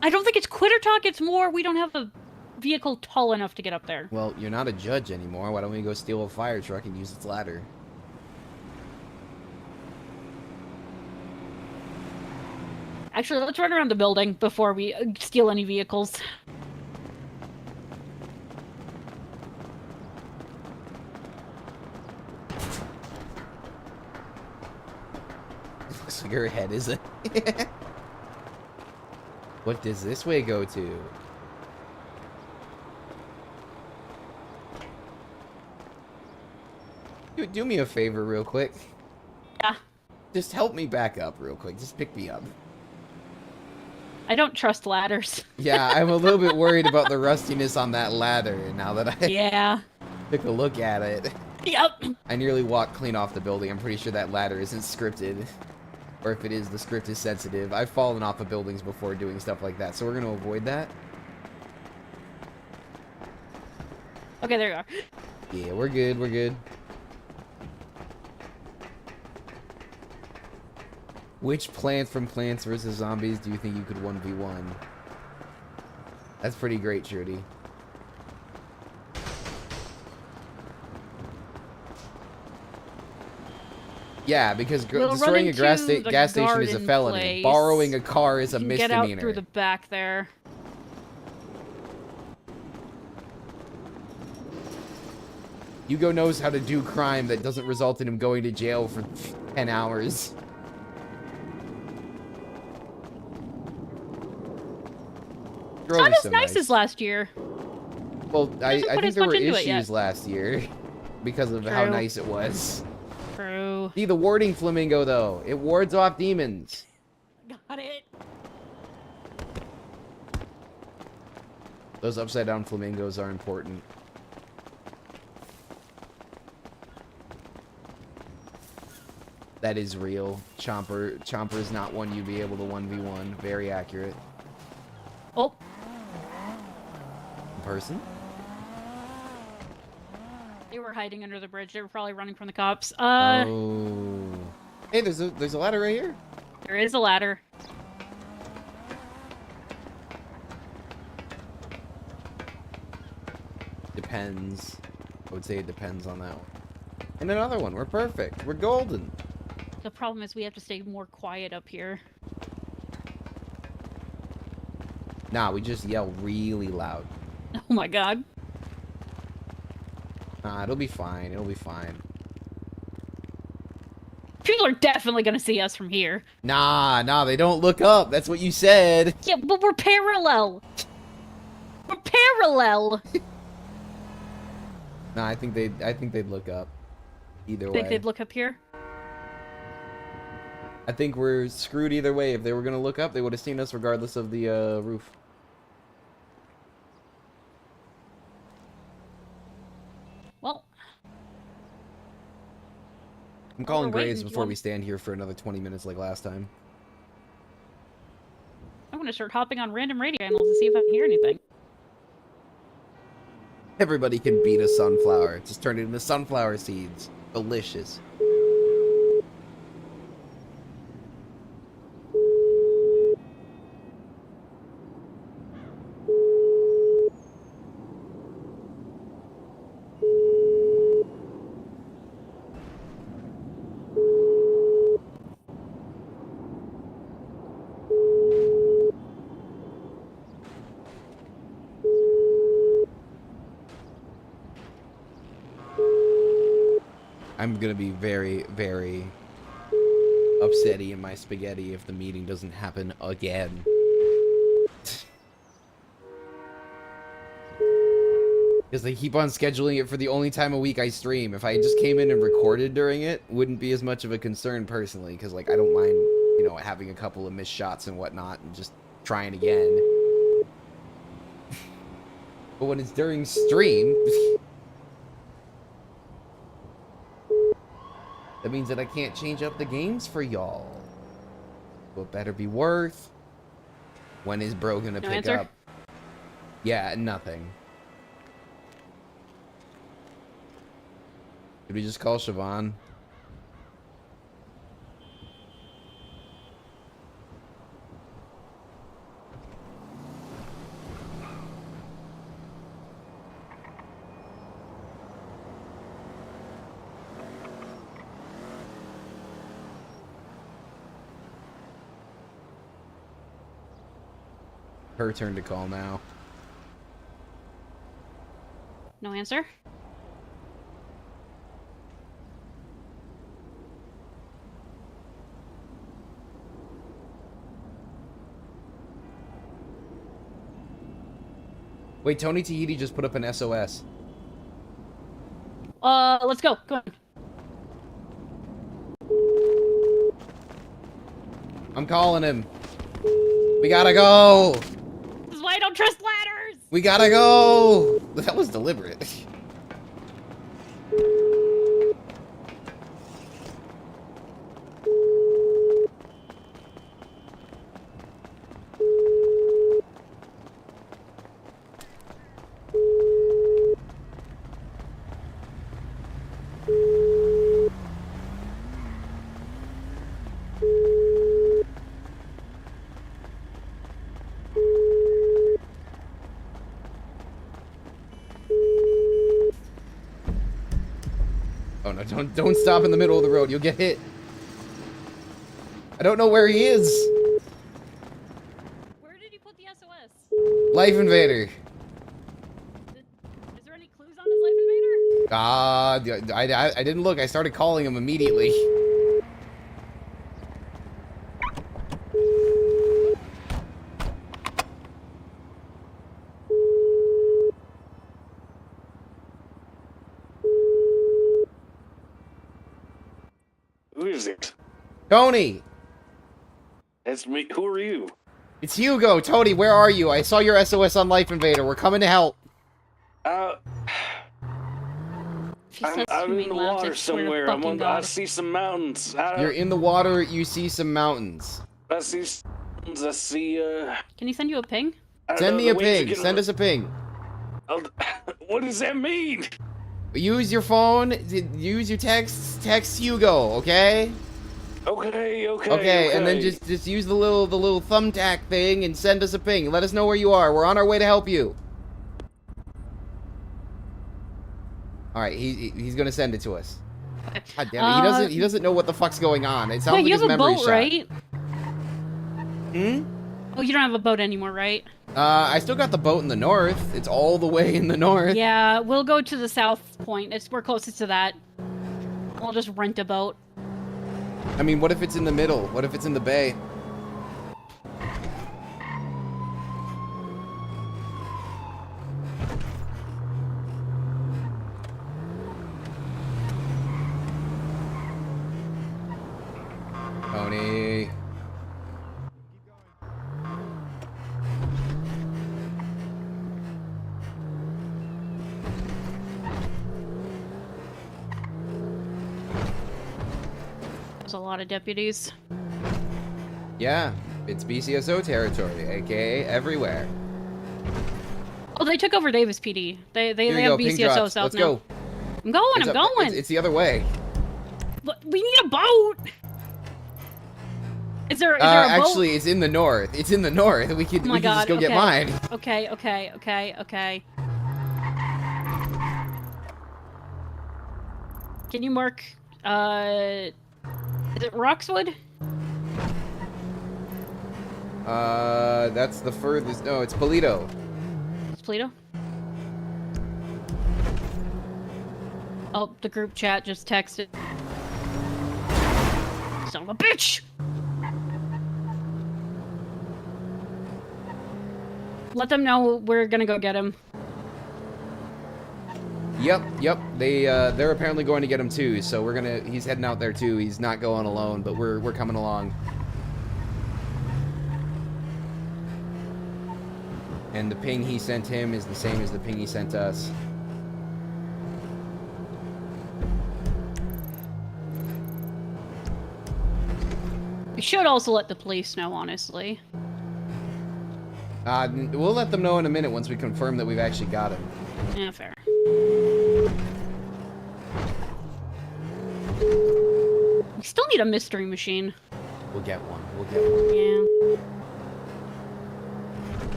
I don't think it's quitter talk, it's more we don't have a vehicle tall enough to get up there. Well, you're not a judge anymore. Why don't we go steal a fire truck and use its ladder? Actually, let's run around the building before we steal any vehicles. Looks like her head is it? What does this way go to? Do me a favor real quick. Yeah. Just help me back up real quick. Just pick me up. I don't trust ladders. Yeah, I'm a little bit worried about the rustiness on that ladder now that I Yeah. took a look at it. Yep. I nearly walked clean off the building. I'm pretty sure that ladder isn't scripted. Or if it is, the script is sensitive. I've fallen off of buildings before doing stuff like that, so we're going to avoid that. Okay, there you are. Yeah, we're good, we're good. Which plant from Plants vs. Zombies do you think you could 1v1? That's pretty great, Shruti. Yeah, because We'll destroying a gas station is a felony. Place. Borrowing a car is a You can misdemeanor. Get out through the back there. Hugo knows how to do crime that doesn't result in him going to jail for 10 hours. It's not as nice as last year. Well, I think there were issues yet. last year because of how True. nice it was. True. See, the warding flamingo, though. It wards off demons. Got it. Those upside-down flamingos are important. That is real. Chomper is not one you'd be able to 1v1. Very accurate. Oh. person. They were hiding under the bridge. They were probably running from the cops. Oh. Hey, there's a ladder right here. There is a ladder. Depends. I would say it depends on that one. And another one. We're perfect. We're golden. The problem is we have to stay more quiet up here. Nah, we just yell really loud. Oh my god. Nah, it'll be fine. It'll be fine. People are definitely gonna see us from here. Nah, they don't look up. That's what you said. Yeah, but we're parallel. We're parallel. Nah, I think they'd look up. Either way. Think they'd look up here? I think we're screwed either way. If they were gonna look up, they would have seen us regardless of the roof. Well, I'm calling we're waiting. graves Do you before want- we stand here for another 20 minutes like last time. I'm gonna start hopping on random radio channels to see if I can hear anything. Everybody can beat a sunflower. Just turn it into sunflower seeds. Delicious. I'm gonna be very, very upsetty in my spaghetti if the meeting doesn't happen again. Because they keep on scheduling it for the only time a week I stream. If I just came in and recorded during it, wouldn't be as much of a concern personally, because like I don't mind, you know, having a couple of missed shots and whatnot and just trying again. But when it's during stream, that means that I can't change up the games for y'all. What better be worth? When is bro gonna No pick answer? up? Yeah, nothing. Did we just call Siobhan? Her turn to call now. No answer? Wait, Tony Tahiti just put up an SOS. Let's go. Go on. I'm calling him. We gotta go. This is why I don't trust ladders! We gotta go. That was deliberate. Oh no, don't stop in the middle of the road. You'll get hit. I don't know where he is. Where did he put the SOS? Life Invader. Is there any clues on his Life Invader? I didn't look. I started calling him immediately. Who is it? Tony! It's me. Who are you? It's Hugo! Tony, where are you? I saw your SOS on Life Invader. We're coming to help. If he I'm says out in swimming the laps, I water swear to somewhere. fucking I God. see some mountains. You're in the water. You see some mountains. I see mountains. I see, Can he send you a ping? I don't Send know, me a the waves are ping. getting- Send us a ping. What does that mean? Use your phone. Use your text Hugo, okay? Okay, and then just use the little thumbtack thing and send us a ping. Let us know where you are. We're on our way to help you. All right, he's gonna send it to us. God damn it, he doesn't know what the fuck's going on. It sounds Wait, like you his have a memory boat, shot. right? Hmm? Oh, you don't have a boat anymore, right? I still got the boat in the north. It's all the way in the north. Yeah, we'll go to the south point. We're closest to that. We'll just rent a boat. I mean, what if it's in the middle? What if it's in the bay? Tony. There's a lot of deputies. Yeah, it's BCSO territory, aka everywhere. Oh, they took over Davis PD. They Here you have go, ping BCSO drops. South Let's now. go. I'm going. It's the other way. But we need a boat. Is there a boat? Actually, it's in the north. It's in the north. We could Oh my we could just God, go get okay. mine. Okay. Can you mark, is it Roxwood? That's the furthest. No, it's Polito. It's Polito? Oh, the group chat just texted. Son of a bitch! Let them know we're gonna go get him. Yep. They're apparently going to get him too. So he's heading out there too. He's not going alone, but we're coming along. And the ping he sent him is the same as the ping he sent us. We should also let the police know, honestly. We'll let them know in a minute once we confirm that we've actually got him. Yeah, fair. We still need a mystery machine. We'll get one. Yeah.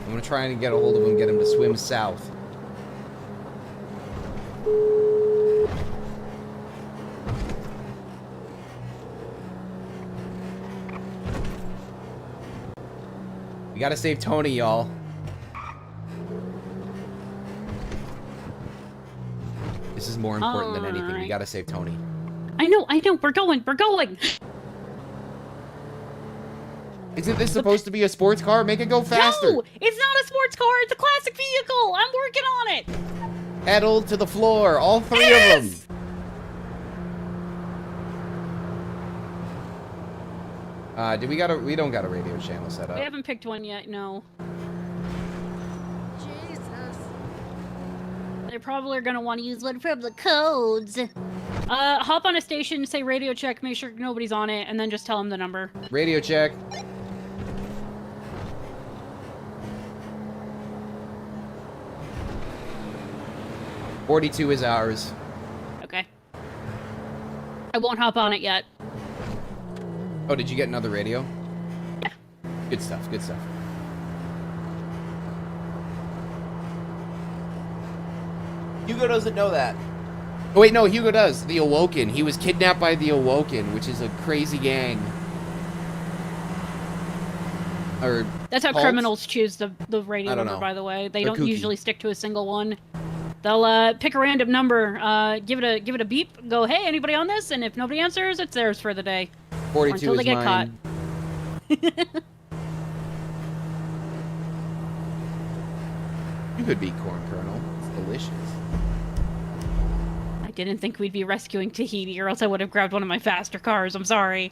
I'm gonna try and get a hold of him, get him to swim south. We gotta save Tony, y'all. This is more important than anything. We Alright. gotta save Tony. I know, we're going! Isn't this supposed to be a sports car? Make it go faster. No! It's not a sports car, it's a classic vehicle! I'm working on it! Pedal to the floor, all three Yes! of them. We don't got a radio channel set up. We haven't picked one yet, no. Jesus. They probably are gonna want to use one from the codes. Hop on a station, say radio check, make sure nobody's on it, and then just tell them the number. Radio check. $42 is ours. Okay. I won't hop on it yet. Oh, did you get another radio? Yeah. Good stuff, good stuff. Hugo doesn't know that. Oh, wait, no, Hugo does. The Awoken. He was kidnapped by the Awoken, which is a crazy gang. Or That's how cult? criminals choose the radio I don't number, know. by the way. They They're don't kooky. usually stick to a single one. They'll pick a random number, give it a beep, go, hey, anybody on this? And if nobody answers, it's theirs for the day. 42 until is they get mine. You could be corn kernel. It's delicious. I didn't think we'd be rescuing Tahiti, or else I would have grabbed one of my faster cars. I'm sorry.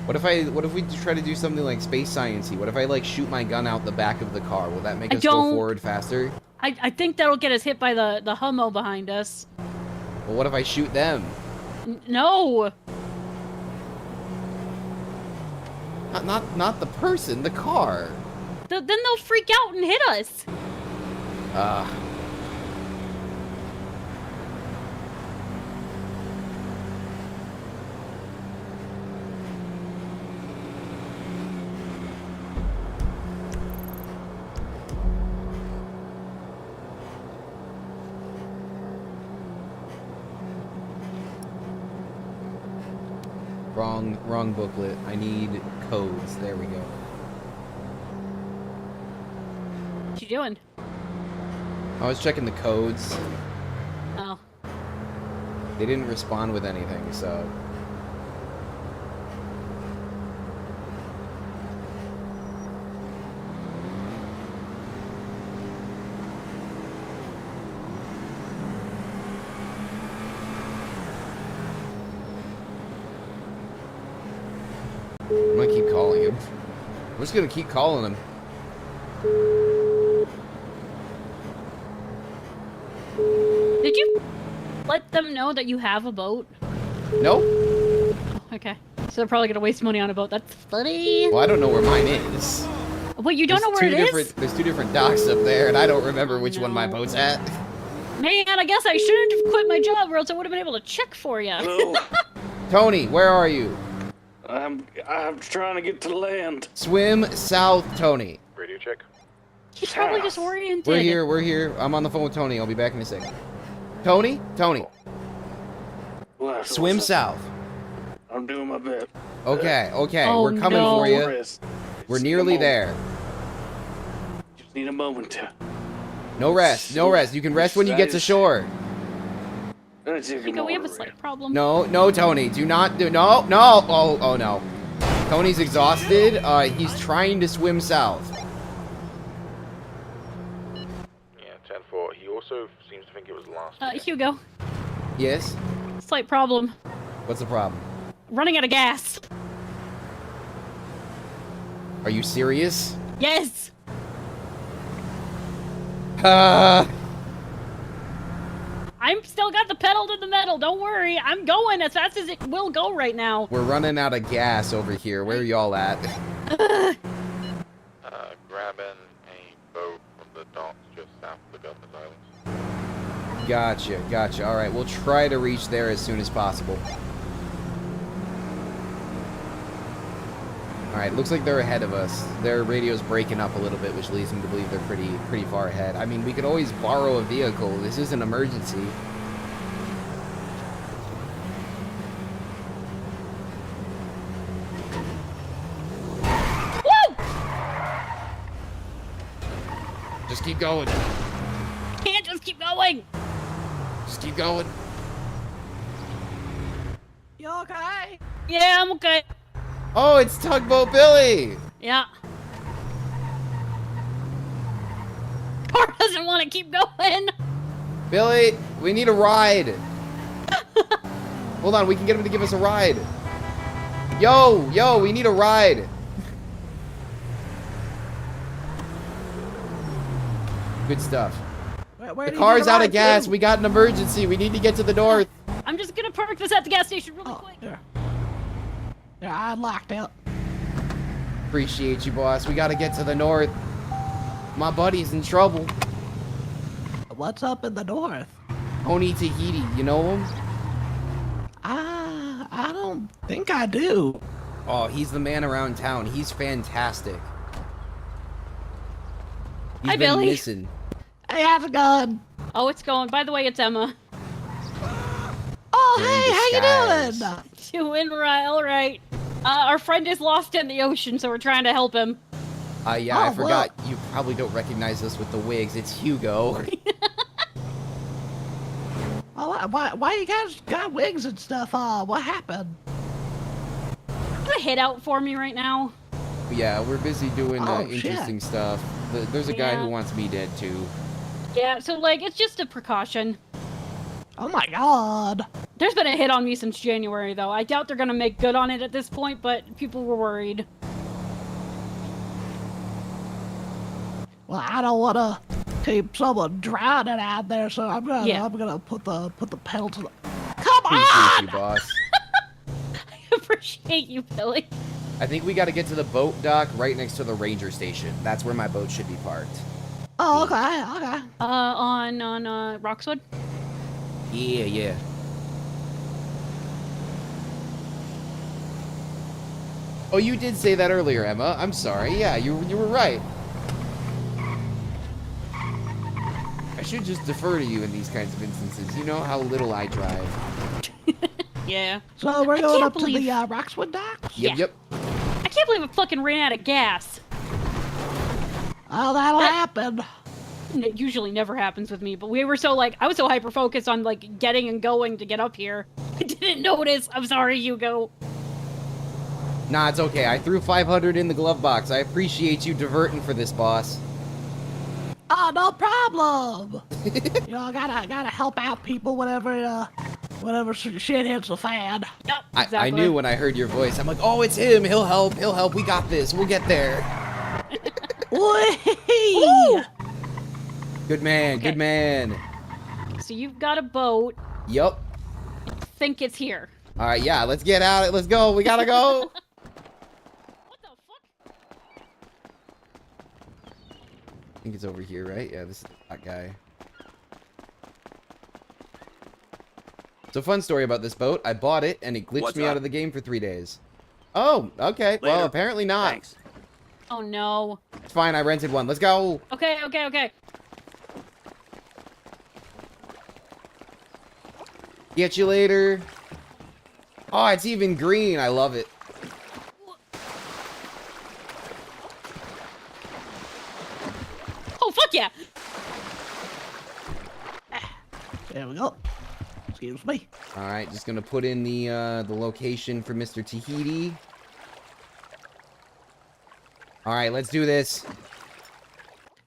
What if we try to do something like space science-y? What if I like shoot my gun out the back of the car? Will that make I us go don't- forward faster? I think that'll get us hit by the Hummo behind us. Well, what if I shoot them? No! Not the person, the car. Then they'll freak out and hit us. Wrong booklet. I need codes. There we go. What you doing? I was checking the codes. Oh. They didn't respond with anything, so. I'm gonna keep calling him. I'm just gonna keep calling him. Did you let them know that you have a boat? Nope. Oh, okay. So they're probably gonna waste money on a boat. That's funny. Well, I don't know where mine is. Wait, you don't know where it is? There's two different docks up there, and I don't remember which one my boat's at. Man, I guess I shouldn't have quit my job, or else I would have been able to check for you. Hello. Tony, where are you? I'm trying to get to land. Swim south, Tony. Radio check. He's probably disoriented. We're here. I'm on the phone with Tony. I'll be back in a second. Tony? What? Swim south. I'm doing my best. Okay. Oh, we're coming no. for you. Rest. We're Just need a nearly moment. there. Just need a moment to. No rest. You can rest when you get to shore. Hugo, we have a slight problem. No, Tony. Do not do. No. Oh, no. Tony's exhausted. He's trying to swim south. Yeah, 10-4. He also seems to think it was last. Hugo, Yes? slight problem. What's the problem? Running out of gas. Are you serious? Yes. I'm still got the pedal to the metal. Don't worry. I'm going as fast as it will go right now. We're running out of gas over here. Where are y'all at? Grabbing a boat from the docks just south of the Governor's Islands. Gotcha. All right, we'll try to reach there as soon as possible. All right, looks like they're ahead of us. Their radio's breaking up a little bit, which leads them to believe they're pretty far ahead. I mean, we could always borrow a vehicle. This is an emergency. Woo! Just keep going. Can't just keep going. Just keep going. You okay? Yeah, I'm okay. Oh, it's Tugboat Billy! Yeah. Car doesn't want to keep going. Billy, we need a ride. Hold on, we can get him to give us a ride. Yo, we need a ride. Good stuff. Where The car's out of gas. We got an emergency. We need to get to the north. I'm just gonna park this at the gas station really quick. Yeah, I locked out. Appreciate you, boss. We gotta get to the north. My buddy's in trouble. What's up in the north? Tony Tahiti, you know him? I don't think I do. Oh, he's the man around town. He's fantastic. He's Hi, been Billy. missing. Hey, how's it going? Oh, it's going. By the way, it's Emma. Oh, You're in hey, how you disguise. doing? Doing all right. Our friend is lost in the ocean, so we're trying to help him. Yeah, Oh, I forgot. You probably don't recognize us with the wigs. It's Hugo. Oh, why you guys got wigs and stuff? What happened? Put a hit out for me right now. Yeah, we're busy doing Oh, shit. interesting stuff. There's a guy Yeah. who wants me dead, too. Yeah, so like it's just a precaution. Oh my god. There's been a hit on me since January, though. I doubt they're gonna make good on it at this point, but people were worried. Well, I don't want to keep someone drowning out there, so I'm gonna put the pedal to the. Come Appreciate on! you, boss. I appreciate you, Billy. I think we got to get to the boat dock right next to the ranger station. That's where my boat should be parked. Oh, okay, okay. On Roxwood. Yeah. Oh, you did say that earlier, Emma. I'm sorry. Yeah, you were right. I should just defer to you in these kinds of instances. You know how little I drive. Yeah. So we're I going can't up to the Roxwood docks? Yep. I can't believe it fucking ran out of gas. Oh, that'll happen. It usually never happens with me, but we were so I was so hyper focused on getting and going to get up here. I didn't notice. I'm sorry, Hugo. Nah, it's okay. I threw 500 in the glove box. I appreciate you diverting for this, boss. Oh, no problem. You know, I gotta help out people whenever shit hits the fan. Yep, exactly. I knew when I heard your voice. I'm like, oh, it's him. He'll help. We got this. We'll get there. Ooh. Good man. Okay. Good man. So you've got a boat. Yup. I think it's here. All right, yeah. Let's get out. Let's go. We gotta go. What the fuck? I think it's over here, right? Yeah, this is that guy. So fun story about this boat. I bought it, and it glitched me out of the game for 3 days. Oh, okay. Well, apparently not. Thanks. Oh no. It's fine. I rented one. Let's go. Okay. Get you later. Oh, it's even green. I love it. Oh, fuck yeah. There we go. Excuse me. All right, just gonna put in the location for Mr. Tahiti. All right, let's do this.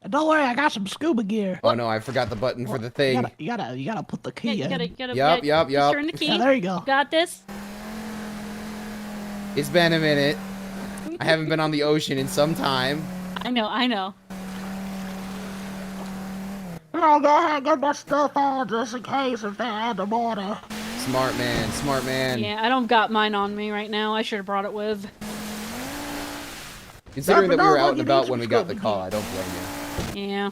And don't worry, I got some scuba gear. Oh no, I forgot the button for the thing. You gotta put the key in. Yup. Just turn the key. Yeah, there you go. Got this. It's been a minute. I haven't been on the ocean in some time. I know. I'll go ahead and get my stuff on just in case if they're on the water. Smart man. Yeah, I don't got mine on me right now. I should have brought it with. Considering that we were No, out and you about need when some we got the scuba call, gear. I don't blame you. Yeah.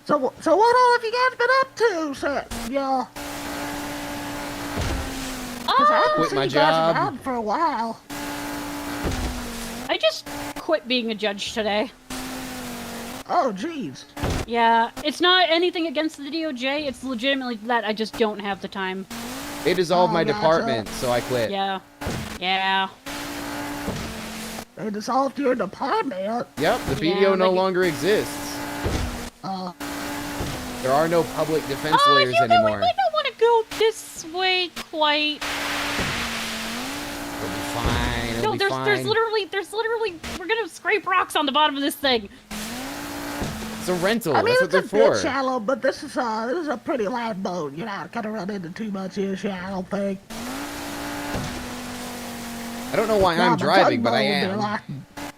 So what all have you guys been up to, sir? Yeah. I haven't Quit seen my you guys job. around for a while. I just quit being a judge today. Oh, jeez. Yeah, it's not anything against the DOJ. It's legitimately that I just don't have the time. They dissolved my gotcha. department, so I quit. Yeah. They dissolved your department. Yep, the PDO Yeah, no like- longer exists. There are no public defense lawyers Hugo, anymore. we might not want to go this way quite. It'll be fine. No, there's literally, we're gonna scrape rocks on the bottom of this thing. It's a rental. I mean, That's what it's they're a bit for. shallow, but this is a pretty light boat. You're not gonna run into too much issue, I don't think. I don't know why I'm driving, but I am.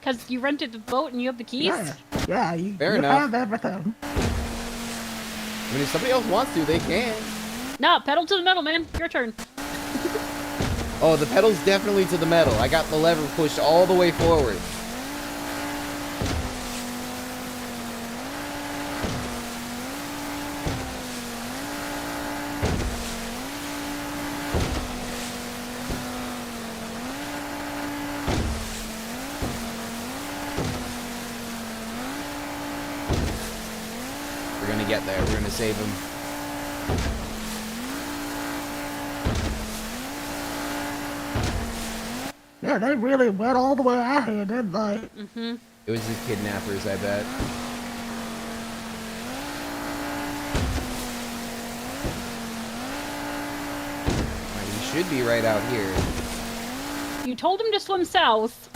Because you rented the boat and you have the keys? Yeah, you Fair enough. have everything. I mean, if somebody else wants to, they can. Nah, pedal to the metal, man. Your turn. Oh, the pedal's definitely to the metal. I got the lever pushed all the way forward. We're gonna get there. We're gonna save him. Yeah, they really went all the way out here, didn't they? Mm-hmm. It was his kidnappers, I bet. He should be right out here. You told him to swim south.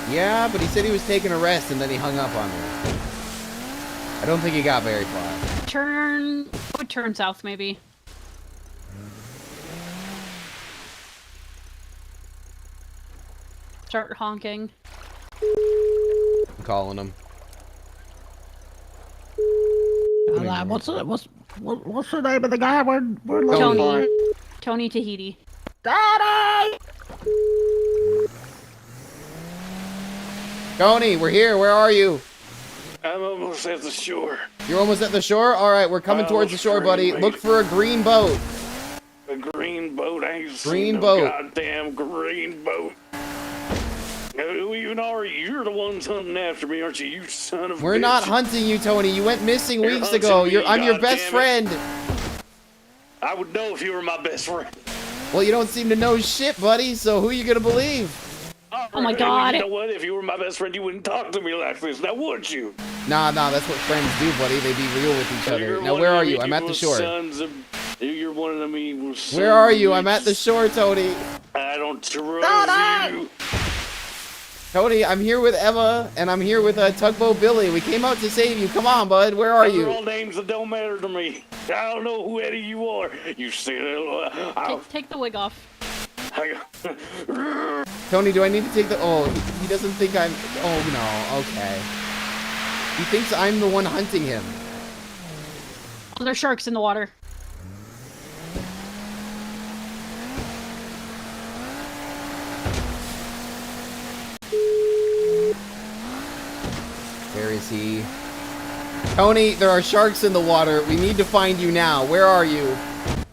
Yeah, but he said he was taking a rest and then he hung up on me. I don't think he got very far. Turn south, maybe. Start honking. I'm calling him. What's the name of the guy we're looking Tony. for? Tony Tahiti. Daddy! Tony, we're here. Where are you? I'm almost at the shore. You're almost at the shore? All right, we're coming towards the shore, buddy. Look for a green boat. A green boat? I ain't Green seen boat. no goddamn green boat. Who even are you? You're the ones hunting after me, aren't you? You son of a We're bitch. not hunting you, Tony. You went missing You're weeks hunting ago. me, I'm your best goddammit. friend. I would know if you were my best friend. Well, you don't seem to know shit, buddy, so who you gonna believe? Oh my Well, God. you know what? If you were my best friend, you wouldn't talk to me like this, now would you? Nah, that's what friends do, buddy. They be real with each other. You're Now, one where of are them you? I'm at the evil shore. Sons of, you're one of them evil sons Where are of you? I'm at the bitches. shore, Tony. I don't trust you. Tony, I'm here with Emma, and I'm here with Tugboat Billy. We came out to save you. Come on, bud. Where are Those you? are all names that don't matter to me. I don't know who Eddie you are. You see that? Take the wig off. Tony, do I need to take the... Oh, he doesn't think I'm... Oh, no. Okay. He thinks I'm the one hunting him. Oh, there's sharks in the water. Where is he? Tony, there are sharks in the water. We need to find you now. Where are you?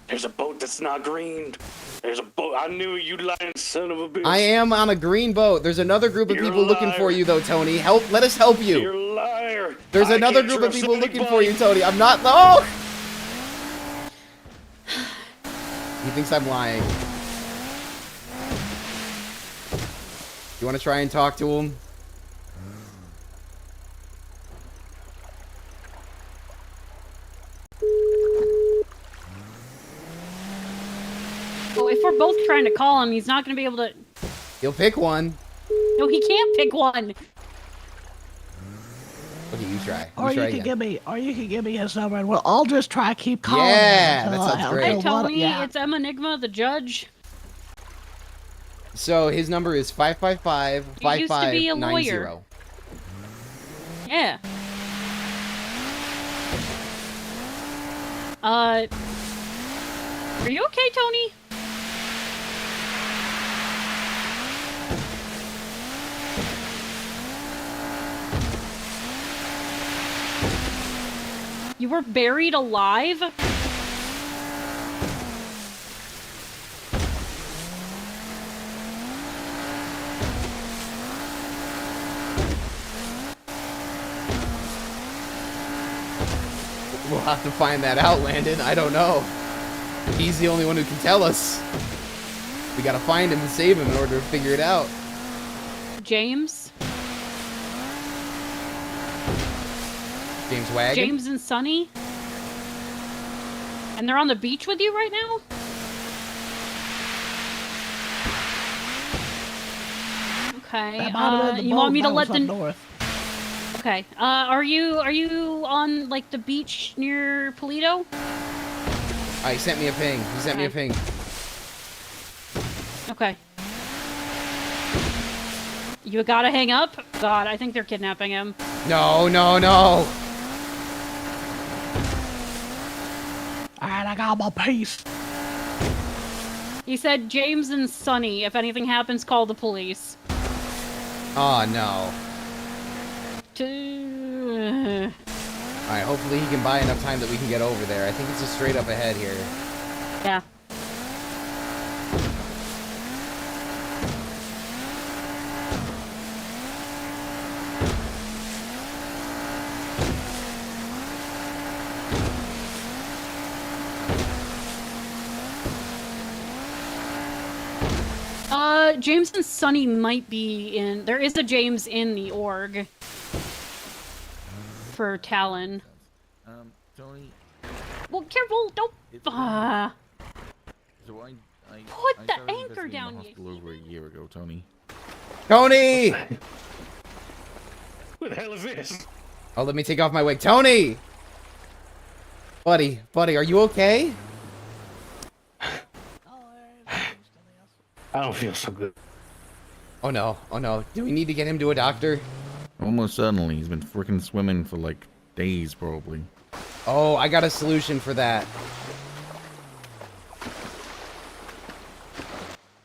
There's a boat that's not greened. There's a boat. I knew you lying son of a bitch. I am on a green boat. There's another group of You're a people looking liar. for you, though, Tony. Let us help you. You're a liar. There's I another can't group of trust people looking anybody. for you, Tony. I'm not... No! He thinks I'm lying. You want to try and talk to him? Oh, if we're both trying to call him, he's not going to be able to... He'll pick one. No, he can't pick one. Okay, you try. Or you try can again. give me his number, and we'll all just try to keep calling. Yeah, him that until- sounds great. Hey, until one- Tony, yeah. it's Emma Enigma, the judge. So his number is 555 He used to be a lawyer. 5590. Yeah. Are you okay, Tony? You were buried alive? We'll have to find that out, Landon. I don't know. He's the only one who can tell us. We gotta find him and save him in order to figure it out. James? James Wagon? James and Sunny? And they're on the beach with you right now? Okay. That might have been the You want boat me to that let was the... up north. Okay. Are you on like the beach near Polito? He sent me a ping. He sent me a ping. Okay. You gotta hang up? God, I think they're kidnapping him. No, no, no. Alright, I got my piece. He said James and Sunny. If anything happens, call the police. Oh, no. To... Alright, hopefully he can buy enough time that we can get over there. I think it's just straight up ahead here. Yeah. James and Sunny might be in... There is a James in the org. For Talon. Tony. Well, careful! Don't... So Put I the started anchor investigating down, the hospital over a year ago, Tony. Tony! What the hell is this? Oh, let me take off my wig. Tony! Buddy, are you okay? I don't feel so good. Oh no, do we need to get him to a doctor? Almost suddenly, he's been freaking swimming for like days, probably. Oh, I got a solution for that.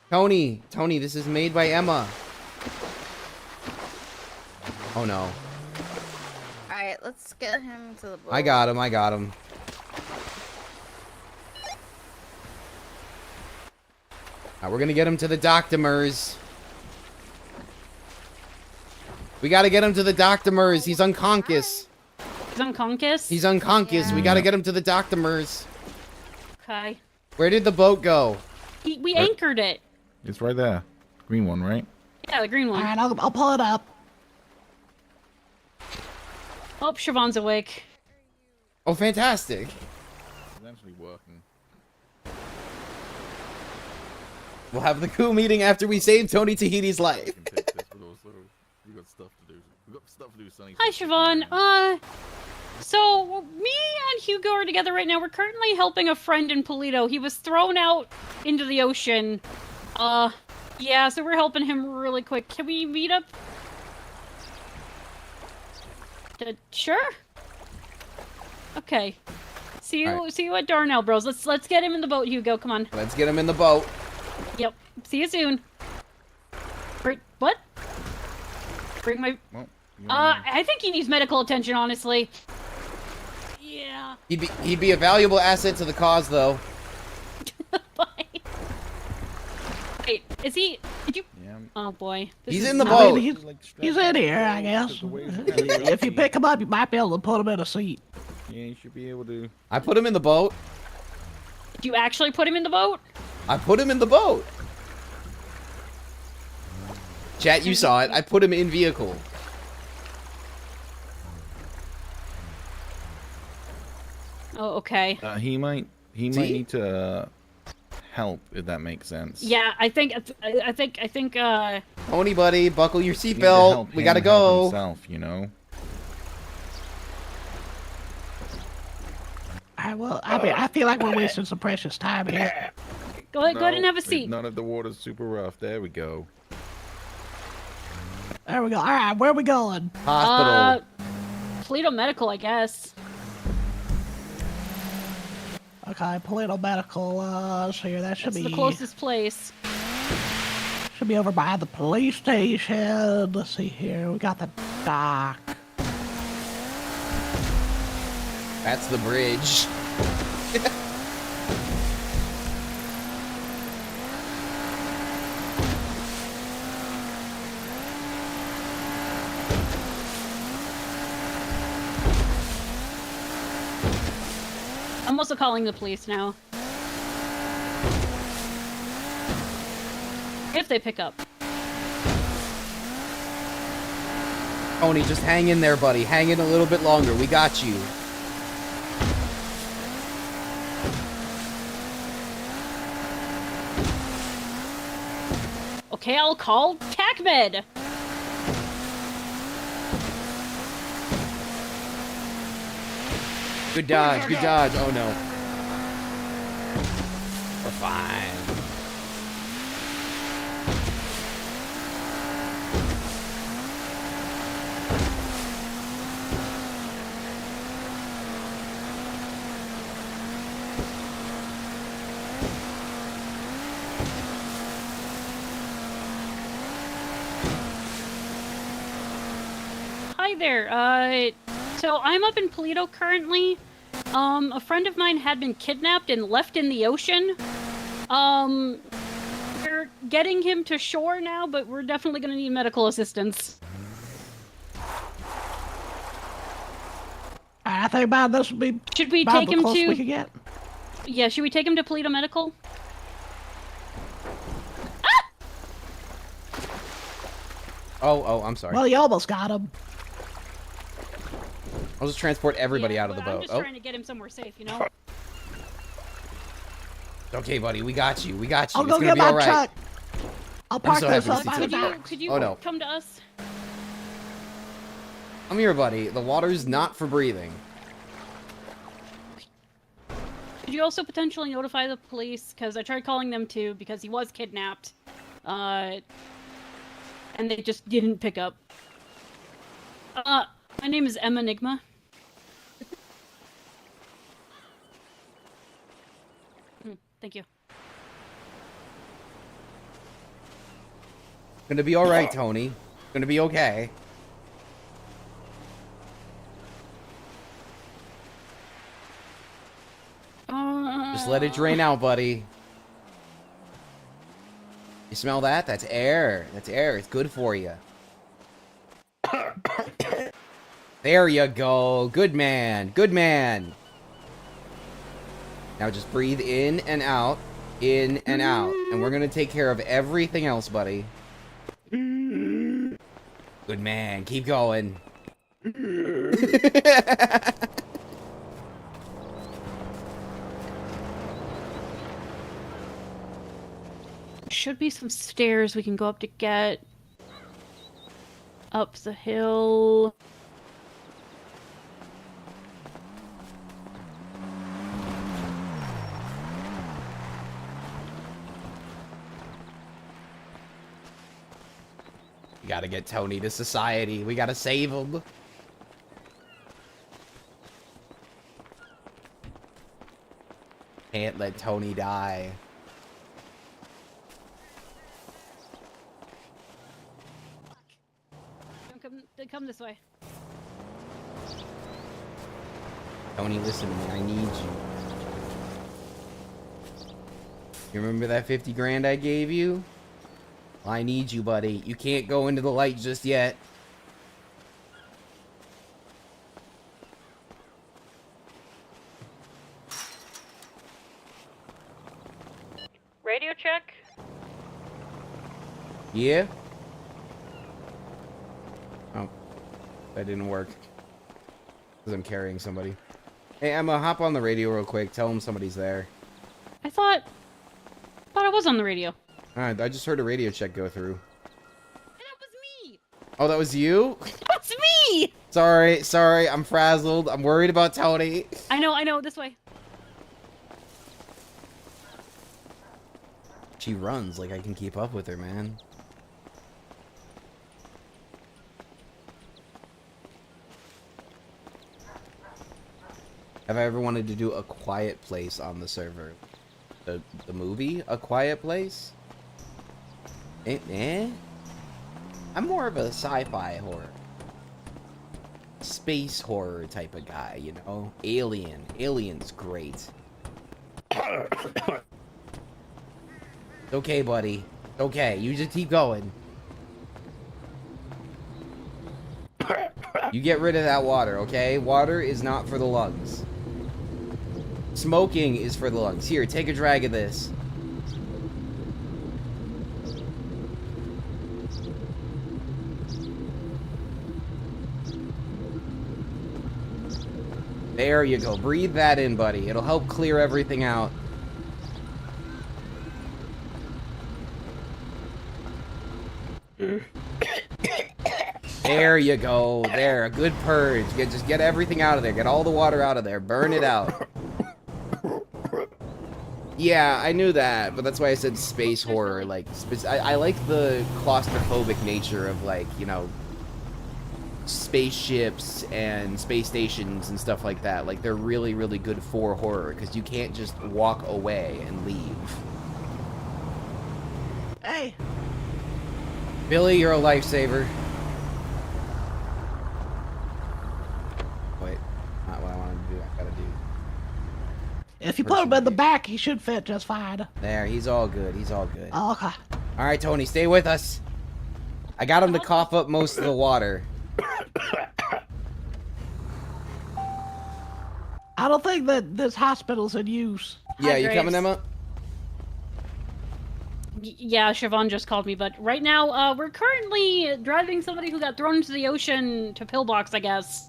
Tony, this is made by Emma. Oh no. Alright, let's get him to the boat. I got him. Now we're gonna get him to the doctomers. We gotta get him to the doctomers. He's unconscious. He's unconscious? He's unconscious. We gotta get him to the doctomers. Okay. Where did the boat go? We anchored it. It's right there. Green one, right? Yeah, the green one. Alright, I'll pull it up. Oh, Siobhan's awake. Oh, fantastic. It's actually working. We'll have the cool meeting after we save Tony Tahiti's life. We got stuff to do. We got stuff to do, Sonny. Hi, Siobhan. So me and Hugo are together right now. We're currently helping a friend in Polito. He was thrown out into the ocean. Yeah, so we're helping him really quick. Can we meet up? Sure. Okay. See you at Darnell, bros. Let's get him in the boat, Hugo. Come on. Let's get him in the boat. Yep. See you soon. What? Bring my. Well, I think he needs medical attention, honestly. Yeah. He'd be a valuable asset to the cause, though. Wait, is he? Did you? Yeah. Oh boy. He's in the boat. He's in here, I guess. If you pick him up, you might be able to put him in a seat. Yeah, you should be able to. I put him in the boat. Did you actually put him in the boat? I put him in the boat. Chat, you saw it. I put him in vehicle. Oh, okay. He might need to help, if that makes sense. Yeah, I think. Tony, buddy, buckle your seatbelt. We gotta go. Himself, you know. I feel like we're wasting some precious time here. Go ahead and have a seat. None of the water's super rough. There we go. There we go. All right, where are we going? Hospital. Polito Medical, I guess. Okay, Polito Medical. So here that should That's be the closest place. Should be over by the police station. Let's see here. We got the dock. That's the bridge. I'm also calling the police now. If they pick up. Tony, just hang in there, buddy. Hang in a little bit longer. We got you. Okay, I'll call TACMED. Good dodge, good dodge. Oh no. We're fine. Hi there. So I'm up in Polito currently. A friend of mine had been kidnapped and left in the ocean. We're getting him to shore now, but we're definitely gonna need medical assistance. I think about this would be. Should we about take the him closest to? we could get. Yeah, should we take him to Polito Medical? Oh, I'm sorry. Well, you almost got him. I'll just transport everybody out of the I'm boat. just Oh, trying to get him somewhere safe, you know. okay, buddy. We got you. We got you. I'll It's go gonna get be my all right. truck. I'll park so this happy to up see by you. the dock. Could you Oh, no. come to us? Come here, buddy. The water's not for breathing. Could you also potentially notify the police? Because I tried calling them too, because he was kidnapped. And they just didn't pick up. My name is Emma Enigma. Thank you. Gonna be all right, Tony. Gonna be okay. Just let it drain out, buddy. You smell that? That's air. That's air. It's good for you. There you go. Good man. Good man. Now just breathe in and out. In and out. And we're gonna take care of everything else, buddy. Good man. Keep going. Should be some stairs we can go up to get up the hill. We gotta get Tony to society. We gotta save him. Can't let Tony die. Come this way. Tony, listen to me. I need you. You remember that 50 grand I gave you? Well, I need you, buddy. You can't go into the light just yet. Radio check. Yeah? Oh. That didn't work. Because I'm carrying somebody. Hey, Emma, hop on the radio real quick. Tell them somebody's there. I thought I was on the radio. Alright, I just heard a radio check go through. That was me. Oh, that was you? That's me. Sorry, I'm frazzled. I'm worried about Tony. I know. This way. She runs like I can keep up with her, man. Have I ever wanted to do A Quiet Place on the server? The movie A Quiet Place? I'm more of a sci-fi horror. Space horror type of guy, you know? Alien. Alien's great. It's okay, buddy. It's okay. You just keep going. You get rid of that water, okay? Water is not for the lungs. Smoking is for the lungs. Here, take a drag of this. There you go. Breathe that in, buddy. It'll help clear everything out. There you go. There, a good purge. Just get everything out of there. Get all the water out of there. Burn it out. Yeah, I knew that, but that's why I said space horror. Like, I like the claustrophobic nature of, like, you know, spaceships and space stations and stuff like that. Like, they're really, really good for horror, because you can't just walk away and leave. Hey. Billy, you're a lifesaver. Wait, not what I wanted to do. I gotta do. If you put him in the back, he should fit just fine. There, he's all good. He's all good. Oh, okay. All right, Tony, stay with us. I got him to cough up most of the water. I don't think that this hospital's in use. Yeah, Hi, you Graves. coming, Emma? Yeah, Siobhan just called me, but right now, we're currently driving somebody who got thrown into the ocean to pillbox, I guess.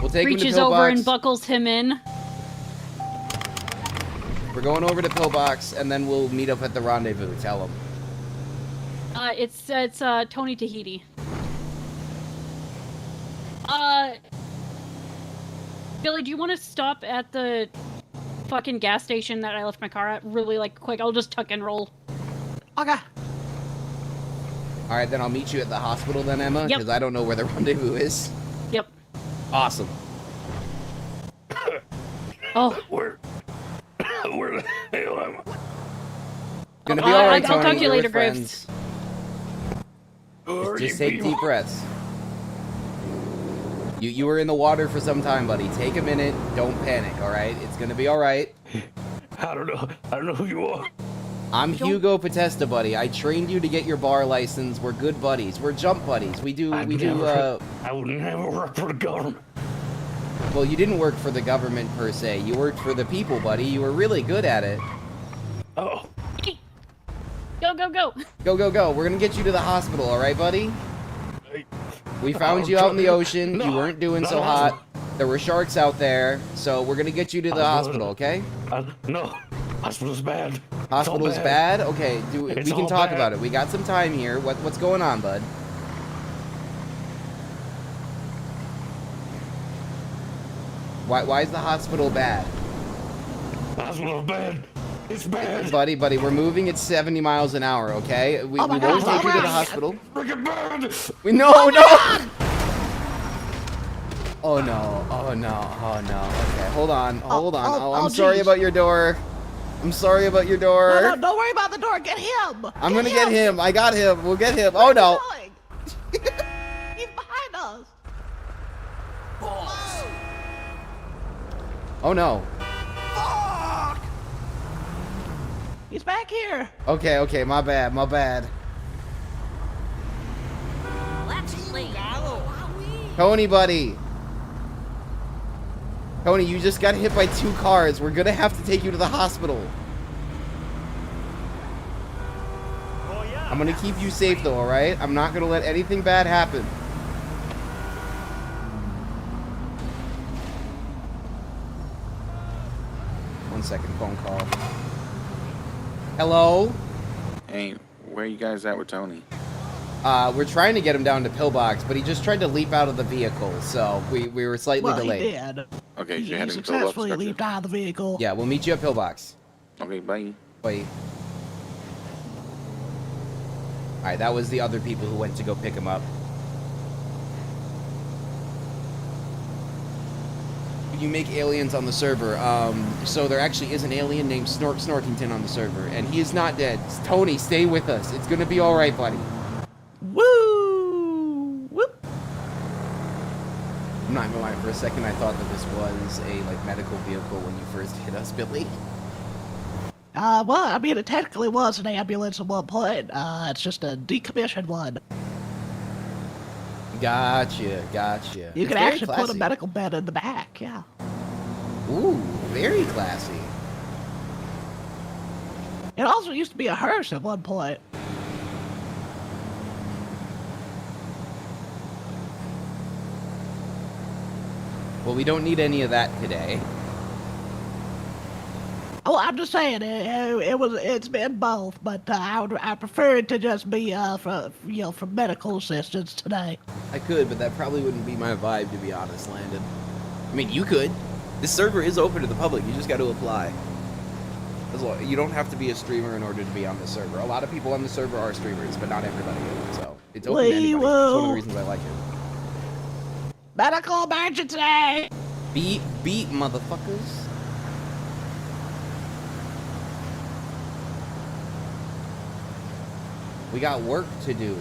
We'll take him to Reaches over and Pillbox. buckles him in. We're going over to Pillbox, and then we'll meet up at the rendezvous. Tell him. It's Tony Tahiti. Billy, do you want to stop at the fucking gas station that I left my car at really, like, quick? I'll just tuck and roll. Okay. All right, then I'll meet you at the hospital then, Emma, Yep. because I don't know where the rendezvous is. Yep. Awesome. Oh. Where the hell am I? Gonna be all right, I'll Tony. talk to you You're later, with Graves. friends. Just take deep breaths. You were in the water for some time, buddy. Take a minute. Don't panic, all right? It's gonna be all right. I don't know who you are. I'm Hugo Potesta, buddy. I trained you to get your bar license. We're good buddies. We're jump buddies. I would never work for the government. Well, you didn't work for the government per se. You worked for the people, buddy. You were really good at it. Oh. Go, go, go. Go, go, go. We're gonna get you to the hospital, all right, buddy? We found you out in the ocean. You weren't doing so hot. There were sharks out there, so we're gonna get you to the hospital, okay? No, hospital's bad. Hospital's bad? Okay, we It's can all talk bad. about it. We got some time here. What's going on, bud? Why is the hospital bad? Hospital's bad. It's bad. Buddy, we're moving at 70 miles an hour, okay? We won't take you to the hospital. No! Oh no, oh no, oh no. Okay, hold on. Oh, I'm sorry about your door. I'm sorry about your door. No, don't worry about the door. Get him. I'm gonna get him. I got him. We'll get him. Oh no. He's behind us. Oh no. He's back here. Okay, my bad. Tony, buddy. Tony, you just got hit by 2 cars. We're gonna have to take you to the hospital. I'm gonna keep you safe though, alright? I'm not gonna let anything bad happen. One second, phone call. Hello? Hey, where you guys at with Tony? We're trying to get him down to Pillbox, but he just tried to leap out of the vehicle, so we were slightly delayed. He did. Okay, so you're He heading to successfully Pillbox. leaped out of the vehicle. Yeah, we'll meet you at Pillbox. Okay, bye. Wait. Alright, that was the other people who went to go pick him up. You make aliens on the server. So there actually is an alien named Snorkington on the server, and he is not dead. Tony, stay with us. It's gonna be alright, buddy. Woo! Whoop! I'm not gonna lie, for a second I thought that this was a medical vehicle when you first hit us, Billy. Well, I mean, it technically was an ambulance at one point. It's just a decommissioned one. Gotcha. You It's can very actually put classy. a medical bed in the back, yeah. Ooh, very classy. It also used to be a hearse at one point. Well, we don't need any of that today. Oh, I'm just saying, it's been both, but I prefer it to just be for medical assistance today. I could, but that probably wouldn't be my vibe, to be honest, Landon. I mean, you could. This server is open to the public. You just got to apply. You don't have to be a streamer in order to be on the server. A lot of people on the server are streamers, but not everybody is. So it's open to anybody. That's one of the reasons I like it. Medical emergency! Beat, motherfuckers. We got work to do.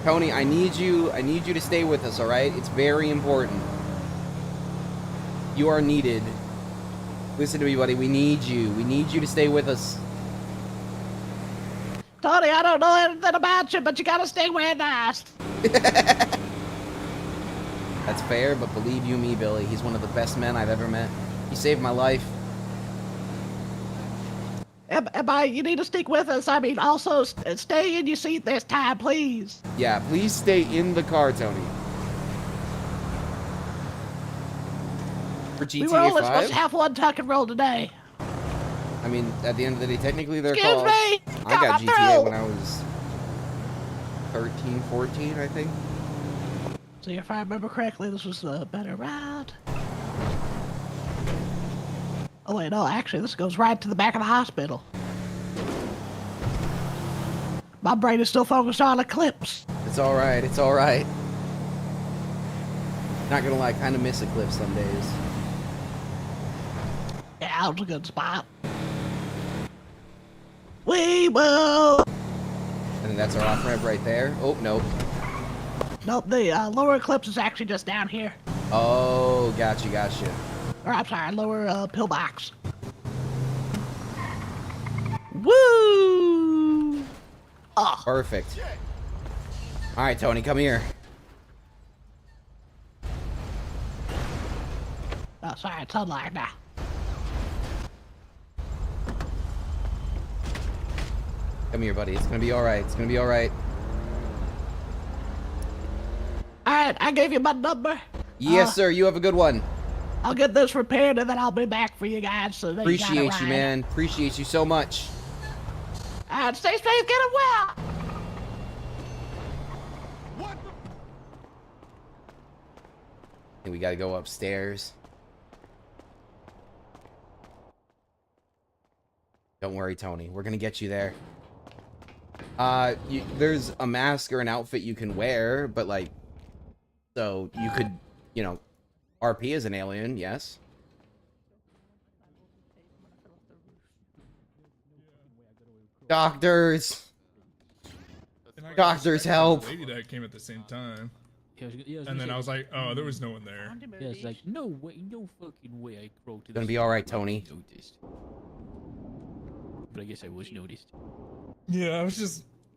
Tony, I need you to stay with us, all right? It's very important. You are needed. Listen to me, buddy. We need you. We need you to stay with us. Tony, I don't know anything about you, but you gotta stay with us. That's fair, but believe you me, Billy, he's one of the best men I've ever met. He saved my life. You need to stick with us. I mean, also, stay in your seat this time, please. Yeah, please stay in the car, Tony. For GTA We were only 5? supposed to have one tuck and roll today. I mean, at the end of the day, technically they're Excuse called. me! I got GTA through. when I was 13, 14, I think. So if I remember correctly, this was the better route. Oh wait, no, actually this goes right to the back of the hospital. My brain is still focused on Eclipse. It's alright, it's alright. Not gonna lie, kind of miss a cliff some days. Yeah, that was a good spot. We will. I think that's our off ramp right there. Oh, no. Nope, the lower eclipse is actually just down here. Oh, gotcha. Or I'm sorry, lower pillbox. Woo! Oh, Perfect. All right, Tony, come here. oh sorry, it's unlocked now. Come here, buddy. It's gonna be all right. It's gonna be all right. All right, I gave you my number. Yes, sir. You have a good one. I'll get this repaired and then I'll be back for you guys. So that Appreciate you, you, man. Appreciate you so much. All right, stay safe, get it well. I think we gotta go upstairs. Don't worry, Tony. We're gonna get you there. There's a mask or an outfit you can wear, but like, so you could, you know, RP as an alien, yes. Doctors! Doctors, help! Lady that came at the same time. And then I was like, oh, there was no one there. Yeah, it's like, no way, no fucking way I crawled to Gonna be alright, Tony. But I guess I was noticed. Yeah,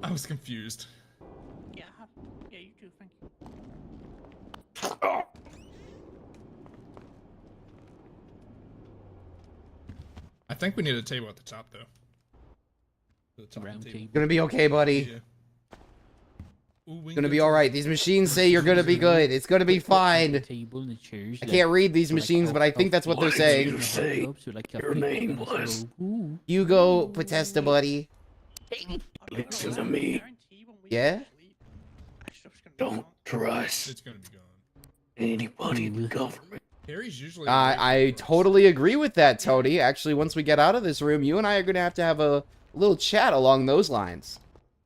I was confused. Yeah, you too, thank you. I think we need a table at the top, though. The top Round table. Gonna be okay, buddy. Yeah. Ooh, we It's gonna can be go to- alright. These machines say you're gonna be good. It's gonna be fine. Table and the chairs, I can't read these machines, but I think that's what they're saying. Your name was. Hugo Potesta, buddy. Listen to me. Yeah? Don't trust It's gonna be gone. anybody in the government. Harry's usually. I totally agree with that, Tony. Actually, once we get out of this room, you and I are gonna have a little chat along those lines.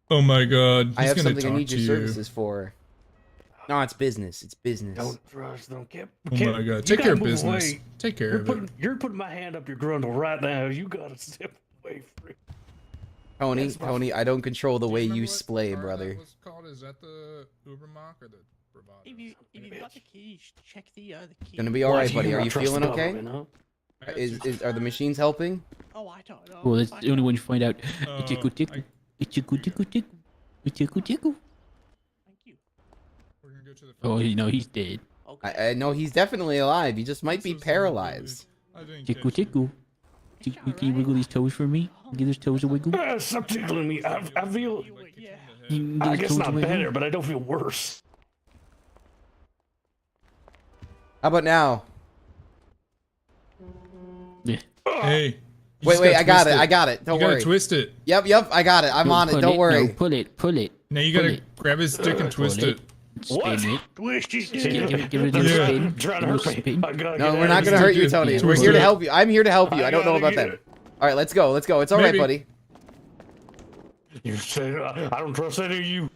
Oh my god. I he's have gonna something I talk need to your you. services for. No, it's business. It's business. Don't trust them. Oh my god. Take care of business. Take care of it. You're putting my hand up your grundle right now. You gotta step away from it. Tony, I don't control the way Do you remember what splay, car brother. That was called? Is that the Ubermacht or the Bravado? If you've got the keys, check the key. Gonna be alright, buddy. Are you feeling okay? Are the machines helping? Oh, I don't know. Well, that's the only one you find out. Uh, Tickle, tickle. Tickle, tickle, tickle. Tickle, tickle. Thank you. We're gonna go to the Oh, you know, he's dead. I know he's definitely alive. He just might be paralyzed. I didn't Tickle, catch it. tickle. Tickle, can you wiggle these toes for me? Give those toes a wiggle. Stop tickling me. I feel. You can give I those guess toes a not wiggle? better, but I don't feel worse. How about now? Yeah. Hey. you Wait, just I gotta got twist it. I got it. Don't you worry. gotta twist it. Yep, I got it. I'm No, on it. pull Don't worry. No, pull it, pull it. Now you Pull gotta it. grab his stick and twist Pull it. What? Spin it. Twist it. Give it a little Yeah. spin. Trying to A little hurt me. spin. I gotta No, get we're out not of gonna this. hurt you, Tony. Yeah, We're twist here to it. help you. I'm here to help you. I I don't know gotta about get that. it. All right, let's go. It's all right, Maybe. buddy. You said I don't trust any of you.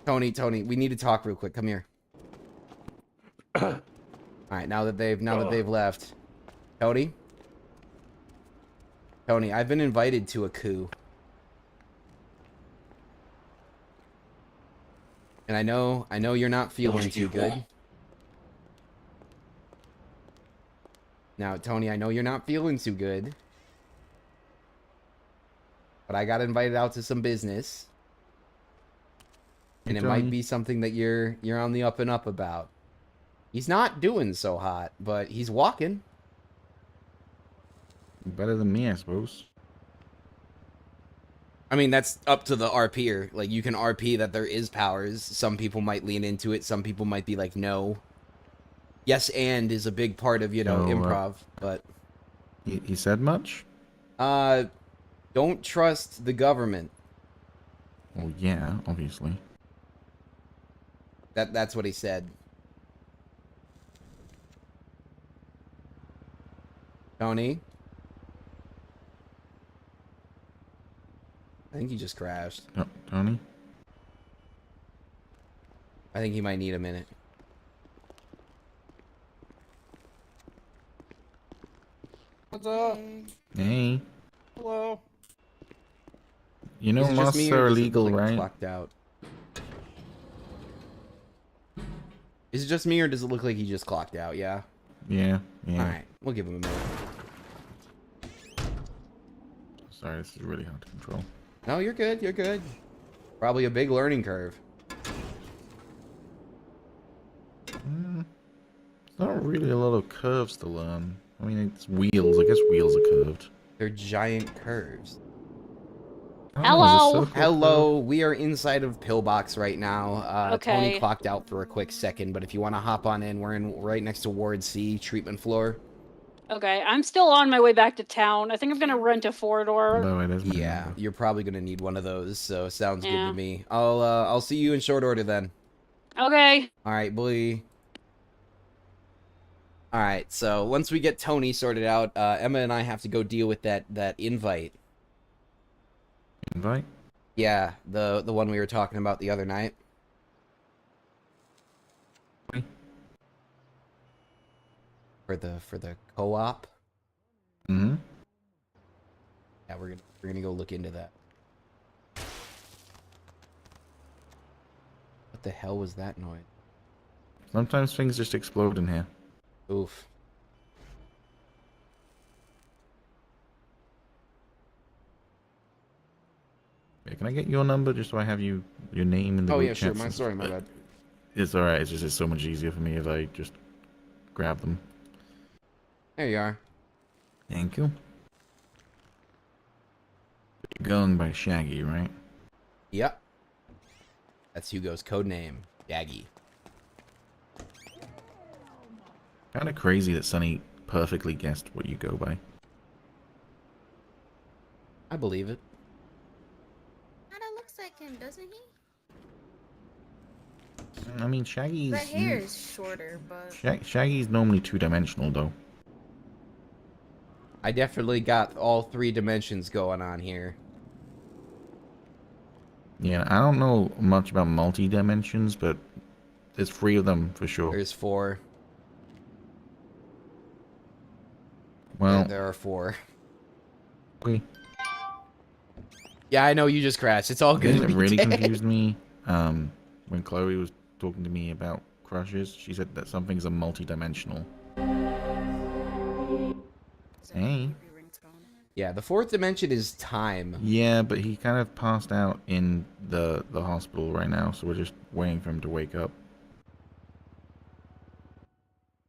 Tony, we need to talk real quick. Come here. All right, now that they've left, Tony, I've been invited to a coup, and I know you're not feeling too good. Now, Tony, I know you're not feeling too good, but I got invited out to some business. And it might be something that you're on the up and up about. He's not doing so hot, but he's walking. Better than me, I suppose. I mean, that's up to the RPer. Like, you can RP that there is powers. Some people might lean into it. Some people might be like, no. Yes, and is a big part of, improv, but... He said much? Don't trust the government. Well, yeah, obviously. That's what he said. Tony? I think he just crashed. Tony? I think he might need a minute. What's up? Hey. Hello. You know Is it just me masks or are does it illegal, look like right? clocked out? Is it just me or does it look like he just clocked out? Yeah. Yeah, yeah. All right, we'll give him a minute. Sorry, this is really hard to control. No, you're good. You're good. Probably a big learning curve. It's not really a lot of curves to learn. I mean, it's wheels. I guess wheels are curved. They're giant curves. Hello. Hello. We are inside of Pillbox right now. Tony Okay. clocked out for a quick second, but if you want to hop on in, we're in right next to Ward C, treatment floor. Okay, I'm still on my way back to town. I think I'm gonna rent a four-door. No, it is my Yeah, number. you're probably gonna need one of those, so sounds good Yeah. to me. I'll see you in short order then. Okay. All right, boy. All right, so once we get Tony sorted out, Emma and I have to go deal with that invite. Invite? Yeah, the one we were talking about the other night. For the co-op. Mm-hmm. Yeah, we're gonna go look into that. What the hell was that noise? Sometimes things just explode in here. Oof. Yeah, can I get your number just so I have your name in the Oh group yeah, sure. chats? Sorry, my bad. It's alright. It's just so much easier for me if I just grab them. There you are. Thank you. You're going by Shaggy, right? Yep. That's Hugo's code name, Daggy. Kind of crazy that Sonny perfectly guessed what you go by. I believe it. Kinda looks like him, doesn't he? I mean, Shaggy's... The hair is shorter, but... Shaggy's normally two-dimensional, though. I definitely got all 3 dimensions going on here. Yeah, I don't know much about multi-dimensions, but there's 3 of them for sure. There's 4. Well, there are 4. Okay. Yeah, I know you just crashed. It's all good. It really confused me. When Chloe was talking to me about crushes, she said that something's a multi-dimensional. Hey. Yeah, the 4th dimension is time. Yeah, but he kind of passed out in the hospital right now, so we're just waiting for him to wake up.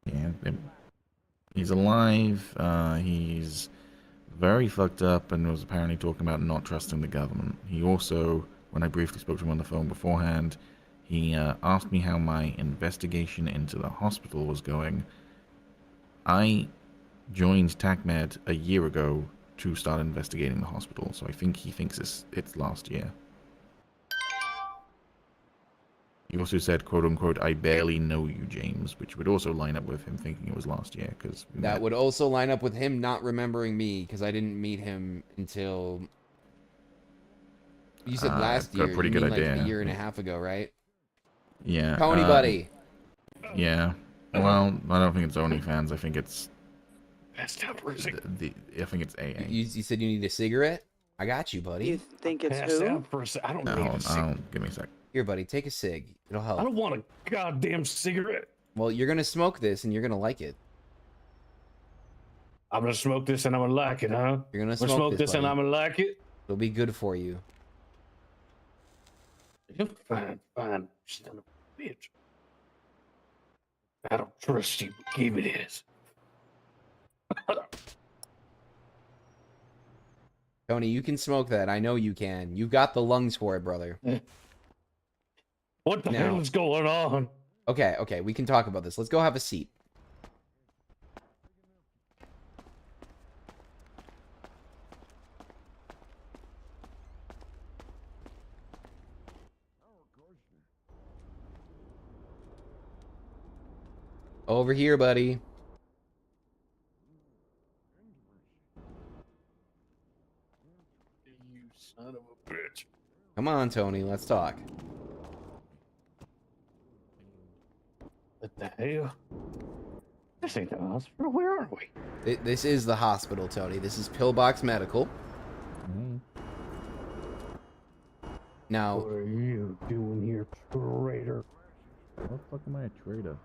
Yeah, he's alive. He's very fucked up and was apparently talking about not trusting the government. He also, when I briefly spoke to him on the phone beforehand, he asked me how my investigation into the hospital was going. I joined TACMED a year ago to start investigating the hospital, so I think he thinks it's last year. He also said, quote unquote, I barely know you, James, which would also line up with him thinking it was last year, because... That would also line up with him not remembering me, because I didn't meet him until... You said last year. Got a pretty you good mean idea. like a year and a half ago, right? Yeah. Tony, buddy. Yeah. Well, I don't think it's OnlyFans. I think it's... That's not bruising. I think it's AA. You said you need a cigarette? I got you, buddy. You think it's who? I don't need a cigarette. Give me a sec. Here, buddy, take a cig. It'll help. I don't want a goddamn cigarette. Well, you're gonna smoke this and you're gonna like it. I'm gonna smoke this and I'm gonna like it, huh? You're gonna I'm smoke this and buddy. I'm gonna like it. It'll be good for you. You're fine, son of a bitch. I don't trust you. Give me this. Tony, you can smoke that. I know you can. You got the lungs for it, brother. What the hell is going on? Okay, we can talk about this. Let's go have a seat. Over here, buddy. You son of a bitch. Come on, Tony, let's talk. What the hell? This ain't the hospital. Where are we? This is the hospital, Tony. This is Pillbox Medical. Now, What are you doing here, traitor? What the fuck am I a traitor?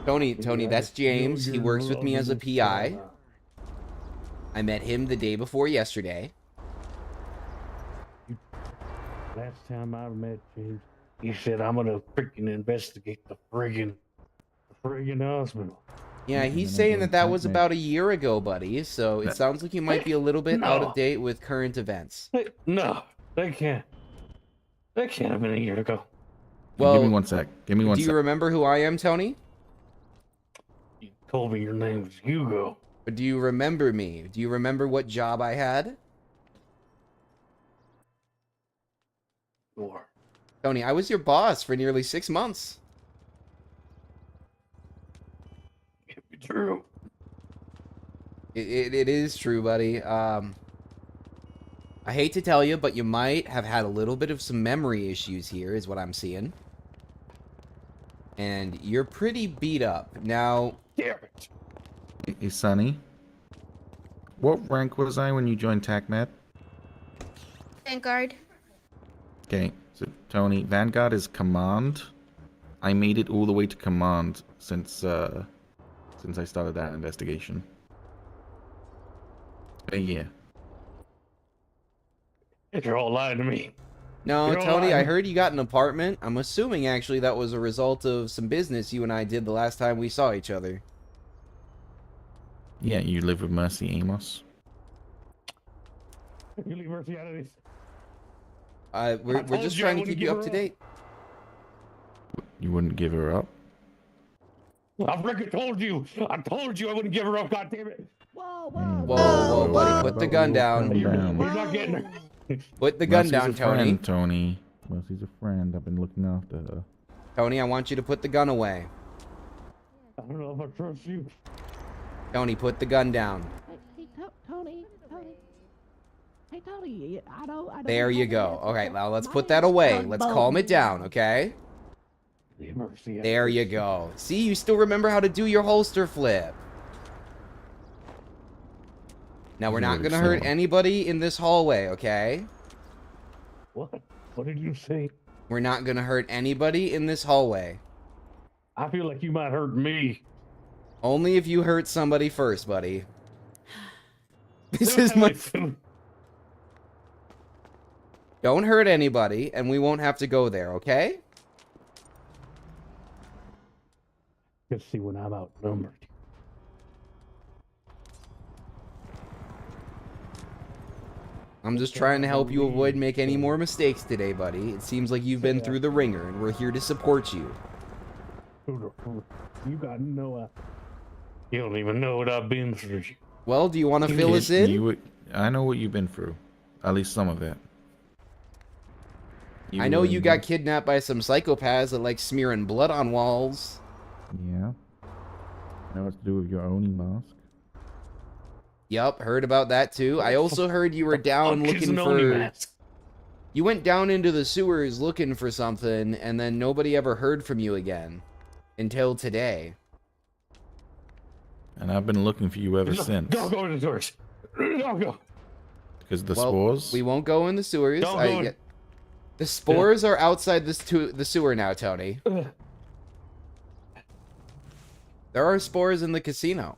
Tony, that's James. He works with me as a PI. I met him the day before yesterday. Last time I met James, he said, I'm gonna freaking investigate the friggin' hospital. Yeah, he's saying that was about a year ago, buddy. So it sounds like you might be a little bit out of date with current events. No, they can't. That can't have been a year ago. Well, give me one sec. Give me one do sec. you remember who I am, Tony? You told me your name was Hugo. But do you remember me? Do you remember what job I had? Sure. Tony, I was your boss for nearly 6 months. Can't be true. It is true, buddy. I hate to tell you, but you might have had a little bit of some memory issues here, is what I'm seeing. And you're pretty beat up. Now... Damn it. Hey, Sonny. What rank was I when you joined TACMED? Vanguard. Okay, so Tony, Vanguard is command. I made it all the way to command since I started that investigation. A year. You're all lying to me. No, You're all Tony, I lying. heard you got an apartment. I'm assuming, actually, that was a result of some business you and I did the last time we saw each other. Yeah, you live with Mercy Amos. You leave Mercy out of this. We're told just you I trying to wouldn't keep give you her up to up. date. You wouldn't give her up? I freaking told you. I told you I wouldn't give her up. God damn it. Whoa, Whoa, buddy, put the gun down. You're not getting her. Put the gun Mercy's down, a friend, Tony. Tony. Mercy's a friend. I've been looking after her. Tony, I want you to put the gun away. I don't know if I trust you. Tony, put the gun down. Hey, Tony. Hey, Tony, I know. There you go. Okay, now let's put that away. Let's calm it down, okay? Leave Mercy out. There you go. See, you still remember how to do your holster flip. Now, we're not gonna hurt anybody in this hallway, okay? What? What did you say? We're not gonna hurt anybody in this hallway. I feel like you might hurt me. Only if you hurt somebody first, buddy. This is my... Don't hurt anybody, and we won't have to go there, okay? Just see when I'm outnumbered. I'm just trying to help you avoid make any more mistakes today, buddy. It seems like you've been through the ringer, and we're here to support you. You got no... You don't even know what I've been through. Well, do you want to fill us in? I know what you've been through. At least some of it. I know you got kidnapped by some psychopaths that like smearing blood on walls. Yeah. Know what to do with your Oni mask. Yup, heard about that too. I also heard you were down looking for... You went down into the sewers looking for something, and then nobody ever heard from you again. Until today. And I've been looking for you ever since. Don't go to the sewers. Don't go. Because the spores? We won't go in the sewers. Don't go in. The spores are outside the sewer now, Tony. There are spores in the casino.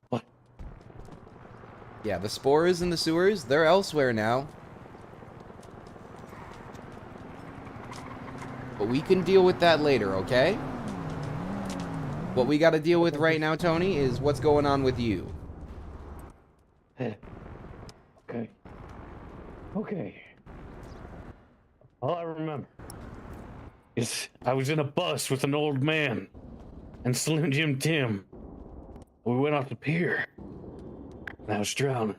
What? Yeah, the spores in the sewers, they're elsewhere now. But we can deal with that later, okay? What we gotta deal with right now, Tony, is what's going on with you. Okay. Okay. All I remember is I was in a bus with an old man and Slim Jim Tim. We went off the pier. And I was drowning.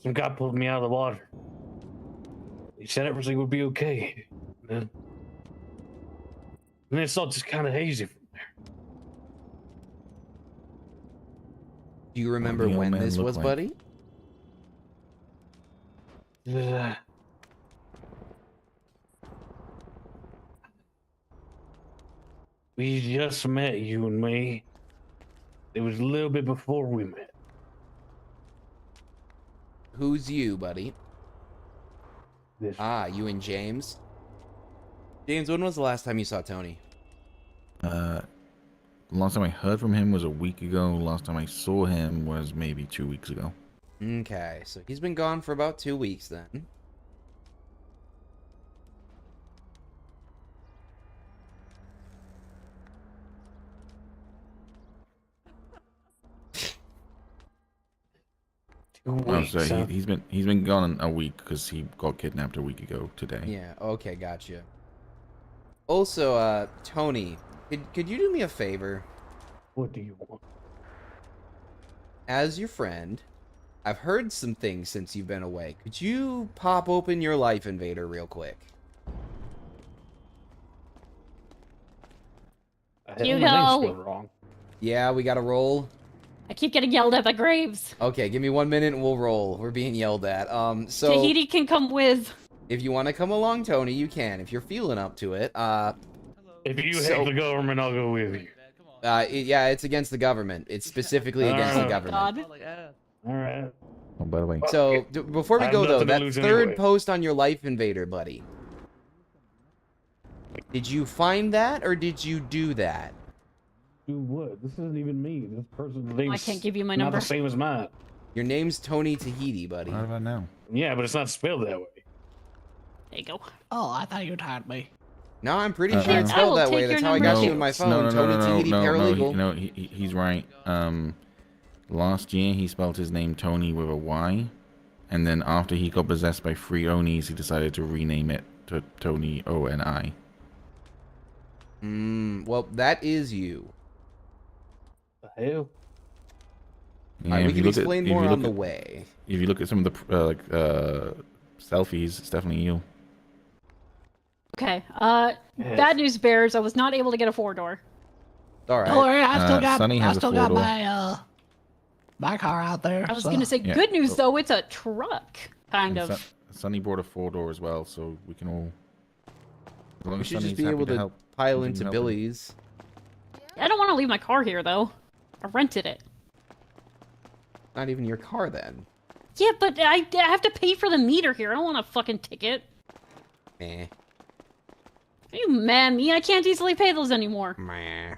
Some guy pulled me out of the water. He said everything would be okay. And then it's all just kind of hazy from there. Do you remember when this was, buddy? We just met, you and me. It was a little bit before we met. Who's you, buddy? This You and James? James, when was the last time you saw Tony? Last time I heard from him was a week ago. Last time I saw him was maybe 2 weeks ago. Okay, so he's been gone for about 2 weeks then. Oh, so he's been gone a week because he got kidnapped a week ago today. Yeah, okay, gotcha. Also, Tony, could you do me a favor? What do you want? As your friend, I've heard some things since you've been away. Could you pop open your Life Invader real quick? Hugo! Wrong. Yeah, we gotta roll. I keep getting yelled at by Graves. Okay, give me 1 minute and we'll roll. We're being yelled at. So Tahiti can come with. if you want to come along, Tony, you can. If you're feeling up to it. If you hate the government, I'll go with you. Yeah, it's against the government. It's specifically against the government. All right. Oh, by the way. So before we I have go though, nothing to that lose third anyway. post on your Life Invader, buddy. Did you find that or did you do that? Do what? This isn't even me. This person's name. I can't give you my not number. the same as mine. Your name's Tony Tahiti, buddy. How about now? Yeah, but it's not spelled that way. There you go. Oh, I thought you told me. No, I'm pretty Uh-uh. sure it's I spelled will that way. take That's your how I got number. you in my phone. No, Tony Tahiti Paralegal. He's right. Last year he spelled his name Tony with a Y, and then after he got possessed by 3 Onis, he decided to rename it to Tony O-N-I. Well, that is you. The hell? Yeah, We if can you look explain if you more look on the at- way. If you look at some of the selfies, it's definitely you. Okay. Bad news bears. I was not able to get a 4-door. All right. Don't worry, I still got, Sonny I has a still got 4-door. my car out there. I was so- gonna say Yeah. good news though. It's a truck, kind And of. Sonny brought a 4-door as well, so we can all. As long We as should just Sonny's be happy able to help, pile we can into help him. Billy's. I don't want to leave my car here though. I rented it. Not even your car then. Yeah, but I have to pay for the meter here. I don't want a fucking ticket. Meh. Are you mad at me? I can't easily pay those anymore. Meh.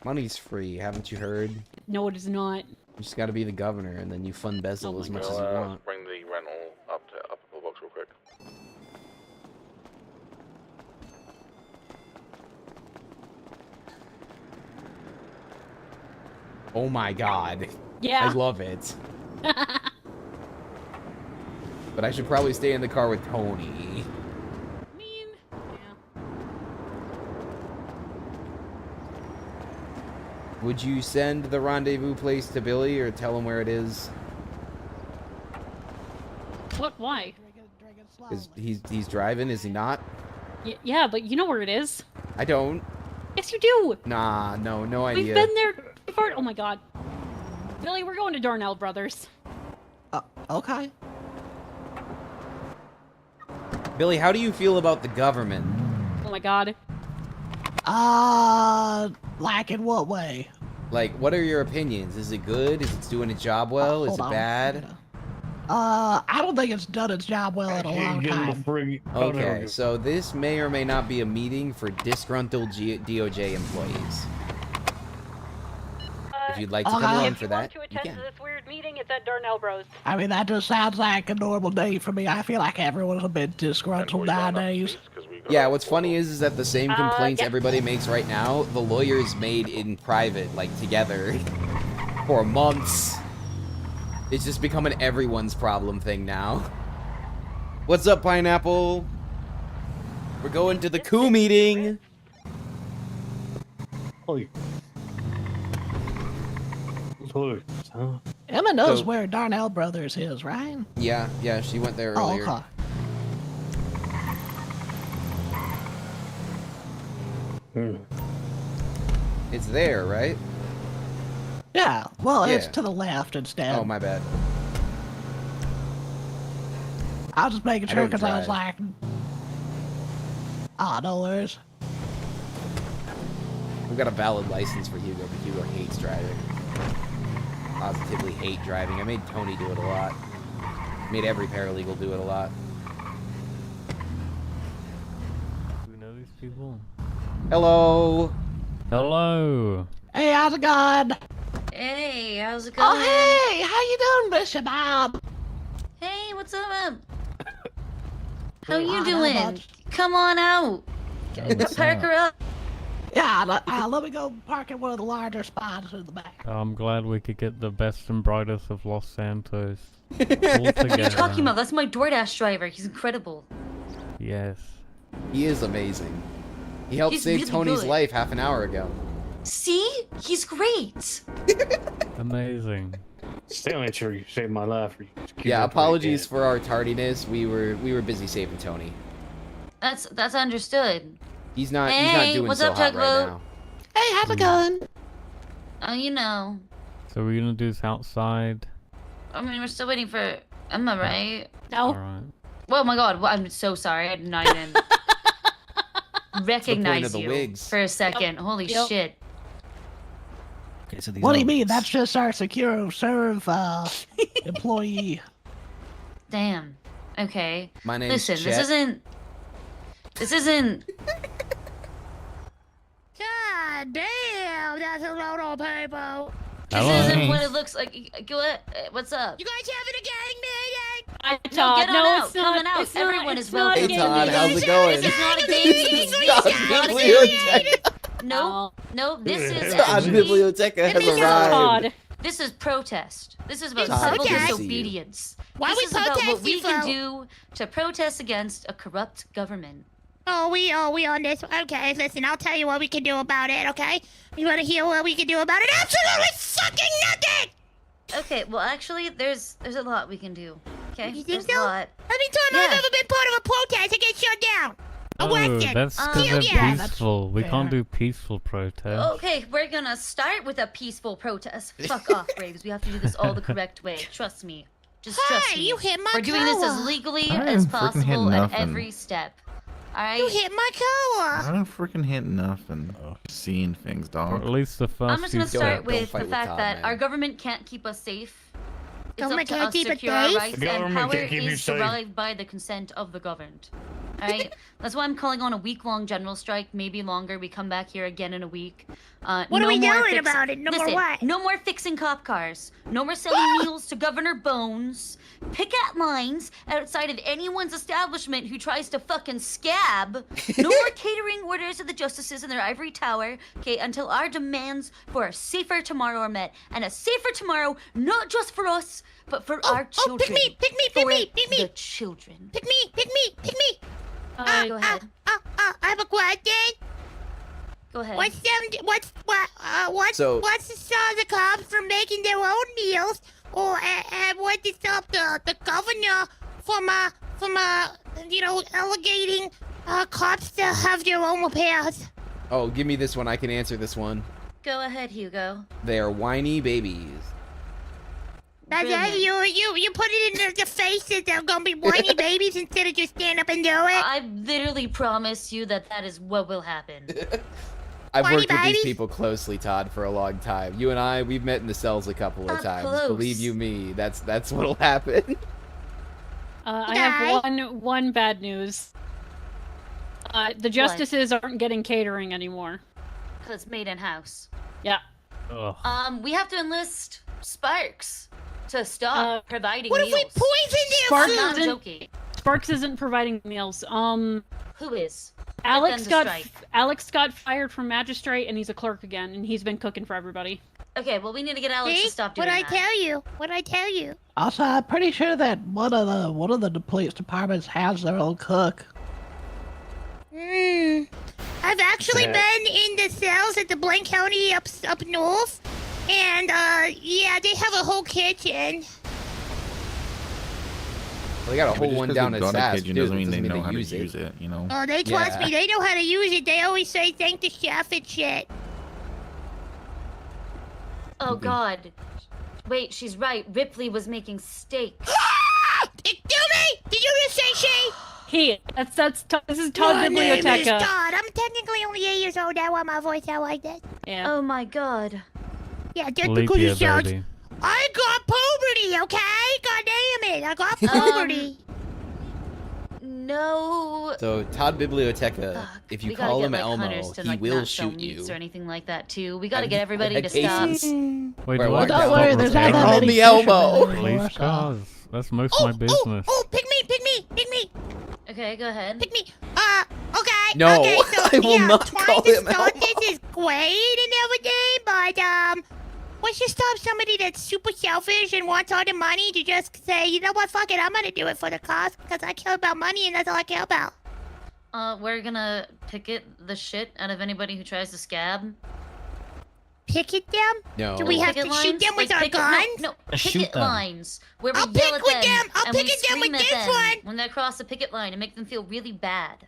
Money's free, haven't you heard? No, it is not. You just gotta be the governor, and then you fund bezel Oh as my much as you want. Bring the rental up to upper box real quick. Oh my god. Yeah. I love it. But I should probably stay in the car with Tony. Would you send the rendezvous place to Billy or tell him where it is? What? Why? Is he's driving, is he not? Yeah, but you know where it is. I don't. Yes, you do. Nah, no We've idea. been there before. Oh my god. Billy, we're going to Darnell Brothers. Okay. Billy, how do you feel about the government? Oh my god. Like in what way? Like, what are your opinions? Is it good? Is it doing its job well? Is hold it on. bad? I don't think it's done its job well in a long time. Okay, so this may or may not be a meeting for disgruntled DOJ employees. If you'd like to come Okay. along If for you that, want to you attend can. to this weird meeting, it's at Darnell Bros. I mean, that just sounds like a normal day for me. I feel like everyone's a bit disgruntled nowadays. Yeah, what's funny is that the same complaints yeah. everybody makes right now, the lawyers made in private, like together, for months. It's just becoming everyone's problem thing now. What's up, Pineapple? We're going to the coup meeting. Emma knows So- where Darnell Brothers is, right? Yeah, she went there Oh, earlier. okay. It's there, right? Yeah, well, it's Yeah. to the left instead. Oh, my bad. I was just making I sure don't because I was drive. like, Ah, no worries. We've got a valid license for Hugo, but Hugo hates driving. Positively hate driving. I made Tony do it a lot. Made every paralegal do it a lot. Do we know these people? Hello. Hello. Hey, how's it going? Hey, how's it going? Oh, hey, how you doing, Bishop Bob? Hey, what's up? How you Not doing? much. Come on out. Park her up. Yeah, let me go park in one of the larger spots in the back. I'm glad we could get the best and brightest of Los Santos all What are you together. talking about? That's my DoorDash driver. He's incredible. Yes. He is amazing. He helped He's save really Tony's good. life half an hour ago. See? He's great. Amazing. Still ain't sure you saved my life. Yeah, apologies for our tardiness. We were busy saving Tony. That's understood. He's not doing what's so up, hot right Tugboat? now. Hey, how's it going? Oh, you know. So we're gonna do this outside. I mean, we're still waiting for Emma, right? All right. Oh my God! Well, I'm so sorry. I did not even recognize of the you wigs. for a second. Holy Yep. shit! Okay, so these What do you mean? That's just our secure serve employee. Damn. Okay. My name's Listen, Chet. This isn't. God damn, that's a lot of people. This Hello. isn't what it looks like. Go ahead. What's up? You guys having a gang meeting? I No, get on out. it's not. Coming out. It's not, Everyone it's is not welcome. a Hey game Todd, meeting. how's it going? This is not a game meeting. Todd This is not a game Biblioteca. meeting. No, this is Todd actually. Biblioteca has arrived. Todd. This is protest. This is about Todd, civil good to see you. disobedience. Why This we is about what protesting we can for? do to protest against a corrupt government. Oh, we on this. Okay, listen, I'll tell you what we can do about it, okay? You want to hear what we can do about it? Absolutely fucking nothing! Okay, well, actually, there's a lot we can do. Okay, You think there's so? a lot. Every time I've Yeah. ever been part of a protest, it gets shut down. Oh, Arrested. that's because Yeah, they're that's peaceful. We can't fair. do peaceful protest. Okay, we're gonna start with a peaceful protest. Fuck off, Braves. We have to do this all the correct way. Trust me. Just trust Hey, me. you hit my We're doing this as car. legally I as didn't freaking hit possible at nothing. every step. Alright? You hit my I car. don't freaking hit nothing. Seeing things, Or dog. at least the first I'm just gonna few start steps. Don't with fight the with fact Todd, that man. our government can't keep us safe. It's up Government to can't us keep to us secure our safe? rights, The and government power can't keep you is safe. derived by the consent of the governed. Alright? That's why I'm calling on a week-long general strike, maybe longer. We come back here again in a week. What no are we more doing about it? No more Listen, what? No more fixing cop cars. No more selling meals to Governor Bones. Picket lines outside of anyone's establishment who tries to fucking scab. No more catering orders to the justices in their ivory tower, okay, until our demands for a safer tomorrow are met. And a safer tomorrow, not just for us, but for our children. pick me. The children. Pick me. Go ahead. I have a question. Go ahead. What's So- to stop the cops from making their own meals, or and what to stop the governor from allocating cops to have their own repairs? Oh, give me this one. I can answer this one. Go ahead, Hugo. They are whiny babies. That's Brilliant. you put it in the face that they're gonna be whiny babies instead of just stand up and do it. I literally promise you that is what will happen. I've Whiny worked with these babies? people closely, Todd, for a long time. You and I, we've met in the cells a couple of Up times. close. Believe you me, that's what'll happen. I have one bad news. The justices aren't getting catering anymore. Because it's made in house. Yeah. Ugh. We have to enlist Sparks to stop providing What if meals. we poison their Sparks I'm not isn't- joking. Sparks isn't providing meals. Who is? Alex them to got strike. Alex got fired from magistrate, and he's a clerk again, and he's been cooking for everybody. Okay, well we need to get Alex See? to stop doing What'd I that. tell you? What'd I tell you? Also, I'm pretty sure that one of the police departments has their own cook. I've actually Yeah. been in the cells at the Blaine County up north, and yeah, they have a whole kitchen. Well, they got a Yeah, but whole just one 'cause down they've at got a SAS, kitchen too. doesn't mean they Doesn't know how to use use it, you know? Oh, they trust Yeah. me. They know how to use it. They always say thank the chef and shit. Oh God. Wait, she's right. Ripley was making steak. Excuse me? Did you just say she? This is Todd My name is Biblioteca. Todd. I'm technically only 8 years old. That's why my voice sounds like this. Yeah. Oh my god. Yeah, just Leap because year, it sounds... baby. I got puberty, okay? God damn it, I got puberty. No. So Todd Biblioteca, if you We gotta call get, him like, Elmo, hunters to, he like, will not sell shoot meats you. or anything like that too. We gotta Have get you everybody had to stop. cases? Wait, Where do I what? get Don't stopped worry, with there's the not that camera? many Police Elmo. Police cars. That's most of my business. Oh, pick me. Okay, go ahead. Pick me. Okay. No, okay, so, I will yeah, not trying call to him start Elmo. this is great and everything, but once you stop somebody that's super selfish and wants all the money to just say, you know what, fuck it, I'm gonna do it for the cause because I care about money and that's all I care about. We're gonna picket the shit out of anybody who tries to scab. Picket them? No. Do we have to Picket shoot lines? them with Like our picket- guns? No, Shoot picket them. lines. Where we I'll yell pick at with them, them. I'll and we picket them with scream at this them one. when they cross the picket line and make them feel really bad.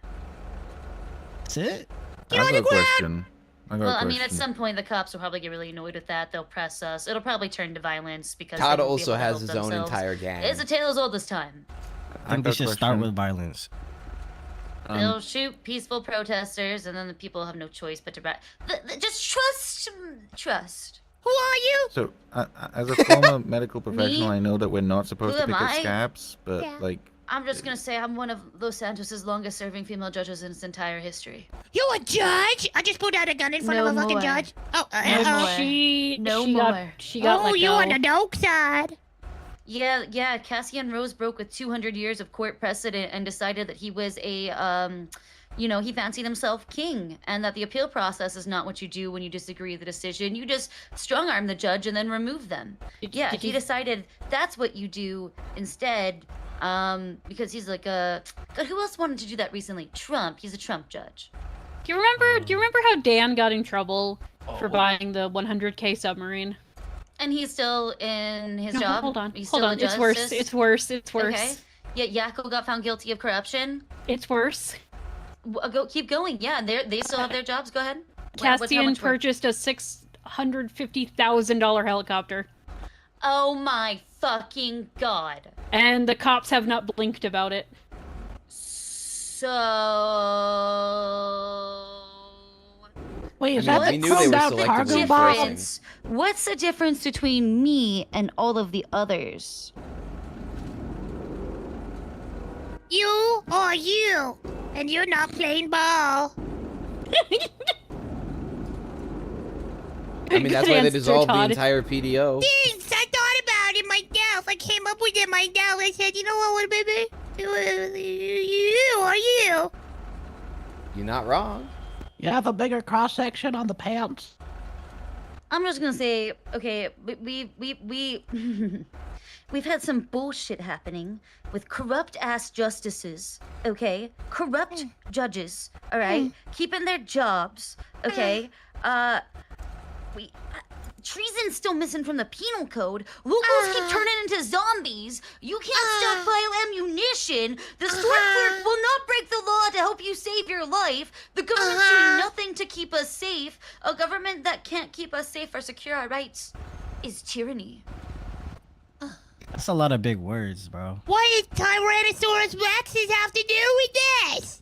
That's it. I've got a question. Well, I mean, at some point the cops will probably get really annoyed with that. They'll press us. It'll probably turn to violence because Todd they won't be also able to has help his own themselves. entire gang. It's a tale as old as time. I think they should start with violence. They'll shoot peaceful protesters, and then the people have no choice but to just trust. Who are you? So, as a former medical professional, Me? I know that we're not supposed Who to am pick at I? scabs, but Yeah. like, I'm just gonna say I'm one of Los Santos' longest-serving female judges in its entire history. You're a judge? I just pulled out a gun in front No of a fucking more. judge. Oh, No more. She No she more. got she got oh, let you go. on the dope side. Yeah. Cassian Rose broke with 200 years of court precedent and decided that he was a, he fancied himself king, and that the appeal process is not what you do when you disagree with the decision. You just strong-arm the judge and then remove them. Yeah, he decided that's what you do instead, because he's like God, who else wanted to do that recently? Trump. He's a Trump judge. Do you remember how Dan got in trouble for buying the 100K submarine? And he's still in his No, job? hold on. He's Hold still on. a It's worse. justice? It's worse. It's worse. Okay. Yeah, Yakko got found guilty of corruption. It's worse. Keep going. Yeah, they still have their jobs. Go ahead. Cassian purchased a $650,000 helicopter. Oh my fucking god. And the cops have not blinked about it. So. Wait, is I mean, that we the knew they were chromed out selectively cargo enforcing. box? What's the difference between me and all of the others? You or you. And you're not playing ball. I mean, that's Good why they answer, dissolved the Todd. entire PDO. Thanks, I thought about it myself. I came up with it myself. I said, you know what, baby? You or you. You're not wrong. You have a bigger cross section on the pants. I'm just gonna say, okay, we we've had some bullshit happening with corrupt ass justices, okay? Corrupt judges, all right? Keeping their jobs, okay? Treason's still missing from the penal code. Locals keep turning into zombies. You can't stockpile ammunition. The Stormfort will not break the law to help you save your life. The government's doing nothing to keep us safe. A government that can't keep us safe or secure our rights is tyranny. That's a lot of big words, bro. What does Tyrannosaurus Rexes have to do with this?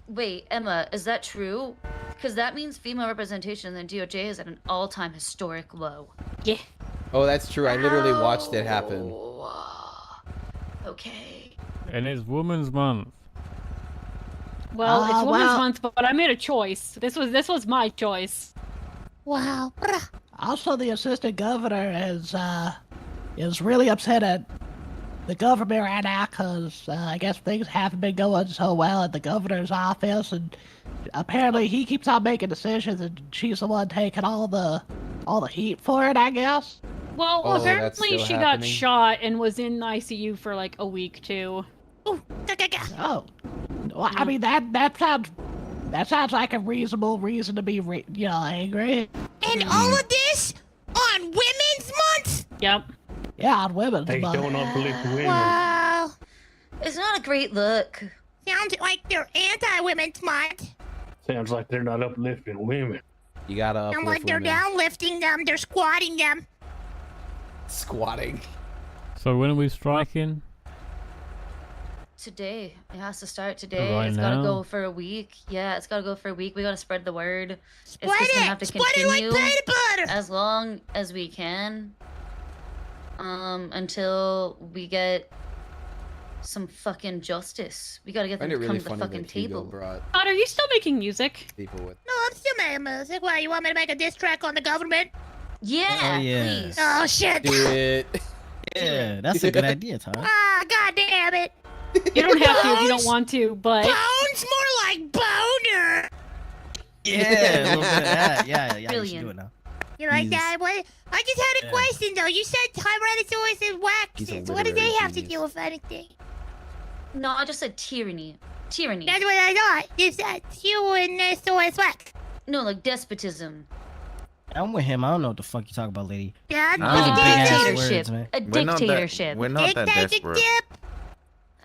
Wait, Emma, is that true? Because that means female representation in the DOJ is at an all-time historic low. Yeah. Oh, that's true. I literally watched it happen. Okay. And it's Women's Month. Well, it's Women's well- Month, but I made a choice. This was my choice. Wow. Also, the assistant governor is really upset at the government right now because I guess things haven't been going so well at the governor's office, and apparently he keeps on making decisions, and she's the one taking all the heat for it, I guess. Well, Oh, that's apparently still she happening? got shot and was in ICU for like a week too. Oh, well, I mean that sounds like a reasonable reason to be angry. And all of this on Women's Month? Yep. Yeah, on Women's They Month. don't uplift women. Wow. It's not a great look. Sounds like they're anti-Women's Month. Sounds like they're not uplifting women. You gotta Sounds uplift like they're women. downlifting them. They're squatting them. Squatting. So when are we striking? Today. It has to start today. Right It's gotta now? go for a week. Yeah, it's gotta go for a week. We gotta spread the word. Spread It's just gonna have to Spread it like continue peanut butter! as long as we can. Until we get some fucking justice. We gotta get I them find it to come really to the funny fucking that Hugo table. brought Todd, are you still making music? people with. No, I'm still making music. Why, you want me to make a diss track on the government? Yeah, yeah. please. Oh, shit. Do it. Yeah, that's a good idea, Todd. Ah, god damn it. You don't have to if you don't want to, but Bones? More like boner. Yeah, a little bit of that. Yeah, you should Brilliant. do it now. You like He's- that? What? I just had a Yeah. question, though. You said Tyrannosaurus and He's a waxes. What do they literary have to genius. do with anything? No, I just said tyranny. Tyranny. That's what I thought. You said Tyrannosaurus wax. No, like despotism. I'm with him. I don't know what the fuck you talking about, lady. Yeah, Nah. Those are big ass Dictatorship. words, man. A We're not that- dictatorship. We're not that desperate.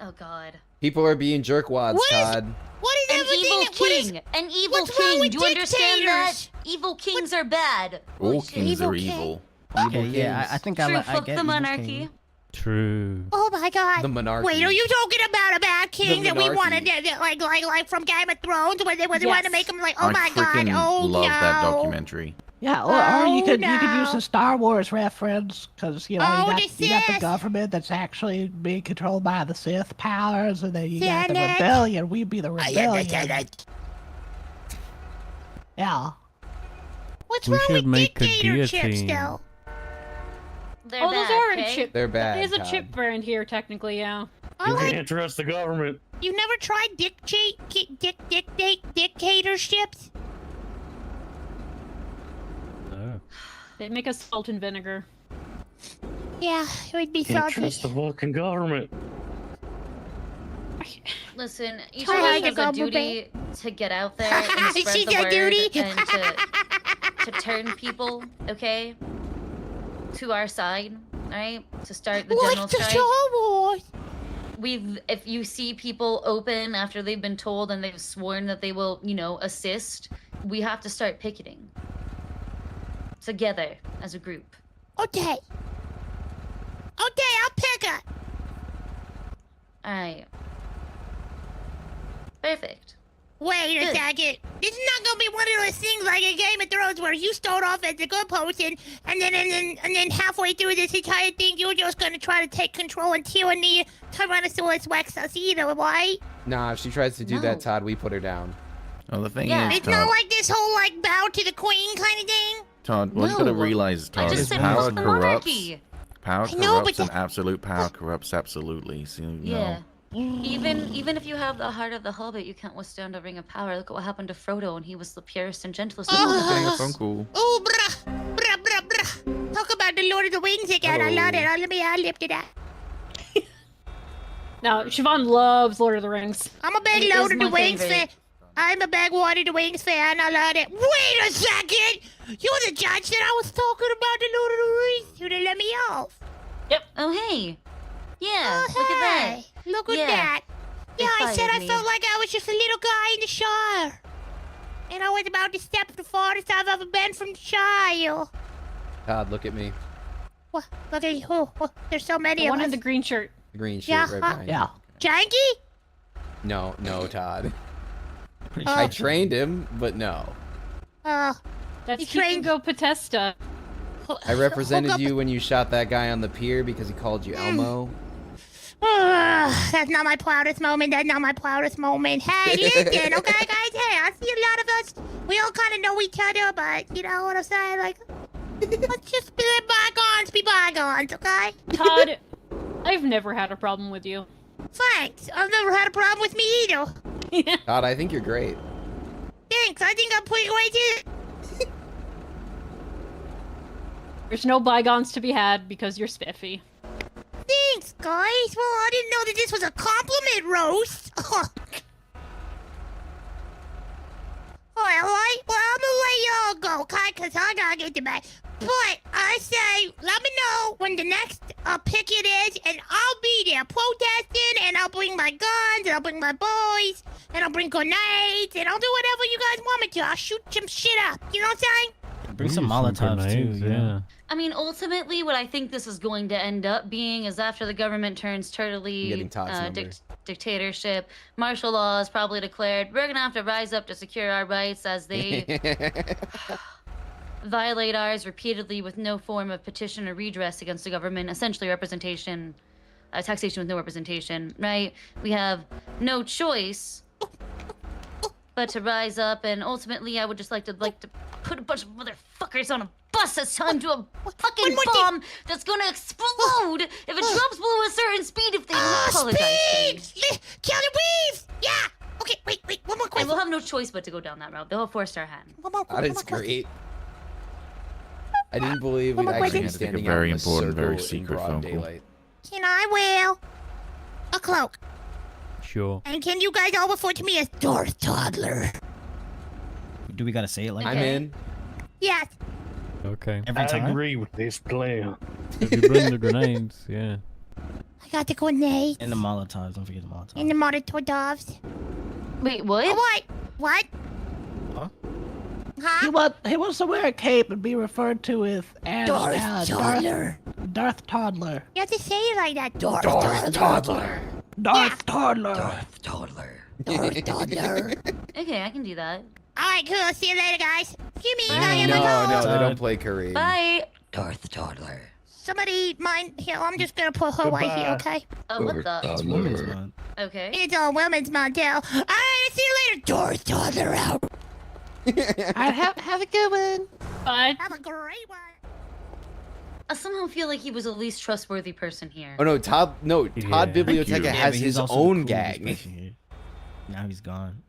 Oh god. People are being jerkwads, What is- Todd. What is An everything? evil What is- king. An evil what's wrong king. with Do you understand that? dictators? Evil kings are bad. All Bullshit. kings are Evil evil. Okay, yeah, I think True, I fuck get the evil monarchy. king. True. Oh my god. The monarchy. Wait, are you talking about a bad king that we monarchy. wanted to, like from Game of Thrones, where they wanted to make him like, oh I my god, freaking oh love that no. documentary. Yeah, or you could no. use a Star Wars reference because you know Oh, you the got the Sith. government that's actually being controlled by the Sith powers, and then you got the Senate. rebellion. We'd be the rebellion. Yeah. What's We wrong should with make a dictatorships, guillotine. though? They're oh, those bad, are a okay? chip. They're bad. There's a Todd. chip brand here, technically, yeah. You I like. can't trust the government. You never tried dictatorships? No. They make us salt and vinegar. Yeah, it would be Can't salty. trust the fucking government. Listen, each Try of hard us to has a go, duty to get out there and spread She's the a word duty. and to turn people, okay, to our side, alright? To start the general Like the strike. Star Wars. If you see people open after they've been told and they've sworn that they will, you know, assist, we have to start picketing. Together, as a group. Okay. Okay, I'll pick it. Alright. Perfect. Wait a Good. second. This is not gonna be one of those things like a Game of Thrones where you start off as a good person, and then halfway through this entire thing, you're just gonna try to take control and tyranny Tyrannosaurus Rex us either, right? Nah, if she tries to do No. that, Todd, we put her down. Well, the thing Yeah. is, It's not Todd, like this whole like bow to the queen kind of thing. Todd, what you gotta No. realize, I Todd, just is said power fuck the corrupts. monarchy. Power I know, corrupts, but and absolute power corrupts absolutely. So, you Yeah. know, Even if you have the heart of the Hobbit, you can't withstand a ring of power. Look at what happened to Frodo, and he was the purest and gentlest of all. getting a phone call. Oh, bruh. Talk about the Lord of the Rings again. I love it. I lift it up. Now, Siobhan loves Lord of the Rings. I'm a big It Lord is of the my Rings fan. favorite. I'm a big Lord of the Rings fan. I love it. Wait a second. You're the judge that I was talking about the Lord of the Rings. You done let me off. Oh, hey. Yeah, Oh, look at that. hey. Look at Yeah. that. They Yeah, I said fired I me. felt like I was just a little guy in the Shire. And I was about to step the farthest I've ever been from the Shire. Todd, look at me. What? Look at you. Oh, there's so many The of one us. in the green shirt. The green shirt Yeah, right behind Yeah. Janky? you. No, Todd. Oh. I trained him, but no. That's You trained- Hugo Potesta. I represented Hook up- you when you shot that guy on the pier because he called you Elmo. That's not my proudest moment. That's not my proudest moment. Hey, listen, okay, guys? Hey, I see a lot of us. We all kind of know each other, but you know what I'm saying? Like, let's just let bygones be bygones, okay? Todd, I've never had a problem with you. Thanks. I've never had a problem with me either. Todd, I think you're great. Thanks. I think I'm pretty great too. There's no bygones to be had because you're spiffy. Thanks, guys. Well, I didn't know that this was a compliment roast. Alright, well, I'm gonna let y'all go, okay? Because I gotta get to bed. But I say, let me know when the next picket is, and I'll be there protesting, and I'll bring my guns, and I'll bring my boys, and I'll bring grenades, and I'll do whatever you guys want me to. I'll shoot some shit up. You know what I'm saying? Bring some Molotovs grenades, too. Yeah. I mean, ultimately, what I think this is going to end up being is after the government turns I'm totally getting Todd's number. dictatorship. Martial law is probably declared. We're gonna have to rise up to secure our rights as they violate ours repeatedly with no form of petition or redress against the government. Essentially, representation, taxation with no representation. Right? We have no choice but to rise up, and ultimately, I would just like to put a bunch of motherfuckers on a bus that's timed to a fucking bomb that's gonna explode if it drops below a certain speed if they don't apologize to me. Keanu Reeves! Yeah! Okay, wait, one more And question. we'll have no choice but to go down that route. They'll have forced our hand. That is great. I didn't believe we'd actually be standing out very in a important, very circle in secret broad phone call. daylight. And I will. A cloak. Sure. And can you guys all refer to me as Darth Toddler? Do we gotta say it like I'm that? in. Yes. Okay. Every time? I agree with this plan. If you bring the grenades, yeah. I got the grenades. And the Molotovs. Don't forget the Molotovs. And the Molotovs. Wait, what? What? What? Huh? Huh? He wants to wear a cape and be referred to as Darth Toddler. Darth Toddler. You have to say it like that. Darth Toddler. Darth Toddler. Darth Toddler. Darth Toddler. Okay, I can do that. All right, cool. See you later, guys. Excuse me. No, they don't play Kareem. Bye. Darth Toddler. Somebody mind here. I'm just gonna put her right here, okay? Oh, what the? It's Women's Month. Okay. It's a women's month, too. All right, see you later. Darth Toddler out. Have a good one. Bye. Have a great one. I somehow feel like he was the least trustworthy person here. Oh no, Todd Biblioteca Yeah, has but he's his also the own coolest gang. person here. Now he's gone.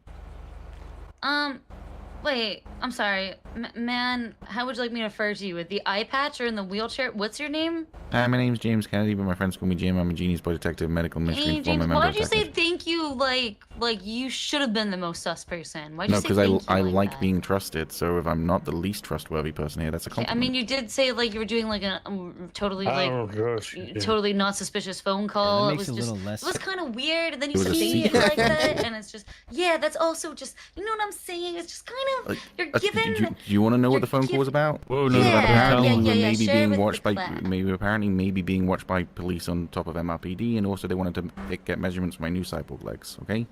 Wait, I'm sorry. Man, how would you like me to refer to you? With the eye patch or in the wheelchair? What's your name? Hi, my name's James Kennedy, but my friends call me Jim. I'm a genius boy detective, medical mystery Hey, informer, James, member why of did you say Detective. thank you like you should have been the most sus person? Why'd you No, say because thank you I like like that? being trusted. So if I'm not the least trustworthy person here, that's a I compliment. mean, you did say like you were doing like a totally I like don't trust you. totally not suspicious phone call. that it makes was it a just little less- it was kind of weird, and then you It was said a thank you secret. like that, and it's just yeah, that's also just you know what I'm saying? It's just kind of you're given. Do you want to know what the phone call was about? Whoa, It no, was no, about no, apparently tell we us. were Yeah, maybe share being with watched the by class. maybe being watched by police on top of MRPD, and also they wanted to get measurements for my new cyborg legs. Okay.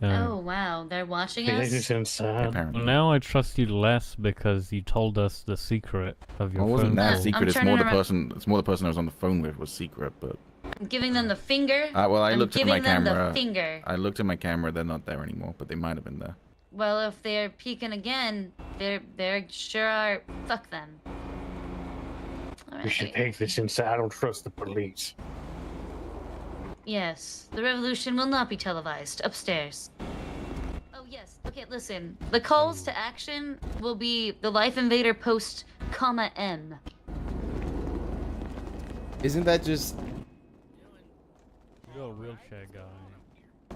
Oh wow, they're watching Hey, us. this is inside. Apparently. Well, now I trust you less because you told us the secret of your Well, it wasn't phone that call. secret. I'm It's trying to more the remember- person. It's more the person I was on the phone with was secret. But I'm giving them the finger. well, I I'm looked at giving my them camera. the finger. I looked at my camera. They're not there anymore, but they might have been there. Well, if they're peeking again, they're sure are. Fuck them. We should take this inside. I don't trust the police. Yes, the revolution will not be televised. Upstairs. Oh yes. Okay, listen. The calls to action will be the Life Invader post, M. Isn't that just You got a wheelchair guy. I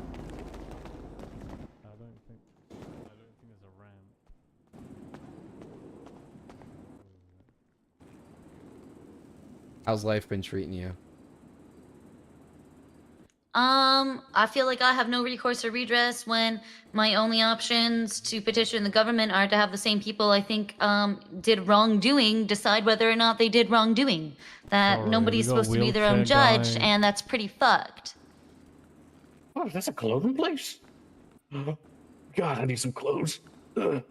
don't think there's a ramp. how's life been treating you? I feel like I have no recourse or redress when my only options to petition the government are to have the same people I think did wrongdoing decide whether or not they did wrongdoing. That Sorry, nobody's we got supposed to be their own wheelchair judge, guy. and that's pretty fucked. Oh, that's a clothing place. God, I need some clothes. We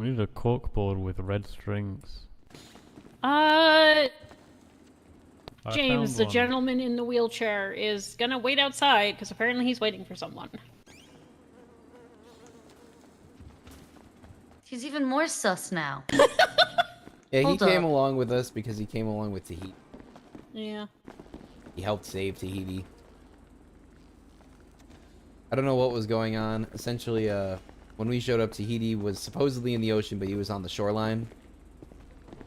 need a corkboard with red strings. I James, found the one. gentleman in the wheelchair, is gonna wait outside because apparently he's waiting for someone. He's even more sus now. Yeah, he Hold came up. along with us because he came along with Tahiti. Yeah. He helped save Tahiti. I don't know what was going on. Essentially, when we showed up, Tahiti was supposedly in the ocean, but he was on the shoreline.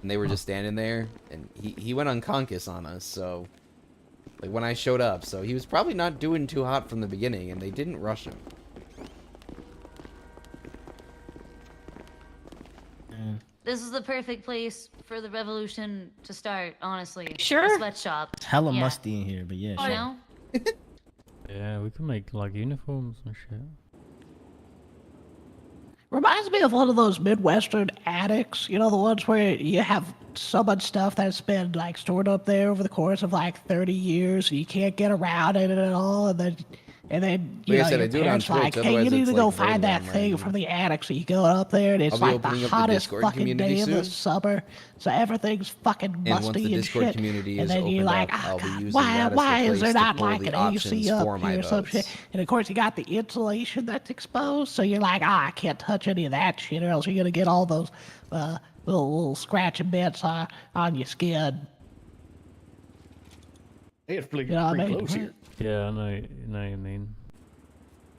And they were just standing there, and he went unconscious on us, so... Like, when I showed up, so he was probably not doing too hot from the beginning, and they didn't rush him. This is the perfect place for the revolution to start, honestly. Sure. A sweatshop. It's hella Yeah. musty in here, but yeah. You Sure. know? Yeah, we can make like uniforms and shit. Reminds me of one of those Midwestern attics. You know, the ones where you have so much stuff that's been, like, stored up there over the course of, like, 30 years, and you can't get around it at all, and then And then, Like I said, your I do it on parents Twitch, like, hey, otherwise you need it's to go like find that voting on thing random. from the attic. So you go up there, and it's I'll be like the opening up the hottest Discord fucking community day of the soon. summer. So everything's fucking And once musty the and Discord shit. community And is then you're opened like, up, oh I'll be god, using why that as the is place there to not pull like the an options AC for up my here or some shit? votes. And of course you got the insulation that's exposed, so you're like, I can't touch any of that shit, or else you're gonna get all those little scratching bits on your skin. Hey, it's pretty, You know what I pretty mean? close here. Yeah, I know what you mean.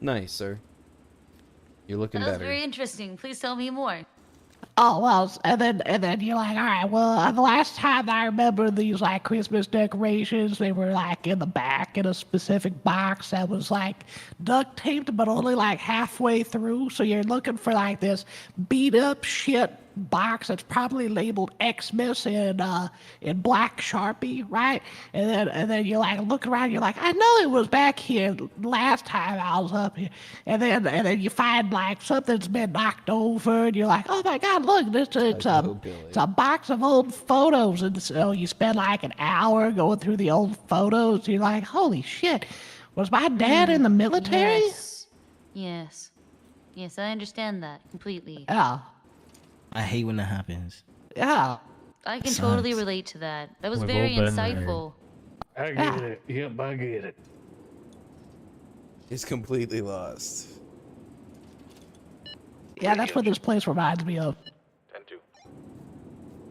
Nice, sir. You're looking That was better. very interesting. Please tell me more. Oh well, and then you're like, all right, well, the last time I remember these like Christmas decorations, they were like in the back in a specific box that was like duct taped, but only like halfway through. So you're looking for like this beat up shit box that's probably labeled Xmas in black Sharpie, right? And then you're like looking around, you're like, I know it was back here last time I was up here. And then you find like something's been knocked over, and you're like, oh my god, look, it's a box of old photos. And so you spend like an hour going through the old photos. You're like, holy shit, was my dad in the military? Yes, I understand that completely. Yeah. I hate when that happens. Yeah. I can Sucks. totally relate to that. That was We've very all been insightful. I get it. Yep, I get it. He's completely lost. Yeah, that's what this place reminds me of.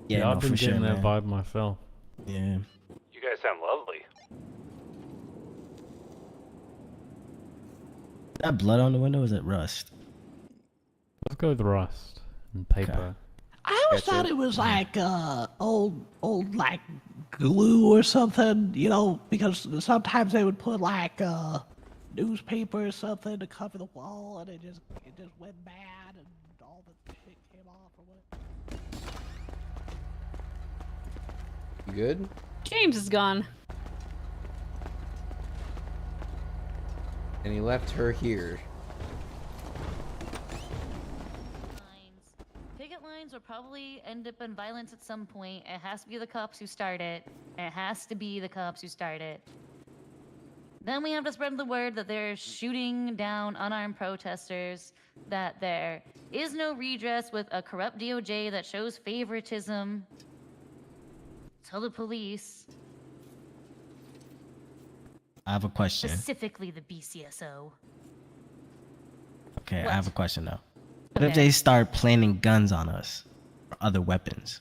Yeah, no, I've been for getting sure, that man. vibe myself. Yeah. You guys sound lovely. Is that blood on the window or is it rust? Let's go with rust and paper. I always thought it was like old like glue or something, you know, because sometimes they would put like newspaper or something to cover the wall, and it just went bad, and all the shit came off or what. You good? James is gone. And he left her here. Picket lines will probably end up in violence at some point. It has to be the cops who start it. It has to be the cops who start it. Then we have to spread the word that they're shooting down unarmed protesters, that there is no redress with a corrupt DOJ that shows favoritism. Tell the police, I have a question. specifically the BCSO. Okay, What? I have a question though. What if Okay. they start planting guns on us or other weapons?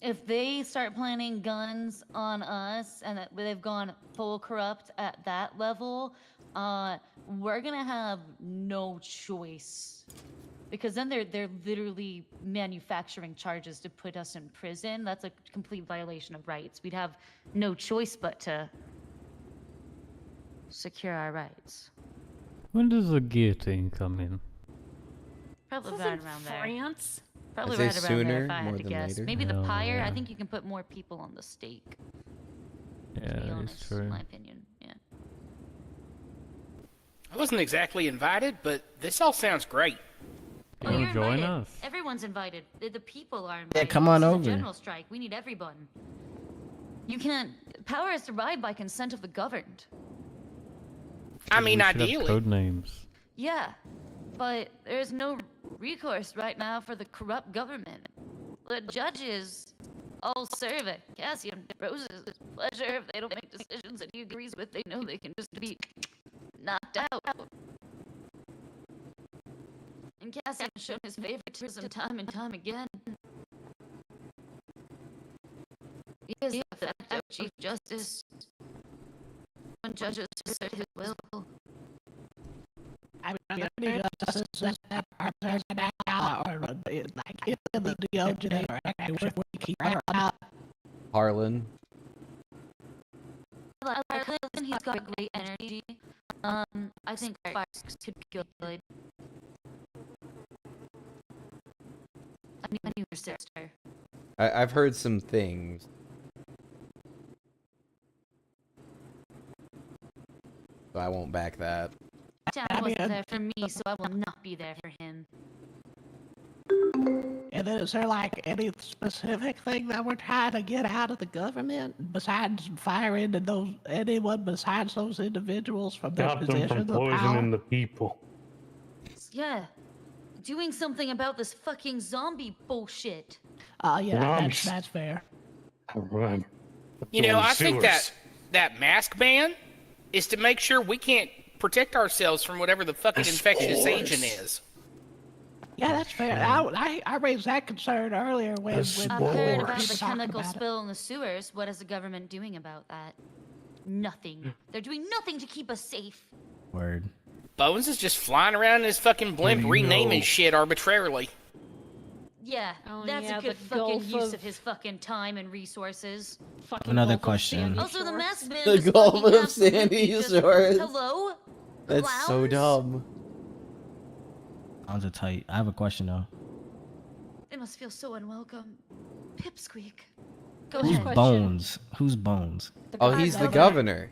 If they start planting guns on us and that they've gone full corrupt at that level, we're gonna have no choice. Because then they're literally manufacturing charges to put us in prison. That's a complete violation of rights. We'd have no choice but to secure our rights. When does the guillotine come in? Probably This right is around France. there. Probably I'd say right around there sooner if I more had to than guess. later. Maybe the Hell pyre. I yeah. think you can put more people on the stake. Yeah, To be it's honest, true. in my opinion. Yeah. I wasn't exactly invited, but this all sounds great. You Oh, wanna you're join invited. us? Everyone's invited. The people are invited. come on This is over. a general strike. We need everyone. You can't. Power is derived by consent of the governed. I mean, We should have ideally. code names. Yeah, but there's no recourse right now for the corrupt government. The judges all serve at Cassian Rose's pleasure. If they don't make decisions that he agrees with, they know they can just be knocked out. And Cassian has shown his favoritism time and time again. He is the de facto Chief Justice. When judges assert his will. I mean, the justices that are there now, or like in the DOJ, or actually we keep out. Harlan. Harlan, he's got great energy. I think Sparks could be good. I need your sister. I've heard some things. So I won't back that. Town wasn't there for me, so I will not be there for him. And And then is there like any specific thing that we're trying to get out of the government besides firing anyone besides those individuals from their Stop them position from of poisoning power? the people. Yeah. Doing something about this fucking zombie bullshit. Yeah, that's fair. I remember. You know, I Sewers. think that mask ban is to make sure we can't protect ourselves from whatever the fucking infectious agent is. Yeah, that's fair. I raised that concern earlier when I've heard about people the talking chemical about it. spill in the sewers. What is the government doing about that? Nothing. They're doing nothing to keep us safe. Word. Bones is just flying around in his fucking blimp, renaming shit arbitrarily. Yeah, Oh, that's yeah, a good the fucking Gulf use of- of his fucking time and resources. Another question. Also, the mask man The was Gulf fucking of absolutely Sandy just- Shores. Hello? That's so dumb. Sounds tight. I have a question though. It must feel so unwelcome. Pipsqueak. Go Who's ahead. Bones? Who's Bones? Oh, he's the governor.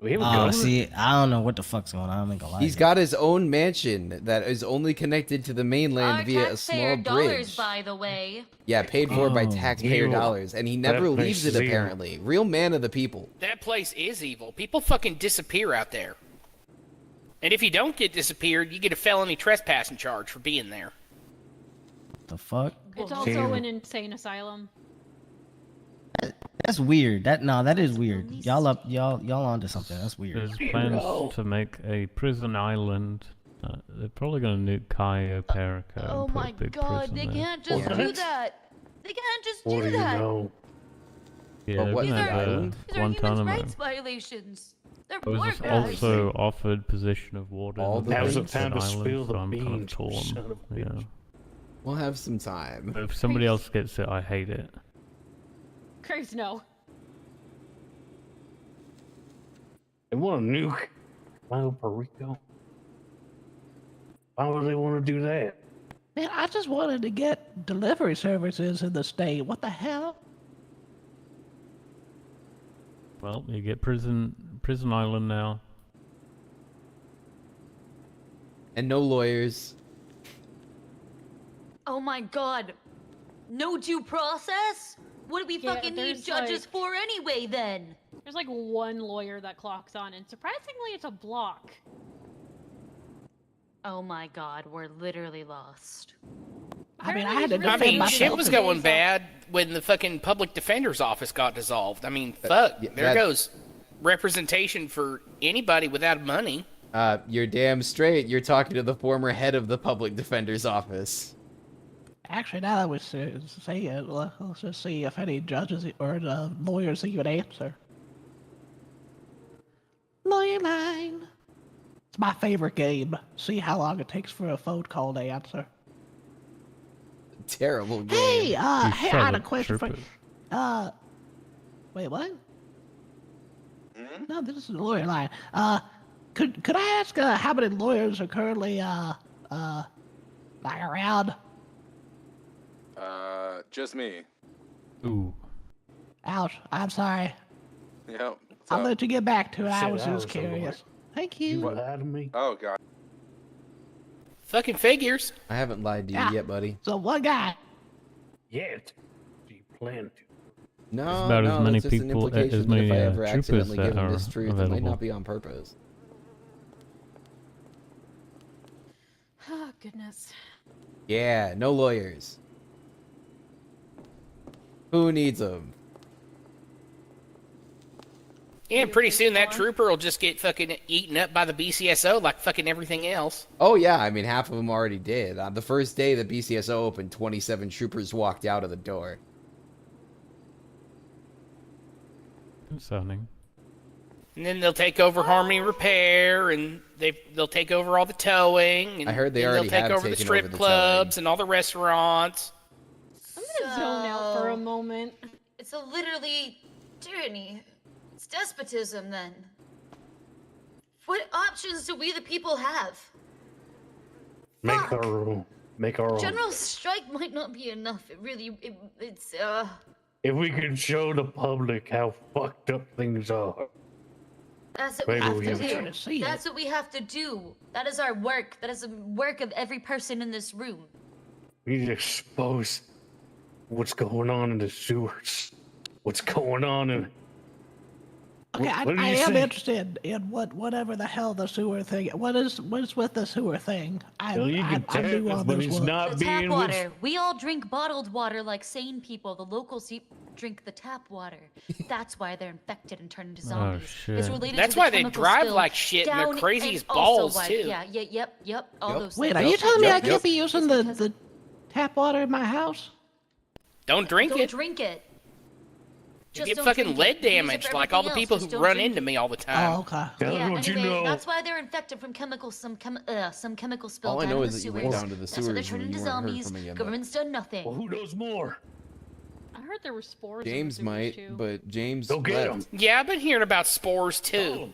Oh, see, I don't know what the fuck's going on. I'm not gonna lie. He's got his own mansion that is only connected to the mainland Our via a small taxpayer dollars, bridge. by the way. Yeah, paid for by Oh, taxpayer evil. dollars, and he never That place leaves it is evil. apparently. Real man of the people. That place is evil. People fucking disappear out there. And if you don't get disappeared, you get a felony trespassing charge for being there. The fuck? It's also an insane asylum. That's weird. That is weird. Y'all onto something. That's weird. There's plans to make a prison island. They're probably going to nuke Cayo Perico and Oh put my a big god, prison they there. can't just What? do that. They can't just What do do you that. know? Yeah, But they're what going to have island? These are human Guantanamo. rights violations. They're I was war just crimes. also offered position of warden All of the the Now's the Prison time to Island, spill the so I'm kind of beans, you son torn. of a Yeah. bitch. We'll have some time. But if somebody else gets it, I hate it. Graves, no. They want to nuke Puerto Rico. Why would they want to do that? Man, I just wanted to get delivery services in the state. What the hell? Well, you get prison island now. And no lawyers. Oh my god. No due process? What do we Yeah, fucking need there's, judges like- for anyway then? There's like one lawyer that clocks on, and surprisingly, it's a block. Oh my god, we're literally lost. I mean, I had to I defend mean, myself. shit was and- going bad when the fucking public defender's office got dissolved. I mean, fuck. yeah, There that- goes representation for anybody without money. You're damn straight. You're talking to the former head of the public defender's office. Actually, now that we say it, let's just see if any judges or lawyers even answer. Lawyer line. It's my favorite game. See how long it takes for a phone call to answer. Terrible game. Hey, hey, I had a shut question up, for troopers. wait, what? No, this is the lawyer line. Could I ask how many lawyers are currently like around? Just me. Ooh. Ouch, I'm sorry. Yep. I'll let you get back to it. I Shit, was I just was a lawyer. curious. Thank You you. lied to me. Oh god. Fucking figures. I haven't lied to you Yeah. yet, buddy. So one guy. Yet. Do you plan to? No, There's about no, as many it's just an people- implication as that if many, I ever troopers accidentally that give a are mistruth, it might available. not be on purpose. Oh, goodness. Yeah, no lawyers. Who needs them? Yeah, and pretty soon that trooper will just get fucking eaten up by the BCSO like fucking everything else. Oh yeah, I mean half of them already did. The first day the BCSO opened, 27 troopers walked out of the door. Concerning. And then they'll take over Harmony Repair, and they'll take over all the towing. And I heard they then already they'll take have over the taken strip over the clubs and all the restaurants. I'm gonna zone out for a moment. It's a literally tyranny. It's despotism then. What options do we the people have? Make our own. Make our own. General strike might not be enough. It's If we could show the public how fucked up things are. That's what we Maybe have we to have do. That's what we have to do. That is our work. That is the work of every person in this room. We need to expose what's going on in the sewers? What's going on in? Okay, What did I you am say? interested in whatever the hell the sewer thing. What's with the sewer thing? Well, you can I'm new tell us, on but this it's one. not The tap being water. We all drink bottled water like sane people. The locals drink the tap water. That's why they're infected and turn into zombies. shit. It's related That's to the why they chemical drive spill like shit and they're down crazy and as also balls, why- too. Yeah, yep. All those Wait, things. are you telling me I Yep. can't be using the tap water in my house? Don't drink Don't it. drink it. You Just get don't fucking drink lead it. Use it damage for like all the everything people else, just who don't run drink into it. me all the time. Oh, okay. Yeah, what you anyway, know. that's why they're infected from chemicals, some chemical spill All I down know in is the that you sewers. went down to the That's why they're sewers turning and into you weren't heard zombies. from again, but- Government's done nothing. Well, who knows more? I heard there were spores. in the James sewers, might, too. but James Go get left. him. Yeah, I've been hearing about spores, too.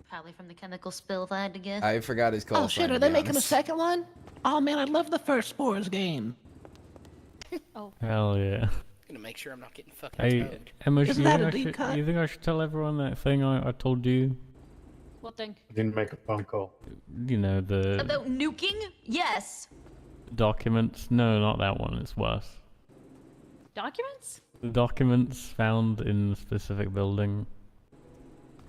Probably from the chemical spill, if I had to guess. I forgot his call Oh shit, sign, are to they be making a honest. second one? Oh man, I love the first Spores game. Hell yeah. Gonna make sure I'm not getting fucking Hey, towed. Emma, Isn't you that think, a I deep should, cut? you think I should tell everyone that thing I told you? What thing? I didn't make a phone call. You know, the About nuking? Yes. documents? No, not that one. It's worse. Documents? The documents found in the specific building.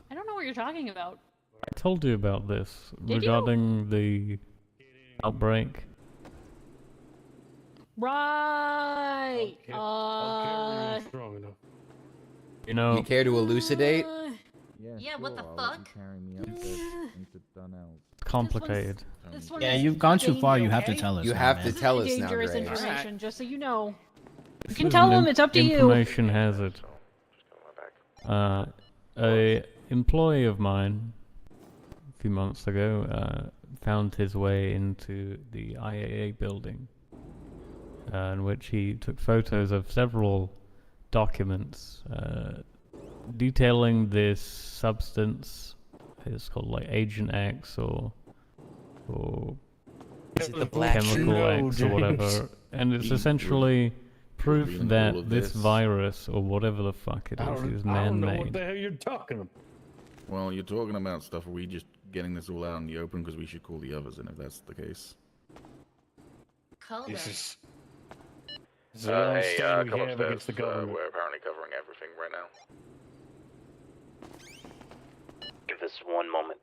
I don't know what you're talking about. I told you about this Did you? regarding the outbreak. Right. Strong enough. You know, You care to elucidate? Yeah, what the fuck? complicated. This one Yeah, is you've gone too fucking far. You have to okay? tell us. You now, have man. to tell us now, Dangerous Gray. information, just so you know. This can is tell an them, it's up to you. Information hazard. A employee of mine a few months ago found his way into the IAA building, in which he took photos of several documents detailing this substance. It's called like Agent X or Is it the black Chemical No, X or whatever, James. and it's He essentially proof reading all that of this this. virus or whatever the fuck it I is don't know man-made. what the hell you're talking about. Well, you're talking about stuff. Are we just getting this all out in the open because we should call the others in if that's the case? Call them. This is the only stand we come have upstairs. against the government. We're apparently covering everything right now. Give us one moment.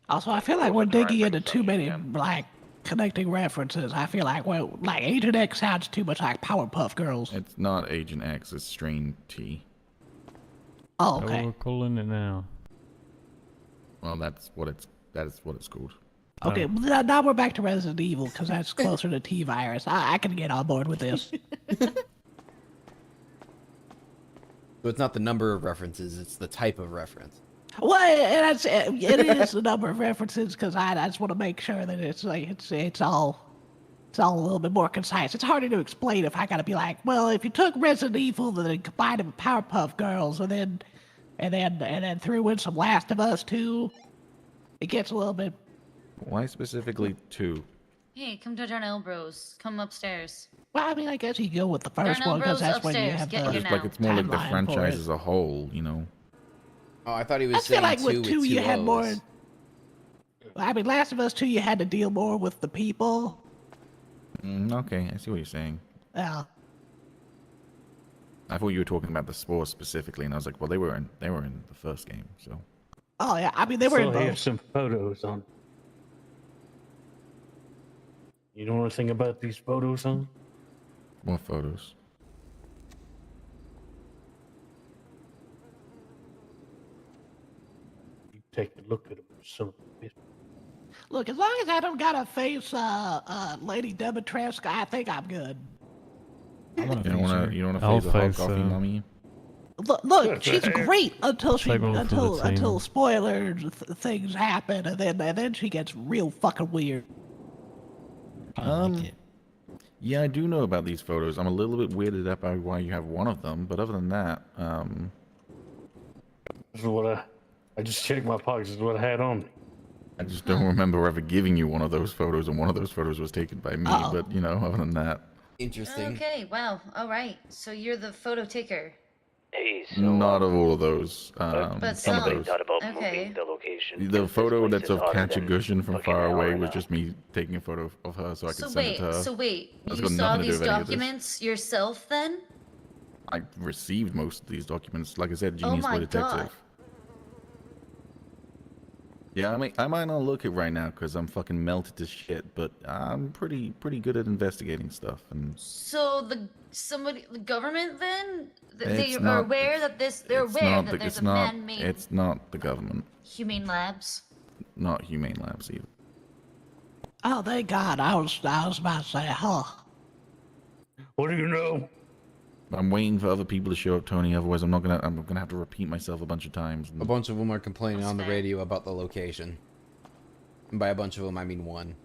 Also, I feel like we're digging into too many like connecting references. I feel like like Agent X sounds too much like Powerpuff Girls. It's not Agent X. It's Strain T. Oh, So okay. we're calling it now. Well, that is what it's called. Okay, well, now we're back to Resident Evil because that's closer to T-Virus. I can get on board with this. So it's not the number of references, it's the type of reference. Well, it is a number of references because I just want to make sure that it's like it's all a little bit more concise. It's harder to explain if I gotta be like, well, if you took Resident Evil and then combined it with Powerpuff Girls and then threw in some Last of Us too, it gets a little bit. Why specifically 2? Hey, come to Darnell Bros. Come upstairs. Well, I mean, I guess you go with the first Darnell one because Bros that's when you upstairs. have Get the here Just like now. it's more like the timeline for franchise it. as a whole, you know. Oh, I thought he was I feel saying like with two two with you two had more. O's. I mean, Last of Us 2, you had to deal more with the people. Okay, I see what you're saying. Yeah. I thought you were talking about the spores specifically, and I was like, well, they were in the first game, so. Oh yeah, I mean they were So in I have both. some photos on. You know anything about these photos on? What photos? You take a look at them. Some Look, as long as I don't gotta face Lady Dimitrescu, I think I'm good. You don't wanna I'll face a hot face, coffee, mommy? Look, she's great until Take one for the team. until spoilers things happen, and then she gets real fucking weird. Yeah, I do know about these photos. I'm a little bit weirded out by why you have one of them, but other than that, This is what I just checked my pockets. This is what I had on me. I just don't remember ever giving you one of those photos, and one of those photos was taken by me. Uh-oh. But you know, other than that, Interesting. Okay, wow. All right. So you're the photo taker. Hey, Not of all of those. But Some of some. those. thought about Okay. moving the location. The 'cause photo this place that's is of hotter Katja than Gushin from fucking far an hour away and was a- just me taking a photo of her so I could send it to her. So wait, That's you got saw nothing to do these with any of this. documents yourself then? I received most of these documents. Like I said, Oh Genius my Boy Detective. God. Yeah, I might not look it right now because I'm fucking melted to shit, but I'm pretty good at investigating stuff. And So the government then, they It's are not- aware that they're it's aware not that the, there's it's a not man-made it's not the government, humane labs. not Humane Labs either. Oh, thank God. I was about to say, huh. What do you know? I'm waiting for other people to show up, Tony. Otherwise, I'm gonna have to repeat myself a bunch of times. A bunch of them are complaining on the radio about the location. And by a bunch of them, I mean one.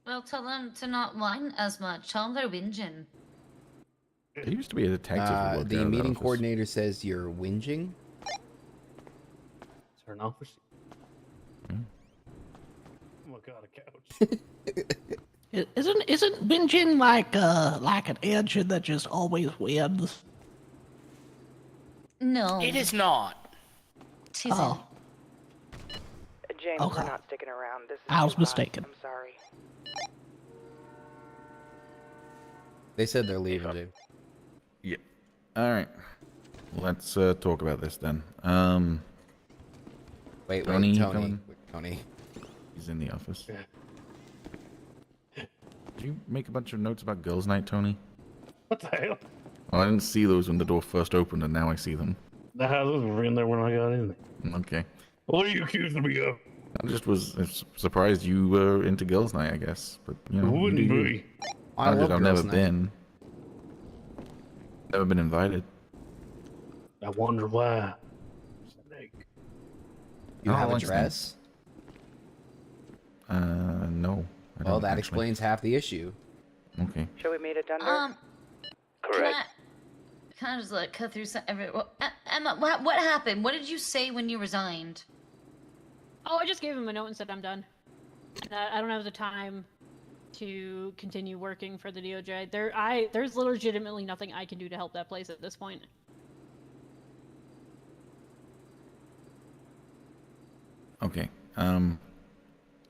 Well, tell them to not whine as much. Tell them they're whinging. There used to be a detective who worked The out of that meeting office. coordinator says you're whinging. Turn off. Oh my god, a couch. Isn't binging like an engine that just always wins? No. It is not. Oh, James, Okay. we're not sticking around. This is I was too hot. mistaken. I'm sorry. They said they're leaving, dude. Yeah. All right. Let's talk about this then. Wait, Tony, Tony. coming? Tony. He's in the office. Did you make a bunch of notes about girls' night, Tony? What the hell? Well, I didn't see those when the door first opened, and now I see them. The houses were in there when I got in. Okay. What are you accusing me of? I just was surprised you were into girls' night, I guess. But you know, Who you wouldn't do you. be? I love I've never girls' night. been. Never been invited. I wonder why. You Oh, have a like dress? No. I Well, don't, that actually. explains half the issue. Okay. Shall we meet at Dunder? Correct. Can I just like cut through some? Emma, what happened? What did you say when you resigned? Oh, I just gave him a note and said I'm done. That I don't have the time to continue working for the DOJ. There's legitimately nothing I can do to help that place at this point. Okay. I'm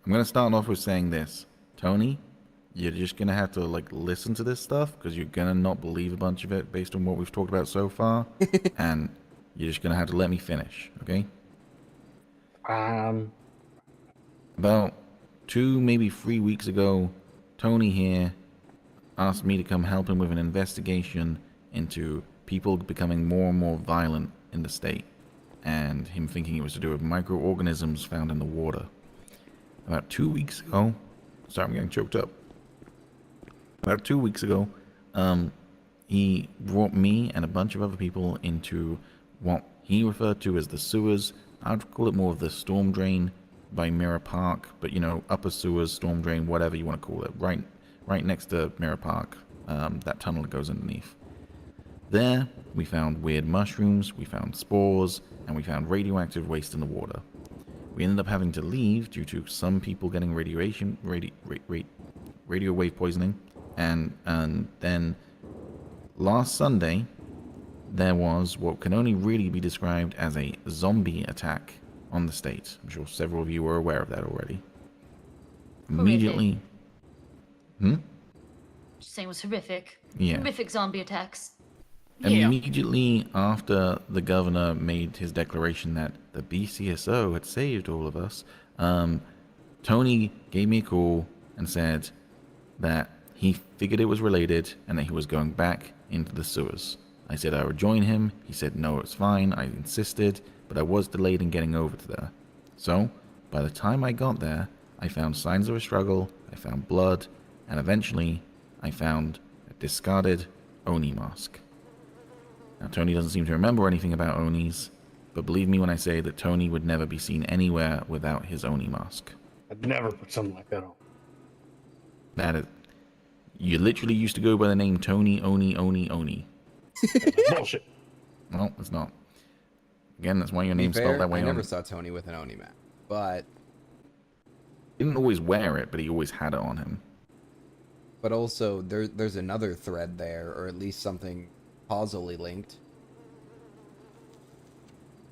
gonna start off with saying this, Tony. You're just gonna have to like listen to this stuff because you're gonna not believe a bunch of it based on what we've talked about so far, and you're just gonna have to let me finish, okay? About 2, maybe 3 weeks ago, Tony here asked me to come help him with an investigation into people becoming more and more violent in the state, and him thinking it was to do with microorganisms found in the water. About 2 weeks ago, sorry, I'm getting choked up. About 2 weeks ago, he brought me and a bunch of other people into what he referred to as the sewers. I'd call it more of the storm drain by Mirror Park, but you know, upper sewers, storm drain, whatever you want to call it, right next to Mirror Park, that tunnel that goes underneath. There, we found weird mushrooms, we found spores, and we found radioactive waste in the water. We ended up having to leave due to some people getting radio wave poisoning, and then last Sunday, there was what can only really be described as a zombie attack on the state. I'm sure several of you are aware of that already. Immediately... Just saying it was horrific. Yeah. Horrific zombie attacks. Immediately after the governor made his declaration that the BCSO had saved all of us, Tony gave me a call and said that he figured it was related and that he was going back into the sewers. I said I would join him. He said no, it's fine. I insisted, but I was delayed in getting over to there. So, by the time I got there, I found signs of a struggle, I found blood, and eventually I found a discarded Oni mask. Now, Tony doesn't seem to remember anything about Onis, but believe me when I say that Tony would never be seen anywhere without his Oni mask. I'd never put something like that on. That is... You literally used to go by the name Tony, Oni. Bullshit. No, it's not. Again, that's why your name's Fair, spelled that way I on never it. saw Tony with an Oni map, but He didn't always wear it, but he always had it on him. also there's another thread there, or at least something causally linked.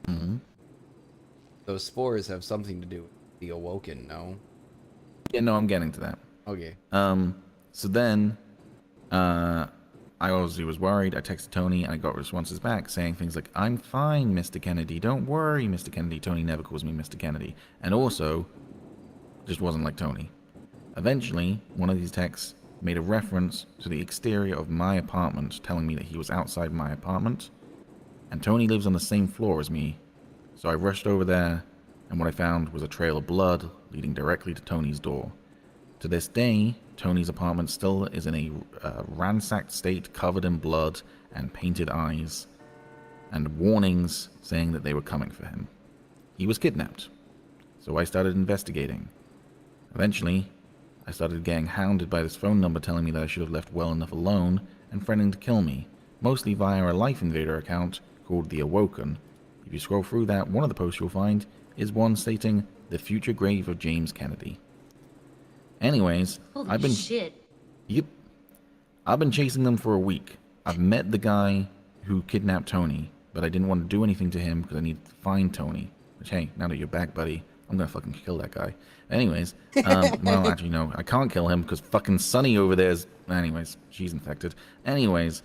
Hmm. Those spores have something to do with the awoken, no? Yeah, no, I'm getting to that. Okay. So then, I obviously was worried. I texted Tony, and I got responses back saying things like, "I'm fine, Mr. Kennedy. Don't worry, Mr. Kennedy. Tony never calls me Mr. Kennedy." And also, just wasn't like Tony. Eventually, one of these texts made a reference to the exterior of my apartment, telling me that he was outside my apartment, and Tony lives on the same floor as me. So I rushed over there, and what I found was a trail of blood leading directly to Tony's door. To this day, Tony's apartment still is in a ransacked state, covered in blood and painted eyes, and warnings saying that they were coming for him. He was kidnapped, so I started investigating. Eventually, I started getting hounded by this phone number telling me that I should have left well enough alone and threatening to kill me, mostly via a Life Invader account called The Awoken. If you scroll through that, one of the posts you'll find is one stating the future grave of James Kennedy. Anyways, Holy shit. Yep. I've been chasing them for a week. I've met the guy who kidnapped Tony, but I didn't want to do anything to him because I needed to find Tony. Which, hey, now that you're back, buddy, I'm gonna fucking kill that guy. Anyways, well, actually, no, I can't kill him because fucking Sunny over there's... Anyways, she's infected. Anyways,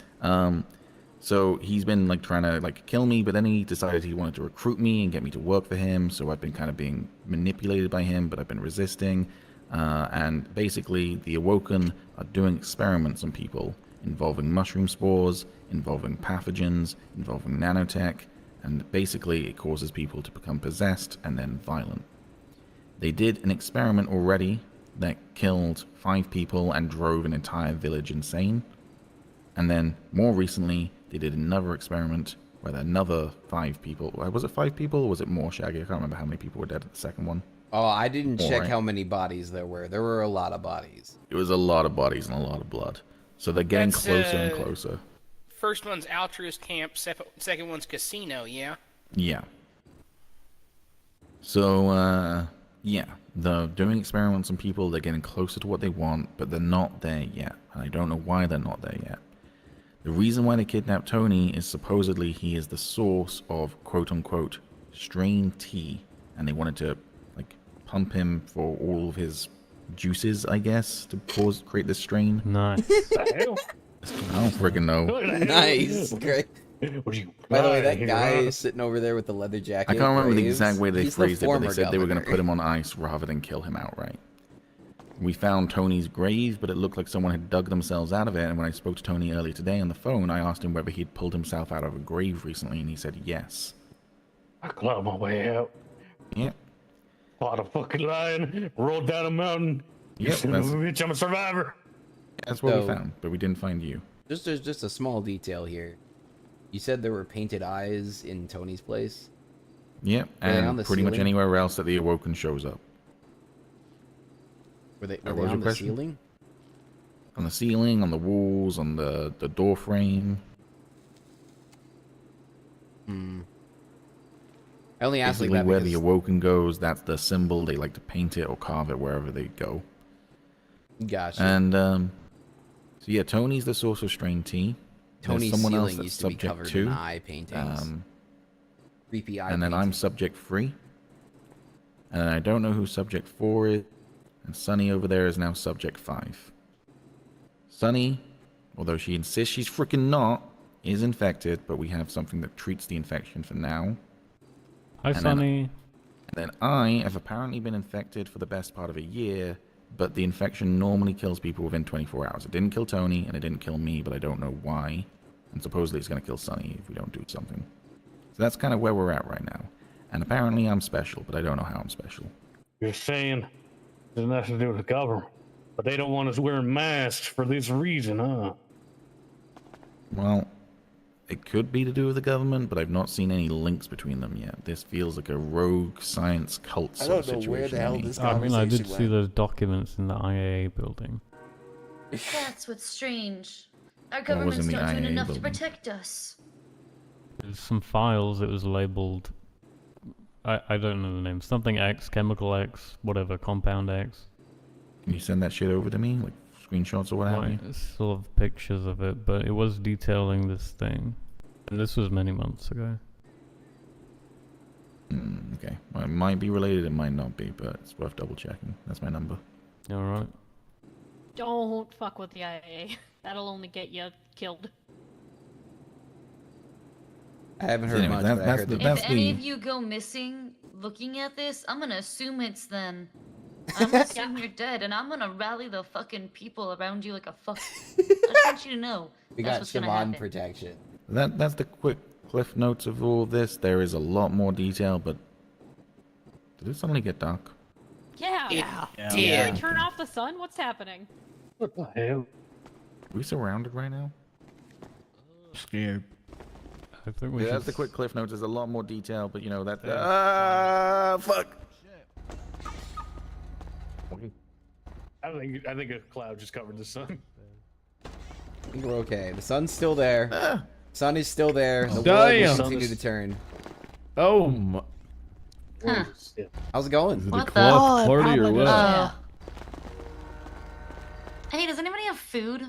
so he's been, like, trying to, like, kill me, but then he decided he wanted to recruit me and get me to work for him, so I've been kind of being manipulated by him, but I've been resisting. And basically, the Awoken are doing experiments on people involving mushroom spores, involving pathogens, involving nanotech, and basically it causes people to become possessed and then violent. They did an experiment already that killed 5 people and drove an entire village insane. And then, more recently, they did another experiment where another 5 people... Was it 5 people or was it more, Shaggy? I can't remember how many people were dead at the second one. Oh, I didn't check right. how many bodies there were. There were a lot of bodies. It was a lot of bodies and a lot of blood. So they're getting That's, closer and closer. First one's altruist camp, second one's casino, yeah? Yeah. So, yeah. They're doing experiments on people. They're getting closer to what they want, but they're not there yet. And I don't know why they're not there yet. The reason why they kidnapped Tony is supposedly he is the source of quote-unquote strain T. And they wanted to, like, pump him for all of his juices, I guess, to create this strain. Nice. I don't friggin' know. Nice. Great. By the way, that guy sitting over there with the leather jacket. I can't remember the Graves, exact way they he's phrased the it, but they former said they were going to governor. put him on ice rather than kill him outright. We found Tony's grave, but it looked like someone had dug themselves out of it, and when I spoke to Tony earlier today on the phone, I asked him whether he'd pulled himself out of a grave recently, and he said yes. I clawed my way out. Yep. Fought a fucking lion, rolled down a mountain. Yep, Son of a bitch, I'm a survivor. That's what So- we found, but we didn't find you. There's just a small detail here. You said there were painted eyes in Tony's place? Yep, Were they on and the pretty much ceiling? anywhere else that the Awoken shows up. Were they, That were they was on your the question? ceiling? On the ceiling, on the walls, on the door frame. Hmm. I only asked like Basically, that where because the Awoken goes, that's the symbol. They like to paint it or carve it wherever they go. Gotcha. And, so yeah, Tony's the source of strain T. There's Tony's someone else ceiling that's used to be subject covered to, in eye paintings. Creepy eye and then I'm paintings. subject 3. And I don't know who subject 4 is. And Sunny over there is now subject 5. Sunny, although she insists she's freaking not, is infected, but we have something that treats the infection for now. Hi, And Sunny. Then I have apparently been infected for the best part of a year, but the infection normally kills people within 24 hours. It didn't kill Tony, and it didn't kill me, but I don't know why. And supposedly it's going to kill Sunny if we don't do something. So that's kind of where we're at right now. And apparently I'm special, but I don't know how I'm special. You're saying there's nothing to do with the government, but they don't want us wearing masks for this reason, huh? Well, it could be to do with the government, but I've not seen any links between them yet. This feels like a rogue science cult I sort of don't know situation. where the hell to me. this I mean, I did conversation see went. those documents in the IAA building. That's what's strange. Our was government's in the not doing IA enough to building. protect us. There's some files. It was labeled. I don't know the name. Something X, chemical X, whatever, compound X. Can you send that shit over to me? Like, screenshots or what have you? Sort of pictures of it, but it was detailing this thing. And this was many months ago. Okay. Well, it might be related, it might not be, but it's worth double checking. That's my number. Alright. Don't fuck with the IAA. That'll only get you killed. I haven't heard Anyway, much, that- but I that's heard the- that- that's If any of you go missing looking at this, I'm gonna assume it's them. I'm gonna assume you're dead, and I'm gonna rally the fucking people around you like a fuck. I just want you to know. We that's got what's gonna Siobhan happen. protection. That's the quick cliff notes of all this. There is a lot more detail, but did it suddenly get dark? Yeah. It Did did. we turn off the sun? What's happening? What the hell? Are we surrounded right now? Scared. I think we Yeah, should... that's the quick cliff notes. There's a lot more detail, but you know that. Fuck. I think a cloud just covered the sun. I think we're okay. The sun's still there. Sun is still there. The world Damn. will continue to turn. Oh my. Huh. How's it going? Is it What a the- cloth Oh, party or probably what? does. Hey, does anybody have food?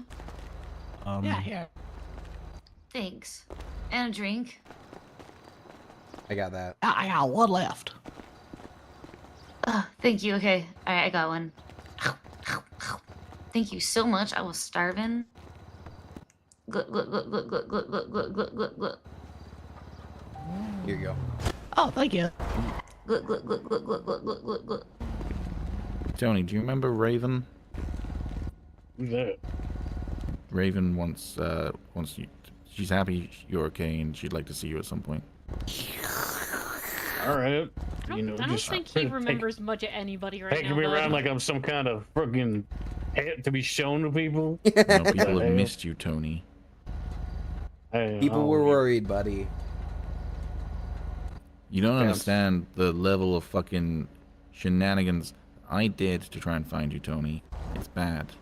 Yeah, here. Thanks. And a drink. I got that. I got one left. Thank you. Okay. Alright, I got one. Thank you so much. I was starving. Glut, glut, glut, glut, glut, glut, glut, glut, glut, glut, glut. Here you go. Oh, thank you. Glut, glut, glut, glut, glut, glut, glut, glut, glut. Tony, do you remember Raven? Who's that? Raven wants you. She's happy you're okay, and she'd like to see you at some point. All right. I You know, don't just think he remembers much of anybody right taking now. me bud. around like I'm some kind of fucking head to be shown to people. You know, people Hey. have missed you, Tony. Hey, People were worried, buddy. You don't Yes. understand the level of fucking shenanigans I did to try and find you, Tony. It's bad.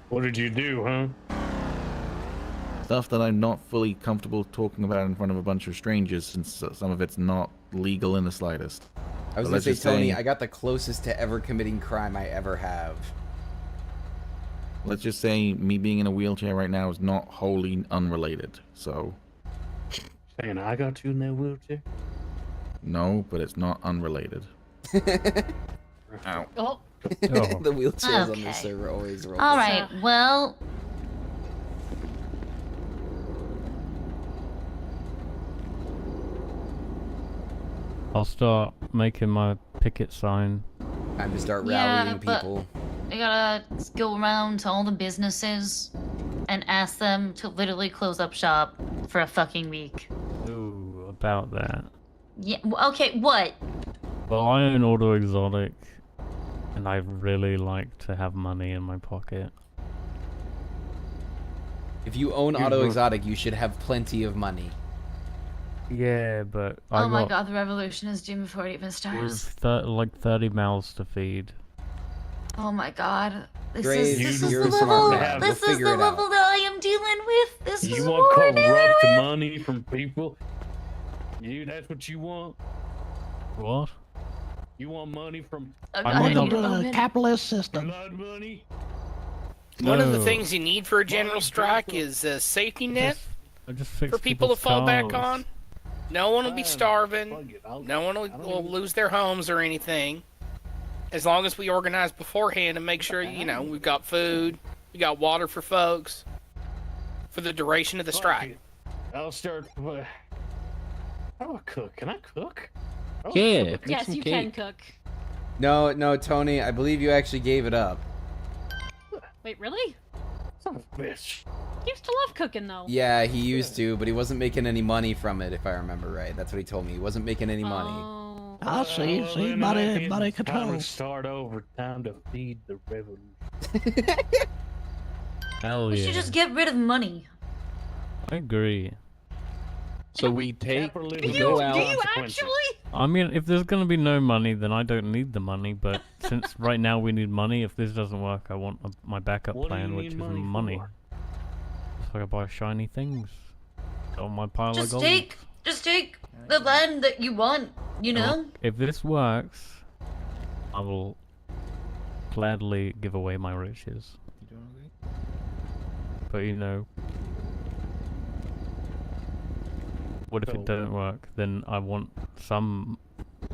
What did you do, huh? Stuff that I'm not fully comfortable talking about in front of a bunch of strangers, since some of it's not legal in the slightest. I was But gonna let's say, just Tony, I got the closest to ever committing crime I ever have. Let's just say me being in a wheelchair right now is not wholly unrelated. So, Saying I got you in that wheelchair? no, but it's not unrelated. Ow. Oh. The wheelchairs on Okay. this server always roll. All right. Well, I'll start making my picket sign. Time to start yeah, rallying but people. I gotta go around to all the businesses and ask them to literally close up shop for a fucking week. Ooh, about that. Yeah. Okay. What? Well, I own Auto Exotic, and I really like to have money in my pocket. If you own Auto Exotic, you should have plenty of money. Yeah, but I Oh my got god, the revolution is doomed before it even with starts. like 30 mouths to feed. Oh my god. This Graves, is the you're a level. smart man. This We'll is figure the it out. level that I am dealing with. This is You what want we're dealing corrupt with. money from people? That's what you want? What? You want money from I mean, Welcome to the capitalist system. blood money? One of the No. things you need for a general strike is a safety net I just fixed for people to people's fall back cars. on. No one will be starving. Fuck it, No one will lose their homes or anything. As long as we organize beforehand and make sure, we've got food, we got water for folks for the duration of the strike. I'll start. How do I cook? Can I cook? Yeah. Yes, you can cook. No, Tony, I believe you actually gave it up. Wait, really? Son of a bitch. He used to love cooking though. Yeah, he used to, but he wasn't making any money from it, if I remember right. That's what he told me. He wasn't making any money. Oh. I see, Well, see, then money Time to controls. start over. Time to feed the revolution. Hell We yeah. should just get rid of money. I agree. So we take, Capitalism we has go out. Do you consequences. actually? I mean, if there's gonna be no money, then I don't need the money. But since right now we need money, if this doesn't work, I want my backup What do plan, you which need is money money. for? So I can buy shiny things on my pile Just of gold. just take the land that you want. You know. If this works, I will gladly give away my riches. But you know, what if it doesn't work? Then I want some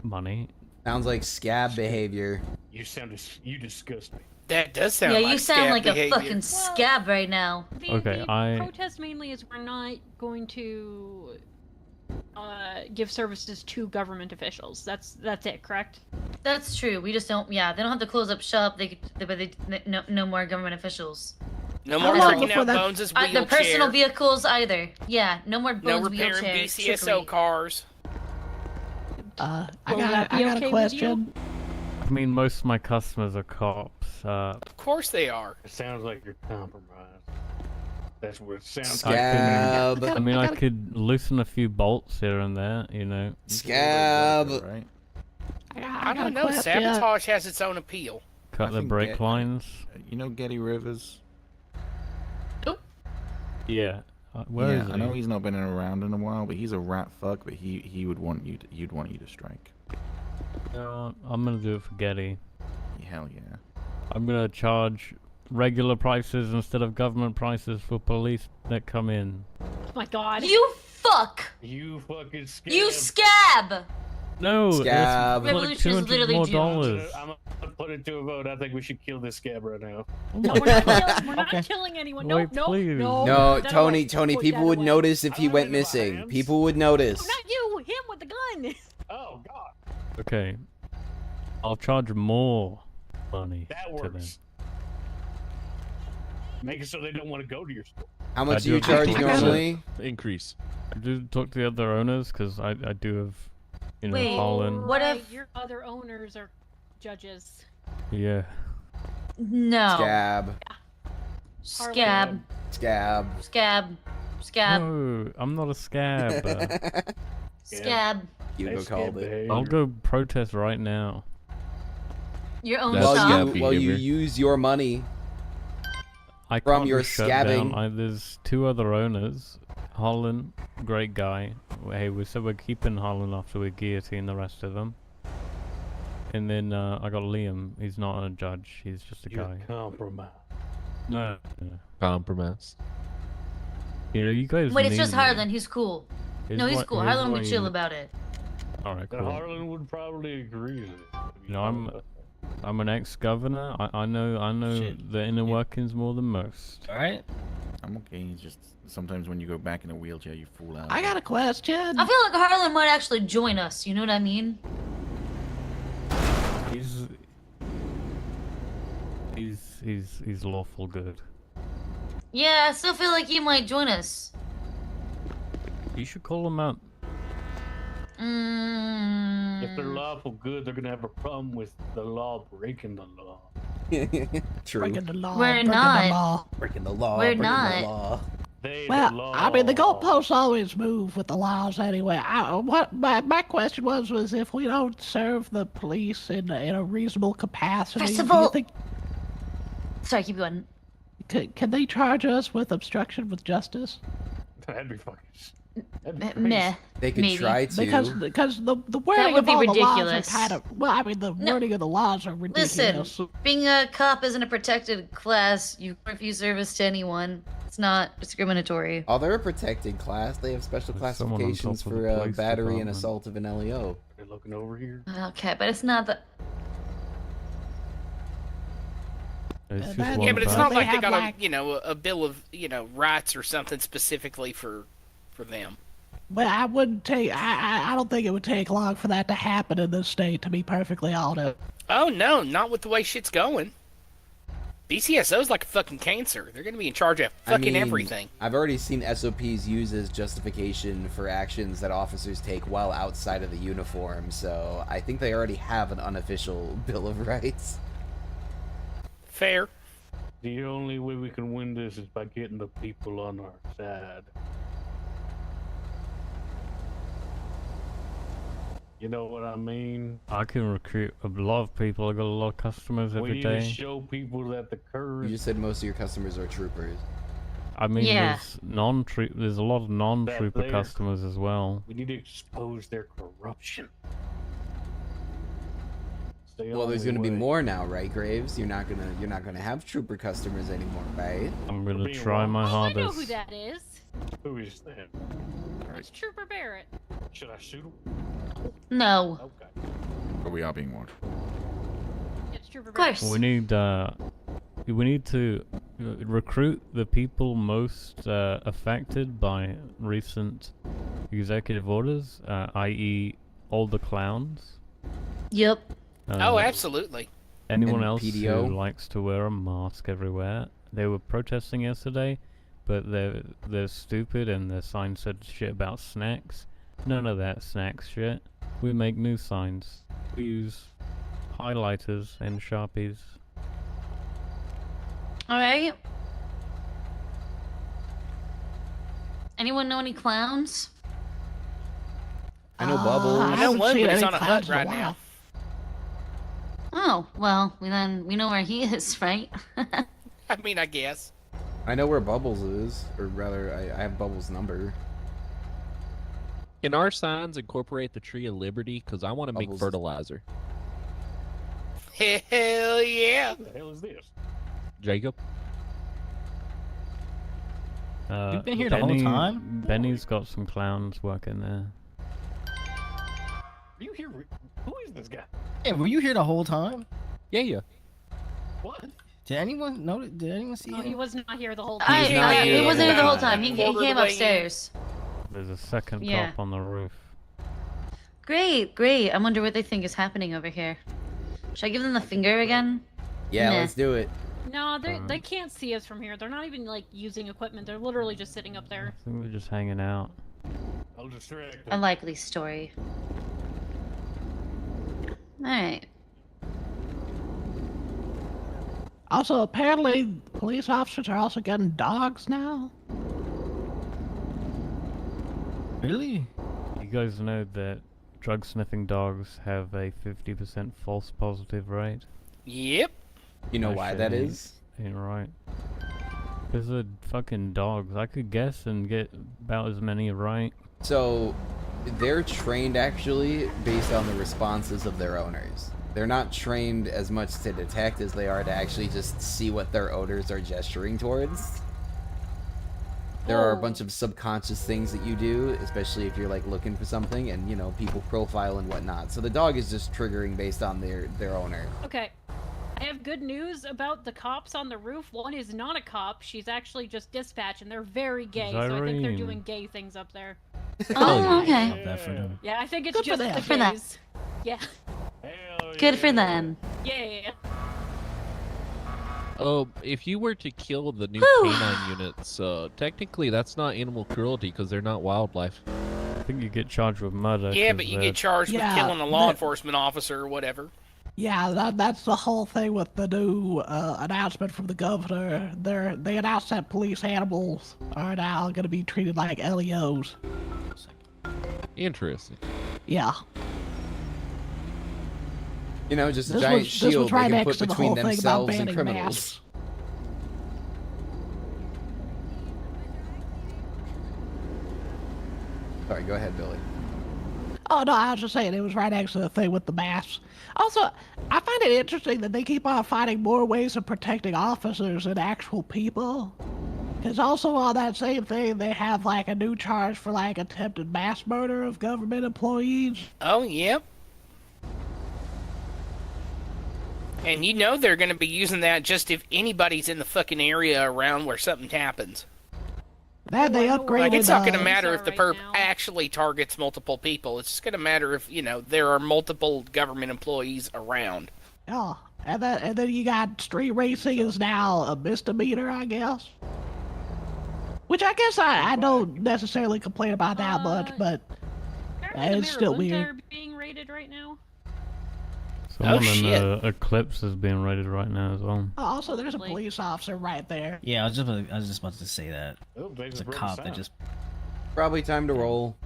money. Sounds like scab behavior. You disgust me. That does sound Yeah, like you sound scab like behavior. a fucking scab right now. Okay, I Protest mainly is we're not going to give services to government officials. That's it, correct? That's true. We just don't. Yeah, they don't have to close up shop. No more government officials. No more How long tricking before out that- Bones' The wheelchair. personal vehicles either. Yeah, no more No Bones repairing wheelchair. BCSO trickery. cars. I Will got that be a okay with question. I mean, most of my customers are cops. Of course they are. It sounds like you're compromised. That's what it sounds Scab. I mean, I could loosen a few bolts here and there, you know. Scab. Right? I don't know. Sabotage has its own appeal. Cut the brake lines. You know Getty Rivers? Yeah. Where is I he? know he's not been around in a while, but he's a rat fuck. But he would want you. You'd want you to strike. You know what? I'm gonna do it for Getty. Hell yeah. I'm gonna charge regular prices instead of government prices for police that come in. Oh my god. You fuck! You fucking scab. You scab! No, Scab. it's like Revolution is $200 literally more doomed. dollars. I'm gonna put it to a vote. I think we should kill this scab right now. No, we're not killing anyone. No, Wait, no, please. no. No, put that Tony, away. Tony, Put people that would away. notice if he went missing. People would notice. No, not you. Him with the gun. Oh God. Okay. I'll charge more money That to them. works. Make it so they don't want to go to your store. How much I do you do charge have to- normally? Increase. I do talk to the other owners because I do have, you know, Wait, Holland. what Right, if... your other owners are judges? Yeah. No. Scab. Scab. Scab. Scab. Scab. No, I'm not a scab. Scab. Hugo called it. I'll go protest right now. Your own Well, shop. you use your money I from can't your be shut scabbing. down. There's two other owners. Holland, great guy. Hey, we're keeping Holland after we guillotine the rest of them. And then I got Liam. He's not a judge. He's just a guy. Compromise. No. Compromise. You know, you guys. Wait, it's need just me. Harlan. He's cool. No, he's cool. Harlan will be chill about it. All right, And cool. Harlan would probably agree with it. You know, I'm an ex-governor. I know the inner workings more than most. All right. I'm okay. It's just sometimes when you go back in a wheelchair, you fall out. I got a question. I feel like Harlan might actually join us. You know what I mean? He's lawful good. Yeah, I still feel like he might join us. You should call him out. If they're lawful good, they're gonna have a problem with the law breaking the law. True. Breaking the law. We're breaking not. The law. Breaking the law. We're breaking not. The law. Well, I mean, the goalposts always move with the laws anyway. What my question was if we don't serve the police in a reasonable capacity, First of do you all- think Sorry, keep going. can they charge us with obstruction with justice? That'd be fucking. Meh. They could Maybe. try to. Because the wording would of be all the laws ridiculous. are kind of the wording of the laws are ridiculous. Listen, being a cop isn't a protected class. You refuse service to anyone. It's not discriminatory. Oh, they're a protected class. They have special There's someone on classifications top of the for police battery and department. assault of an LEO. They're looking over here. Okay, but it's not the. It's just that- one Yeah, but it's bad- not They like they have, got like- a bill of rights or something specifically for them. But I wouldn't take. I don't think it would take long for that to happen in this state. To be perfectly honest. Oh no, not with the way shit's going. BCSO's like a fucking cancer. They're gonna be in charge of fucking everything. I've already seen SOPs used as justification for actions that officers take while outside of the uniform, so I think they already have an unofficial Bill of Rights. Fair. The only way we can win this is by getting the people on our side. You know what I mean? I can recruit a lot of people. I got a lot of customers We every need to day. show people that the You curve. just said most of your customers are troopers. I mean, Yeah. there's a lot of non-trooper they're- customers as well. We need to expose their corruption. Well, there's gonna be more now, right, Graves? You're not gonna have trooper customers anymore, right? I'm gonna try my Oh, I know who hardest. that is. Who is that? It's Trooper Barrett. Should I shoot him? No. Okay. But we are being watched. It's Trooper Of course. We need to recruit the people most affected by recent executive orders, i.e., all the clowns. Yep. Oh, absolutely. Anyone And else PDO? who likes to wear a mask everywhere. They were protesting yesterday, but they're stupid and their sign said shit about snacks. None of that snacks shit. We make new signs. We use highlighters and Sharpies. Alright. Anyone know any clowns? I know Bubbles. I know one, but he's on a hut right now. Oh, well, we know where he is, right? I mean, I guess. I know where Bubbles is, or rather, I have Bubbles' number. Can our signs incorporate the Tree of Liberty? Because I want to make Bubbles. fertilizer. Hell yeah. Who the hell is this? Jacob? You've been here the whole time? Benny's got some clowns working there. Are you here? Who is this guy? Yeah, were you here the whole time? Yeah. What? Did anyone know? Did anyone see Oh, him? he was not here the whole He time. wasn't here the whole time. He came upstairs. There's a second Yeah. cop on the roof. Great, great. I wonder what they think is happening over here. Should I give them the finger again? Yeah, Nah. let's do it. No, they can't see us from here. They're not even like using equipment. They're literally just sitting up there. I think we're just hanging out. I'll distract A likely story. Alright. Also, apparently, police officers are also getting dogs now. Really? You guys know that drug sniffing dogs have a 50% false positive rate? Yep. You know That why shit that ain't- is? Ain't right. Because they're fucking dogs. I could guess and get about as many right. So, they're trained actually based on the responses of their owners. They're not trained as much to detect as they are to actually just see what their owners are gesturing towards. There are a bunch of subconscious things that you do, especially if you're like looking for something and, you know, people profile and whatnot. So the dog is just triggering based on their owner. Okay. I have good news about the cops on the roof. One is not a cop. She's actually just dispatch, and they're very gay. So I think they're Zyrene. doing gay things up there. Oh, okay. Love that for them. Yeah, I think it's Good for just them. the Good for them. gays. Yeah. Good for them. Yeah. If you were to kill the new Whew. canine units, technically that's not animal cruelty because they're not wildlife. I think you get charged with murder. Yeah, 'cause but you they're- get charged Yeah, with killing a law that- enforcement officer or whatever. Yeah, that's the whole thing with the new announcement from the governor. They announced that police animals are now going to be treated like LEOs. Interesting. Yeah. You know, just a This giant was shield right they can next put to the between whole thing about themselves and banning criminals. masks. Sorry, go ahead, Billy. Oh, no, I was just saying it was right next to the thing with the masks. Also, I find it interesting that they keep on finding more ways of protecting officers than actual people. Because also on that same thing, they have like a new charge for like attempted mass murder of government employees. Oh, yep. And you know they're going to be using that just if anybody's in the fucking area around where something happens. Then they upgraded. Like, it's not going to matter are if the right perp now. actually targets multiple people. It's just going to matter if, you know, there are multiple government employees around. Yeah, and then you got street racing is now a misdemeanor, I guess. Which I guess I don't necessarily complain about that much, but Apparently it's the still Marabunta weird. are being raided right now. Someone in shit. Eclipse is being raided right now as well. Also, there's a police officer right there. Yeah, I was just about to say that. Oh, There's a cop that just. Probably time to roll.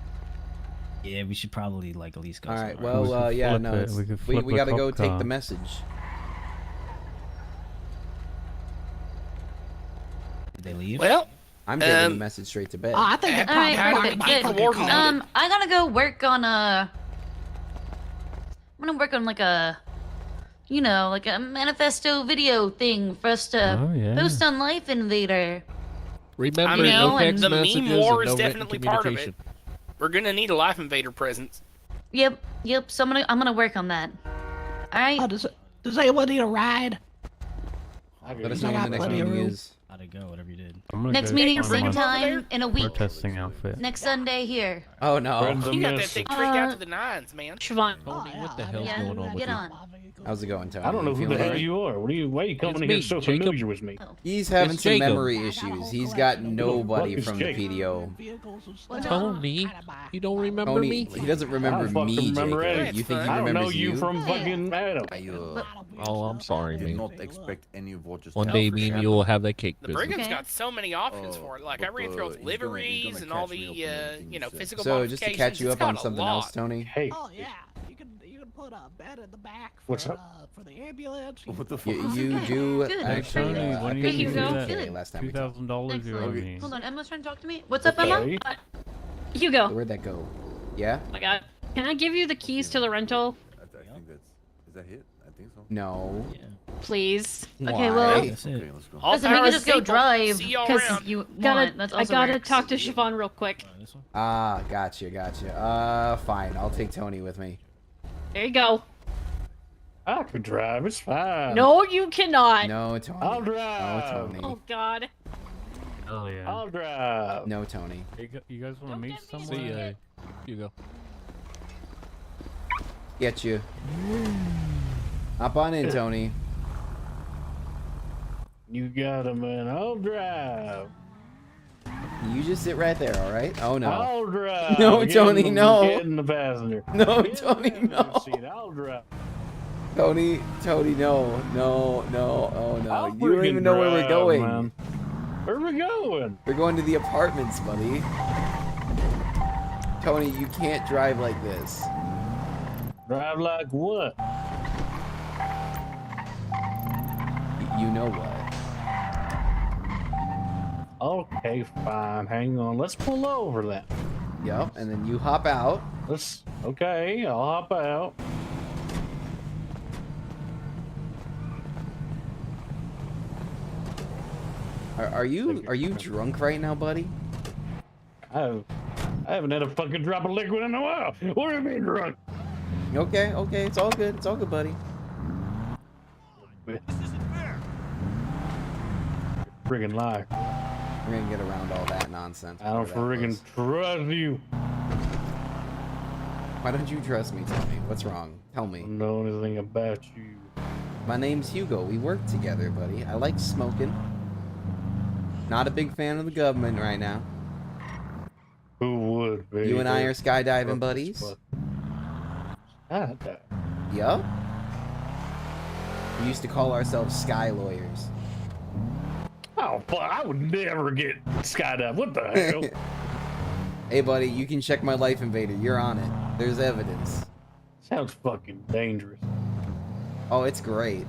Yeah, we should probably like at least go. All right. somewhere. Well, could yeah, flip no, it. it's, We could we flip a gotta go cop take car. the message. Did they leave? Well, I'm taking the message straight to bed. I think it Alright, probably perfect, might good. fucking call it. I gotta go work on I'm gonna work on like a you know, like a manifesto video thing for us to Oh, yeah. post on Life Invader. Remember, You know, no and text the messages meme war and is no written definitely part of it. communication. We're gonna need a Life Invader presence. Yep. So I'm gonna work on that. All right. Oh, does anyone need a ride? Let us know when the next meeting is. How'd it go? Whatever you did. I'm gonna Next go meeting, find same my time in a week. protesting outfit. Next Sunday here. Oh no. You got that thing tricked out to the nines, man. Siobhan. What the hell's Yeah, going on with get you? on. How's it going, Tony? I don't know who You the feeling hell alright? you are. Why are you coming It's in here me, so Jacob. familiar with me? He's having It's some Jacob. memory issues. He's got nobody Fuck is from the Jacob? PDO. Tony, you don't remember Tony, me? he doesn't remember I fucking me, remember Jacob. Eddie. You think he I don't remembers know you from fucking Adam. Oh, I'm sorry, Did man. not expect any of what just One day, me and you will have that cake The business. Brigham's got so many options for it. Like I ran through he's liveries gonna and all catch the me up on you know, physical So just to modifications. catch you It's up on got a something lot. else, Tony. Hey, Oh yeah, you can put a bed in the back for, What's up? For the ambulance. What the fuck? You do Good. actually. Tony, I when paid you you do for that, today last time we talked. $2,000 you owe me. Hold on, Emma's trying to talk to me. What's up, Emma? Okay. Hugo. Where'd that go? Yeah? Oh my god. Can I give you the keys to the rental? I think that's. Is that hit? I think so. No. Please. Okay, well, Why? That's it. Okay, let's go. All listen, we power can just go staple. drive See y'all because around. you Gotta, want. That's I also gotta works. talk to Siobhan real quick. This one? Ah, gotcha. Fine. I'll take Tony with me. There you go. I could drive. It's fine. No, you cannot. No, Tony. I'll drive. No, Tony. Oh god. Oh yeah. I'll drive. No, Tony. You guys want to meet somewhere? See ya. You go. Get you. Hop on in, Tony. You got him, man. I'll drive. You just sit right there, all right? Oh no. I'll drive. No, Tony, no. Get in the passenger. No, Get in Tony, the no. seat. I'll drive. Tony, no. Oh no. I'll You don't even know where we're drive, going. man. Where are we going? We're going to the apartments, buddy. Tony, you can't drive like this. Drive like what? You know what? Okay, fine. Hang on. Let's pull over then. Yep, and then you hop out. Okay, I'll hop out. Are you drunk right now, buddy? I haven't had a fucking drop of liquid in a while. What do you mean drunk? Okay, it's all good. It's all good, buddy. Friggin' lie. We're gonna get around all that nonsense. I don't before that friggin' trust you. Why don't you trust me, Tony? What's wrong? Tell me. I don't know anything about you. My name's Hugo. We work together, buddy. I like smoking. Not a big fan of the government right now. Who would be? You and I are skydiving buddies. Skydive? Yup. We used to call ourselves sky lawyers. Oh, fuck. I would never get skydive. What the hell? Hey, buddy, you can check my Life Invader. You're on it. There's evidence. Sounds fucking dangerous. Oh, it's great.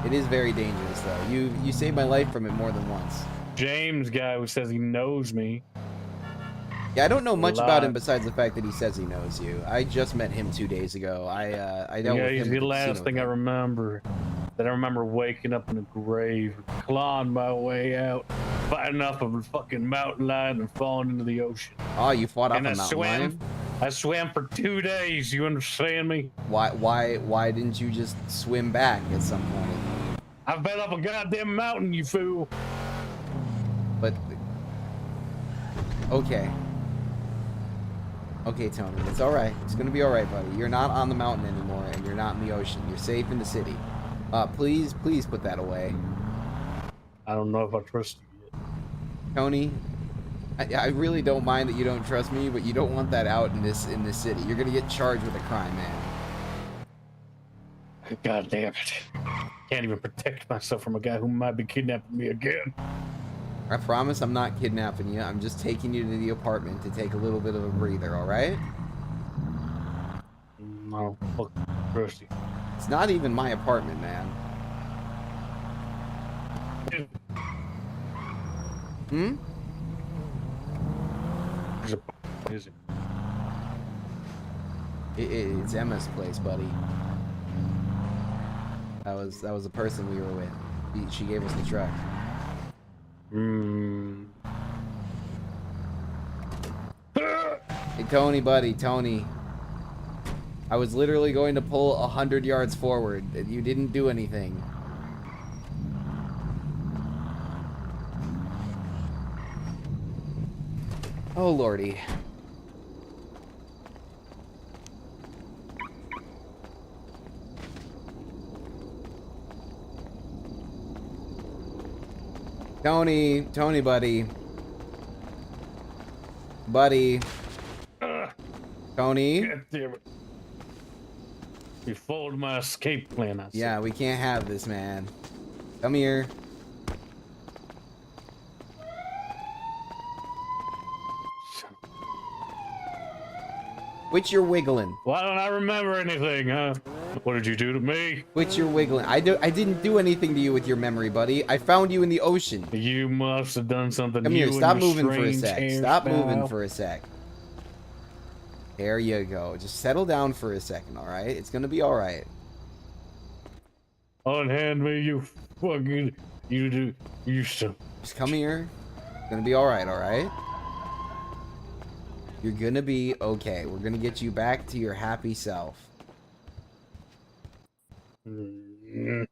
It is very dangerous, though. You saved my life from it more than once. James guy who says he knows me. Yeah, I don't know much about him Live. besides the fact that he says he knows you. I just met him 2 days ago. I dealt Yeah, with he's him the at the last casino thing I with him. remember. That I remember waking up in a grave, clawing my way out, fighting off of a fucking mountain lion and falling into the ocean. Oh, you fought off And a I mountain swam. lion? I swam for 2 days. You understand me? Why didn't you just swim back at some point? I fell off a goddamn mountain, you fool. But okay. Okay, Tony, it's all right. It's gonna be all right, buddy. You're not on the mountain anymore, and you're not in the ocean. You're safe in the city. Please put that away. I don't know if I trust you yet. Tony, I really don't mind that you don't trust me, but you don't want that out in this city. You're gonna get charged with a crime, man. God damn it. Can't even protect myself from a guy who might be kidnapping me again. I promise I'm not kidnapping you. I'm just taking you to the apartment to take a little bit of a breather, all right? No, fuck, trust you. It's not even my apartment, man. Hmm? Is it? It's Emma's place, buddy. That was the person we were with. She gave us the truck. Hey, Tony, buddy, Tony. I was literally going to pull 100 yards forward, and you didn't do anything. Oh, lordy. Tony, buddy. Buddy. Tony? God damn it. You foiled my escape plan, I see. Yeah, we can't have this, man. Come here. Quit your wiggling. Why don't I remember anything, huh? What did you do to me? Quit your wiggling. I didn't do anything to you with your memory, buddy. I found you in the ocean. You must have done something. Come you here, stop and your moving for a strange sec. Stop moving hairstyle. for a sec. There you go. Just settle down for a second, alright? It's gonna be alright. Unhand me, you fucking... You son. Just come here. It's gonna be alright? You're gonna be okay. We're gonna get you back to your happy self. Do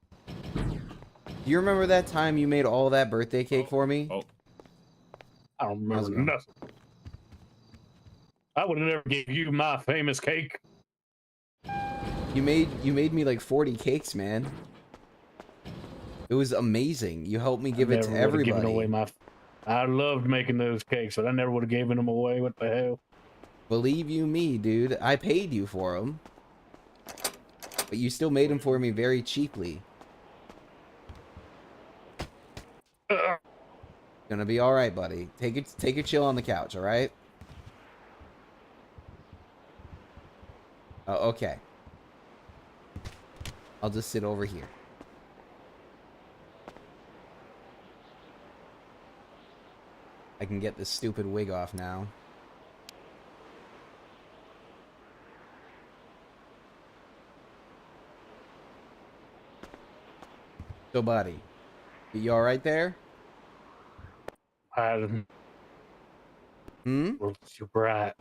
you remember that time you made all that birthday cake for me? I don't remember nothing. I would have never gave you my famous cake. You made me like 40 cakes, man. It was amazing. You helped me give it to everybody. Given away I loved making those cakes, but I never would have given them away. What the hell? Believe you me, dude. I paid you for them. But you still made them for me very cheaply. Gonna be alright, buddy. Take a chill on the couch, alright? Oh, okay. I'll just sit over here. I can get this stupid wig off now. So, buddy, you alright there? It's too bright.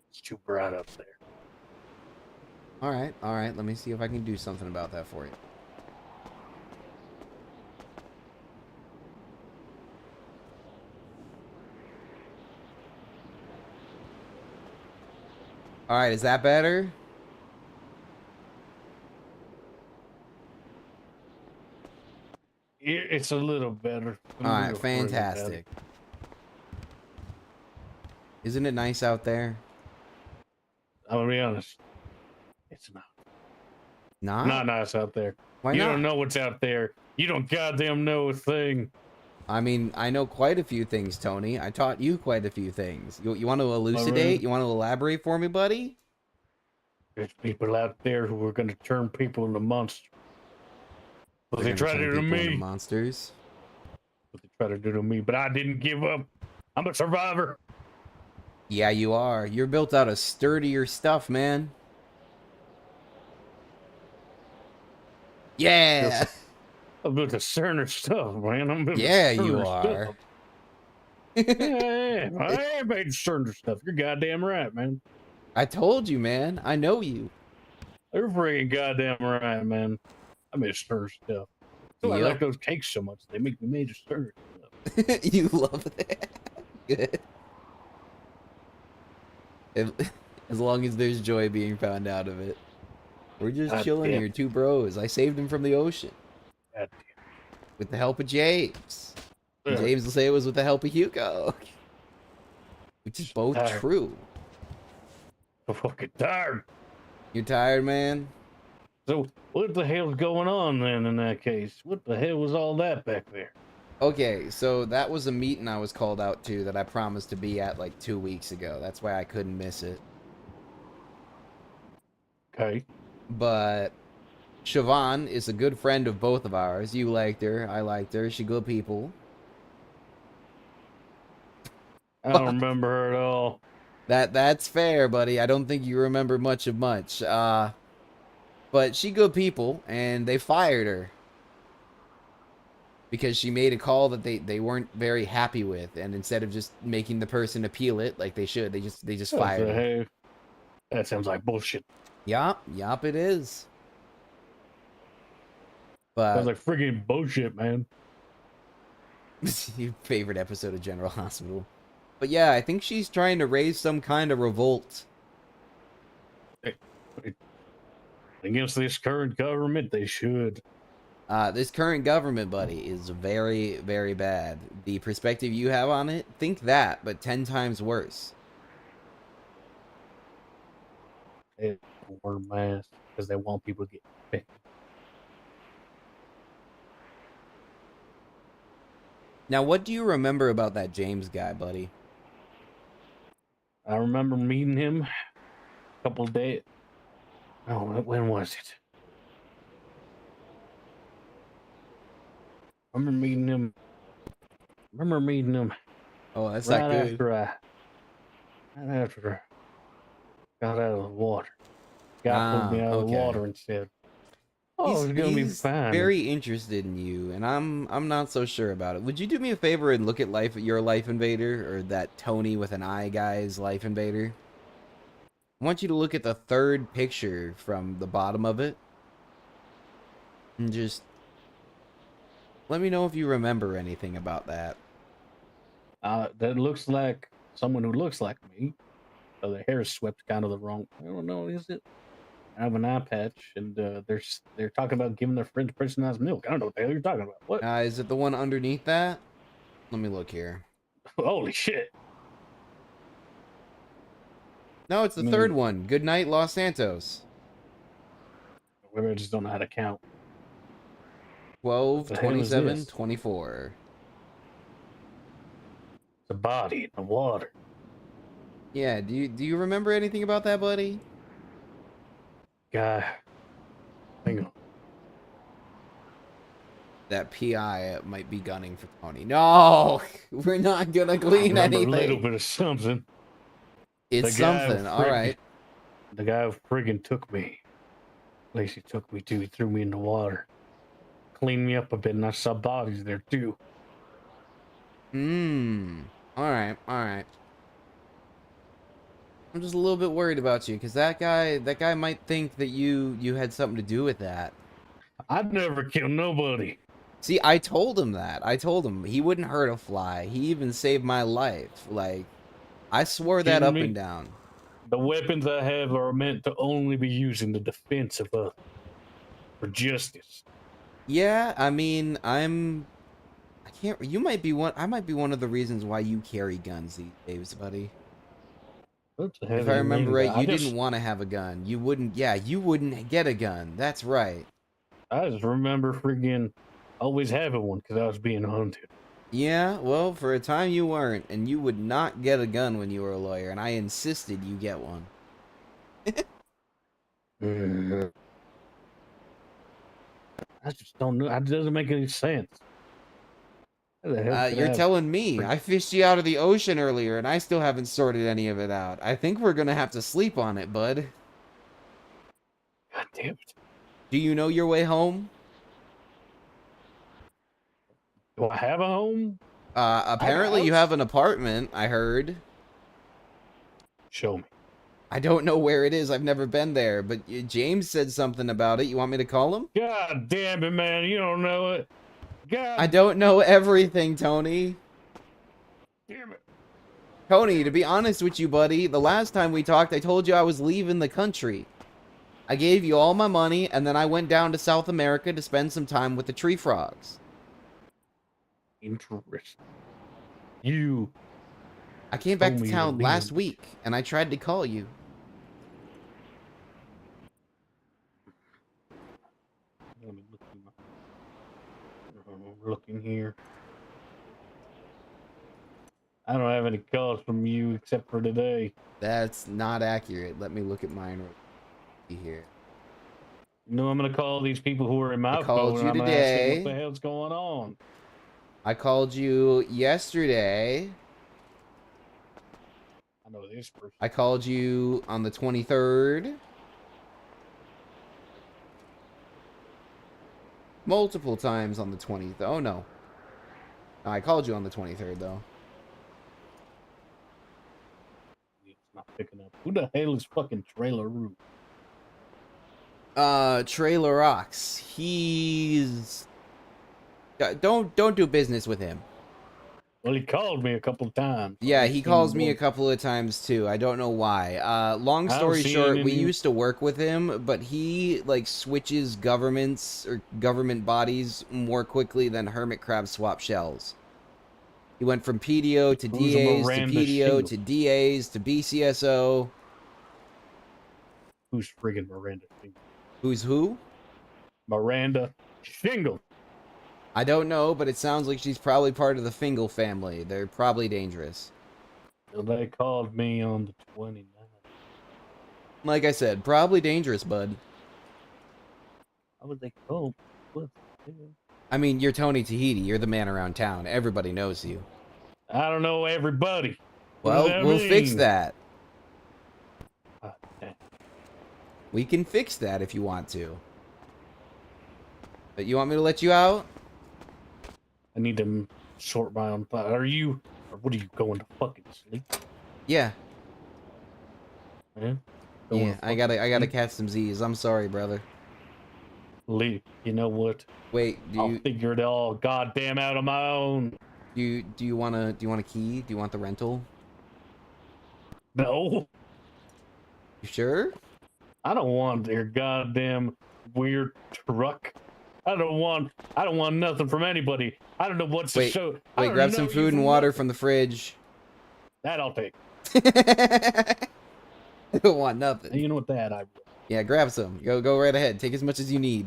It's too bright up there. Alright. Let me see if I can do something about that for you. Alright, is that better? It's a little better. Alright, fantastic. Isn't it nice out there? I'll be honest. It's not. Not nice out there. Why you not? don't know what's out there. You don't goddamn know a thing. I mean, I know quite a few things, Tony. I taught you quite a few things. You want to elucidate? really? You want to elaborate for me, buddy? There's people out there who are going to turn people into monsters. What They're they gonna try to turn do to people into me. monsters. What they try to do to me. But I didn't give up. I'm a survivor. Yeah, you are. You're built out of sturdier stuff, man. Yeah. I'm built of cerner stuff, man. I'm built of Yeah, you cerner are. stuff. Yeah, I ain't made of cerner stuff. You're goddamn right, man. I told you, man. I know you. You're freaking goddamn right, man. I made of cerner stuff. So I Yep. like those cakes so much. They make me made of cerner stuff. You love that. Good. As long as there's joy being found out of it. We're just God chilling damn. here, two bros. I saved him from the ocean. God With the help of James. And Yeah. James will say it was with the help of Hugo. Which is both Tired. true. I'm fucking tired. You tired, man? So what the hell's going on then in that case? What the hell was all that back there? Okay, so that was a meeting I was called out to that I promised to be at like 2 weeks ago. That's why I couldn't miss it. Okay. But Siobhan is a good friend of both of ours. You liked her. I liked her. She good people. I don't remember her at all. That's fair, buddy. I don't think you remember much of much. But she good people, and they fired her because she made a call that they weren't very happy with, and instead of just making the person appeal it like they should, they just fired her. Hey, that sounds like bullshit. Yup, it is. Sounds But like friggin' bullshit, man. your favorite episode of General Hospital. But yeah, I think she's trying to raise some kind of revolt. Against this current government, they should. This current government, buddy, is very, very bad. The perspective you have on it, think that, but 10 times worse. They wear masks because they want people to get infected. Now, what do you remember about that James guy, buddy? I remember meeting him a couple of days. Oh, when was it? I remember meeting him. Oh, that's right not good. right after I got out of the water. God pulled me out of the water and said, "Oh, it's gonna be fine." Very interested in you, and I'm not so sure about it. Would you do me a favor and look at your Life Invader, or that Tony with an eye guy's Life Invader? I want you to look at the third picture from the bottom of it, and just let me know if you remember anything about that. That looks like someone who looks like me. So their hair is swept kind of the wrong. I don't know. Is it? I have an eye patch, and they're talking about giving their friends personalized milk. I don't know what the hell you're talking about. What? Is it the one underneath that? Let me look here. Holy shit! No, it's the third one. Good night, Los Santos. Maybe I just don't know how to count. 12, The hell is 27, this? 24. The body in the water. Yeah, do you remember anything about that, buddy? Guy. Hang on. That PI might be gunning for Tony. No, we're not gonna glean I remember anything. a little bit of something. It's The guy who something. All right. The guy who friggin' took me. Place he took me to, he threw me in the water. Cleaned me up a bit, and I saw bodies there too. All right. I'm just a little bit worried about you, because that guy might think that you had something to do with that. I'd never kill nobody. See, I told him that. I told him he wouldn't hurt a fly. He even saved my life. Like, I swore that Kidding up me? and down. The weapons I have are meant to only be used in the defense of others. For justice. Yeah, I mean, I might be one of the reasons why you carry guns these days, buddy. If I remember right, you didn't want to have a gun. You wouldn't get a gun. That's right. I just remember friggin' always having one because I was being hunted. Yeah, well, for a time you weren't, and you would not get a gun when you were a lawyer, and I insisted you get one. I just don't know. It doesn't make any sense. How the hell could I You're have- telling me. I fished you out of the ocean earlier, and I still haven't sorted any of it out. I think we're gonna have to sleep on it, bud. God damn it. Do you know your way home? Do I have a home? Apparently you have an apartment, I heard. Show me. I don't know where it is. I've never been there, but James said something about it. You want me to call him? God damn it, man. You don't know it. God I don't know everything, Tony. damn it. Tony, to be honest with you, buddy, the last time we talked, I told you I was leaving the country. I gave you all my money, and then I went down to South America to spend some time with the tree frogs. Interesting. I came back told to me you town were last leaving. week, and I tried to call you. Let me look in looking here. I don't have any calls from you except for today. That's not accurate. Let me look at mine here. You know, I'm gonna call these people who are in my I called phone. you And I'm gonna ask them today. what the hell's going on? I called you yesterday. I know this person. I called you on the 23rd. multiple times on the 20th. Oh, no. I called you on the 23rd, though. It's not picking up. Who the hell is fucking Trailer Roo? Trailer Rocks. He's... Don't do business with him. Well, he called me a couple of times. Yeah, he calls me a couple of times too. I don't know why. Long I don't story see short, any- we used to work with him, but he like switches governments or government bodies more quickly than hermit crabs swap shells. He went from PDO to Who's a DAs to Miranda PDO Shingle? to DAs to BCSO. Who's friggin' Miranda Shingle? Who's who? Miranda Shingle. I don't know, but it sounds like she's probably part of the Fingal family. They're probably dangerous. Well, they called me on the 29th. Like I said, probably dangerous, bud. How would they call? What? I mean, you're Tony Tahiti. You're the man around town. Everybody knows you. I don't know everybody. What Well, does that we'll fix mean? that. Ah, damn. We can fix that if you want to. But you want me to let you out? I need to sort my own thought. Are you, or what are you going to fucking sleep? Yeah. Yeah. Yeah, I gotta catch some Z's. I'm sorry, brother. Lee, you know what? Wait, I'll figure it all goddamn out on my own. Do you want a key? Do you want the rental? No. You sure? I don't want their goddamn weird truck. I don't want nothing from anybody. I don't know what's to show. I Wait, don't grab know some you food and from water from the fridge. That I'll take. I don't want nothing. You know what that I. Yeah, grab some. Go right ahead. Take as much as you need.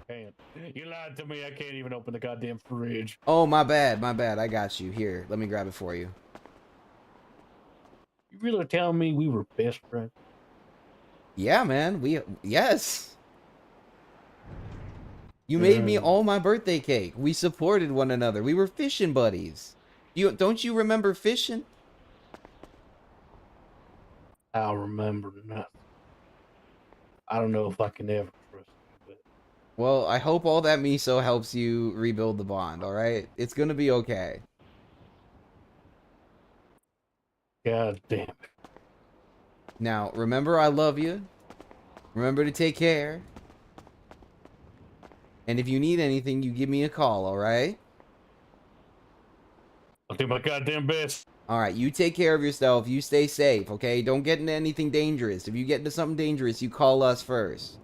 Can't. You lied to me. I can't even open the goddamn fridge. Oh, my bad. I got you. Here, let me grab it for you. You really telling me we were best friends? Yeah, man. Yes. You made me all my birthday cake. We supported one another. We were fishing buddies. Don't you remember fishing? I'll remember nothing. I don't know if I can ever trust you, but Well, I hope all that miso helps you rebuild the bond, all right? It's going to be okay. God damn it. Now, remember I love you. Remember to take care. And if you need anything, you give me a call, all right? I'll do my goddamn best. All right, you take care of yourself. You stay safe, okay? Don't get into anything dangerous. If you get into something dangerous, you call us first.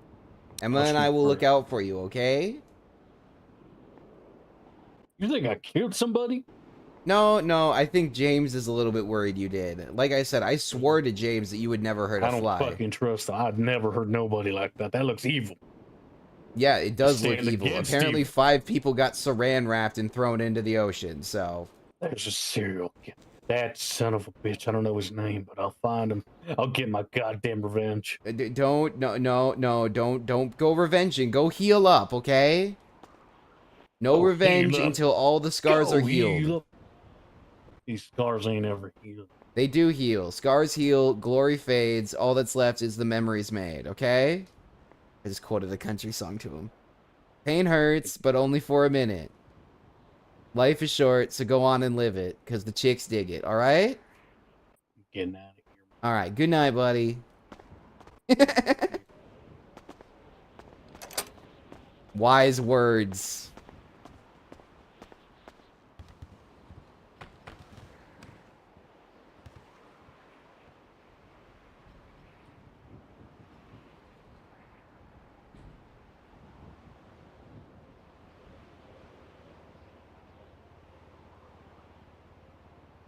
Emma and I will look out for you, okay? You think I killed somebody? No, I think James is a little bit worried you did. Like I said, I swore to James that you would never hurt I a don't fly. fucking trust. I've never heard nobody like that. That looks evil. Yeah, it does look Stand evil. against Apparently evil. 5 people got saran wrapped and thrown into the ocean, so... There's a serial killer. That son of a bitch. I don't know his name, but I'll find him. I'll get my goddamn revenge. Don't go revenging. Go heal up, okay? No Go revenge heal up. until all the scars Go are healed. heal up. These scars ain't ever healed. They do heal. Scars heal, glory fades, all that's left is the memories made, okay? I just quoted a country song to him. Pain hurts, but only for a minute. Life is short, so go on and live it, because the chicks dig it, alright? Getting out of here. Alright, good night, buddy. Wise words.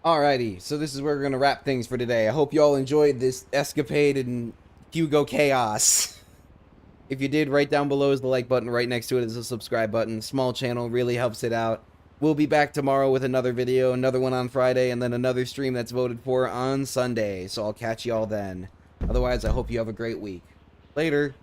Alrighty, so this is where we're going to wrap things for today. I hope you all enjoyed this escapade in Hugo chaos. If you did, right down below is the like button. Right next to it is the subscribe button. Small channel, really helps it out. We'll be back tomorrow with another video, another one on Friday, and then another stream that's voted for on Sunday. So I'll catch you all then. Otherwise, I hope you have a great week. Later.